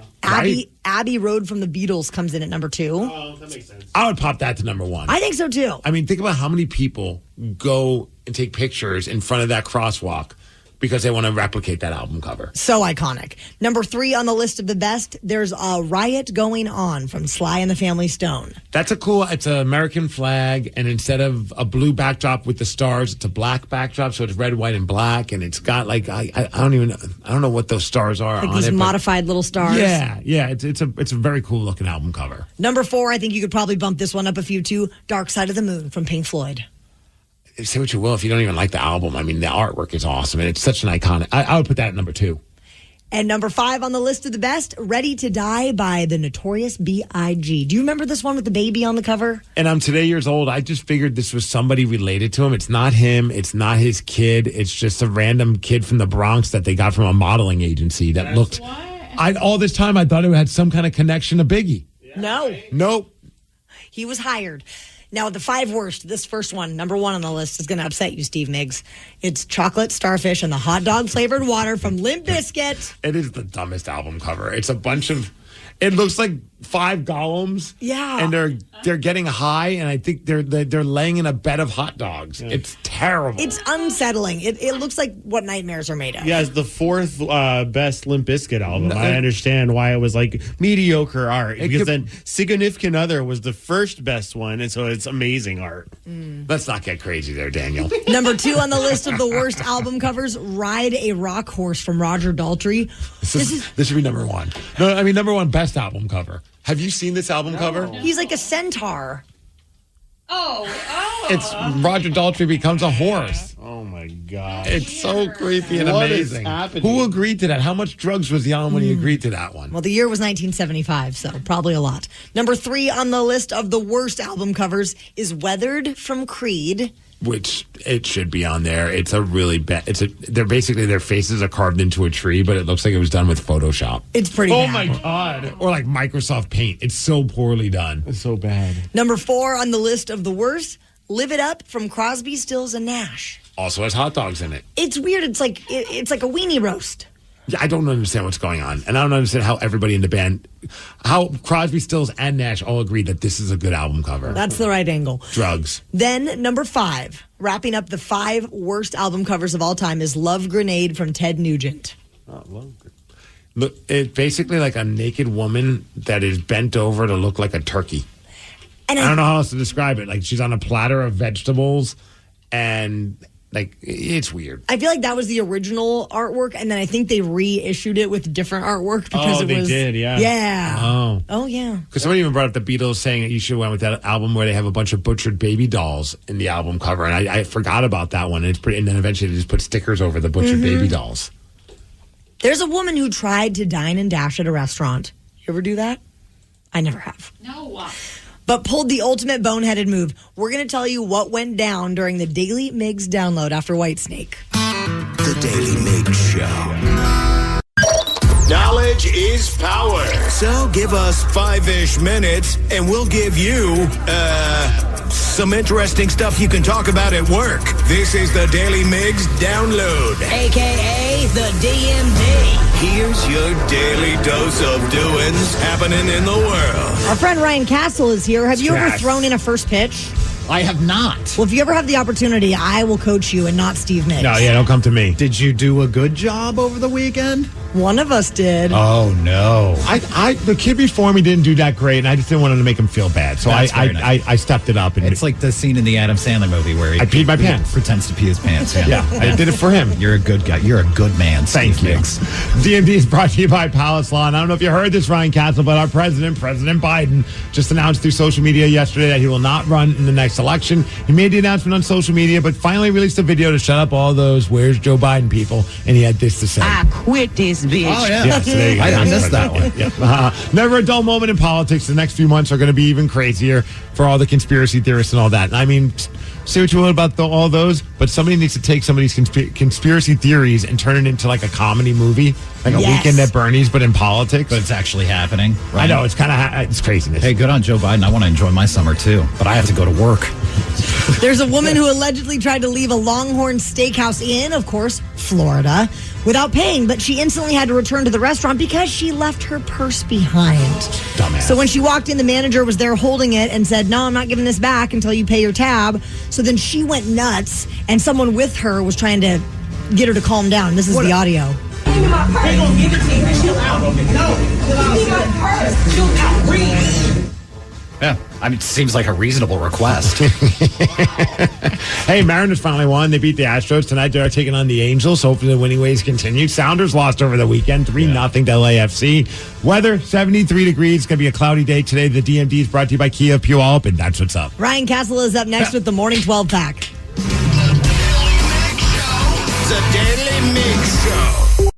Abbey Road from the Beatles comes in at number 2. Oh, that makes sense. I would pop that to number 1. I think so too. I mean, think about how many people go and take pictures in front of that crosswalk because they want to replicate that album cover. So iconic. Number 3 on the list of the best, there's A Riot Going On from Sly and the Family Stone. That's it's an American flag, and instead of a blue backdrop with the stars, it's a black backdrop, so it's red, white, and black, and it's got like, I don't know what those stars are like on these it. modified little stars. Yeah, it's a very cool looking album cover. Number 4, I think you could probably bump this one up a few too, Dark Side of the Moon from Pink Floyd. Say what you will, if you don't even like the album, I mean, the artwork is awesome, and it's such an iconic. I would put that at number 2. And number 5 on the list of the best, Ready to Die by the Notorious B.I.G. Do you remember this one with the baby on the cover? And I'm today years old. I just figured this was somebody related to him. It's not him. It's not his kid. It's just a random kid from the Bronx that they got from a modeling agency that looked. All this time, I thought it had some kind of connection to Biggie. Yeah, no. Nope. He was hired. Now, the 5 worst, this first one, number 1 on the list, is going to upset you, Steve Migs. It's Chocolate Starfish and the Hot Dog Flavored Water from Limp Bizkit. It is the dumbest album cover. It's a bunch of... It looks like 5 golems. Yeah. And they're they're getting high, and I think they're laying in a bed of hot dogs. Yeah. It's terrible. It's unsettling. It looks like what nightmares are made of. Yeah, it's the fourth best Limp Bizkit album. I understand why it was like mediocre art, because then Significant Other was the first best one, and so it's amazing art. Let's not get crazy there, Daniel. Number 2 on the list of the worst album covers, Ride a Rock Horse from Roger Daltrey. This should be number 1. No, I mean number 1 best album cover. Have you seen this album cover? He's like a centaur. Oh. It's Roger Daltrey becomes a horse. Oh my God. It's so creepy and what amazing. Is happening? Who agreed to that? How much drugs was he on when he agreed to that one? Well, the year was 1975, so probably a lot. Number 3 on the list of the worst album covers is Weathered from Creed. Which it should be on there. It's a really bad. They're basically their faces are carved into a tree, but it looks like it was done with Photoshop. It's pretty bad. Oh my God. Or like Microsoft Paint. It's so poorly done. It's so bad. Number 4 on the list of the worst, Live It Up from Crosby, Stills, and Nash. Also has hot dogs in it. It's weird. It's like a weenie roast. Yeah, I don't understand what's going on. And I don't understand how everybody in the band, how Crosby, Stills, and Nash all agreed that this is a good album cover. That's the right angle. Drugs. Then number 5, wrapping up the 5 worst album covers of all time, is Love Grenade from Ted Nugent. Look, it's basically like a naked woman that is bent over to look like a turkey. And I don't know how else to describe it. Like she's on a platter of vegetables and... Like, it's weird. I feel like that was the original artwork, and then I think they reissued it with different artwork because they did, yeah. Yeah. Oh, yeah. Because somebody even brought up the Beatles saying that you should have went with that album where they have a bunch of butchered baby dolls in the album cover, and I forgot about that one. And then eventually they just put stickers over the butchered baby dolls. There's a woman who tried to dine and dash at a restaurant. You ever do that? I never have. No. But pulled the ultimate boneheaded move. We're going to tell you what went down during the Daly Migs download after Whitesnake. The Daly Migs Show. Knowledge is power. So give us 5-ish minutes, and we'll give you, some interesting stuff you can talk about at work. This is the Daly Migs Download. A.K.A. the DMD. Here's your daily dose of doings happening in the world. Our friend Ryan Castle is here. Have you ever thrown in a first pitch? I have not. Well, if you ever have the opportunity, I will coach you and not Steve Migs. No, yeah, don't come to me. Did you do a good job over the weekend? One of us did. Oh, no. The kid before me didn't do that great, and I just didn't want him to make him feel bad. So I stepped it up. And it's like the scene in the Adam Sandler movie where I peed my pants. Pretends to pee his pants. Yeah, I did it for him. You're a good guy. You're a good man, Steve Migs. DMD is brought to you by Palace Lawn. I don't know if you heard this, Ryan Castle, but our President Biden, just announced through social media yesterday that he will not run in the next election. He made the announcement on social media, but finally released a video to shut up all those "Where's Joe Biden" people, and he had this to say. I quit this bitch. Oh, yeah. So there you go. I missed that one. Yeah. Never a dull moment in politics. The next few months are going to be even crazier for all the conspiracy theorists and all that. I mean, say what you will about all those, but somebody needs to take some of these conspiracy theories and turn it into like a comedy movie, like a Weekend at Bernie's, but in politics. But it's actually happening. Right? I know, it's kind of it's craziness. Hey, good on Joe Biden. I want to enjoy my summer too, but I have to go to work. There's a woman who allegedly tried to leave a Longhorn Steakhouse in, of course, Florida, without paying, but she instantly had to return to the restaurant because she left her purse behind. Dumbass. So when she walked in, the manager was there holding it and said, "No, I'm not giving this back until you pay your tab." So then she went nuts, and someone with her was trying to get her to calm down. This is the audio. Give me my purse. They gonna give it to you. Chill out. No, give me my purse. Chill out. Breathe. Yeah, I mean, it seems like a reasonable request. Hey, Mariners finally won. They beat the Astros. Tonight they're taking on the Angels. Hopefully the winning ways continue. Sounders lost over the weekend, 3-0 to LAFC. Weather, 73 degrees. It's going to be a cloudy day today. The DMD is brought to you by Kia of Puyallup, and that's what's up. Ryan Castle is up next with the Morning 12 Pack. The Daly Migs Show.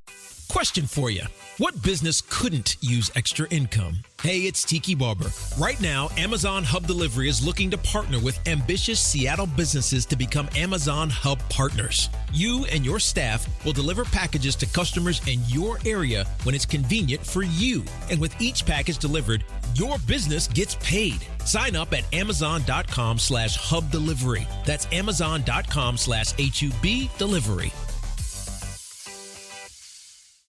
Question for you. What business couldn't use extra income? Hey, it's Tiki Barber. Right now, Amazon Hub Delivery is looking to partner with ambitious Seattle businesses to become Amazon Hub partners. You and your staff will deliver packages to customers in your area when it's convenient for you. And with each package delivered, your business gets paid. Sign up at Amazon.com/Hub Delivery. That's Amazon.com/HUB Delivery.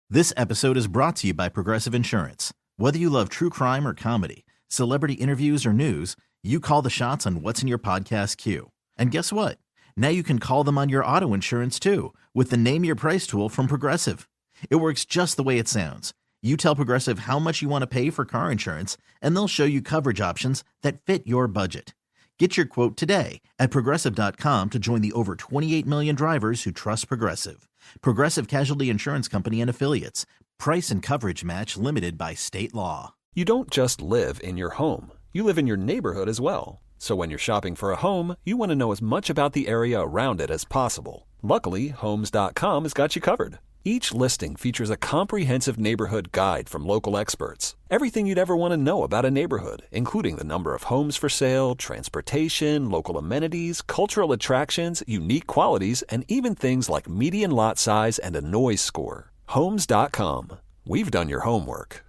This episode is brought to you by Progressive Insurance. Whether you love true crime or comedy, celebrity interviews, or news, you call the shots on what's in your podcast queue. And guess what? Now you can call them on your auto insurance too with the Name Your Price tool from Progressive. It works just the way it sounds. You tell Progressive how much you want to pay for car insurance, and they'll show you coverage options that fit your budget. Get your quote today at Progressive.com to join the over 28 million drivers who trust Progressive. Progressive Casualty Insurance Company and Affiliates. Price and coverage match limited by state law. You don't just live in your home. You live in your neighborhood as well. So when you're shopping for a home, you want to know as much about the area around it as possible. Luckily, Homes.com has got you covered. Each listing features a comprehensive neighborhood guide from local experts. Everything you'd ever want to know about a neighborhood, including the number of homes for sale, transportation, local amenities, cultural attractions, unique qualities, and even things like median lot size and a noise score. Homes.com. We've done your homework.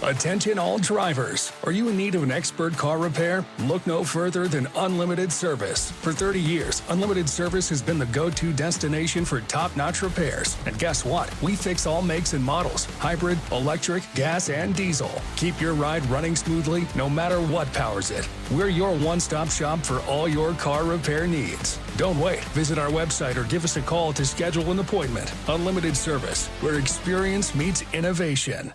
Attention all drivers. Are you in need of an expert car repair? Look no further than Unlimited Service. For 30 years, Unlimited Service has been the go-to destination for top-notch repairs. And guess what? We fix all makes and models, hybrid, electric, gas, and diesel. Keep your ride running smoothly no matter what powers it. We're your one-stop shop for all your car repair needs. Don't wait. Visit our website or give us a call to schedule an appointment. Unlimited Service, where experience meets innovation.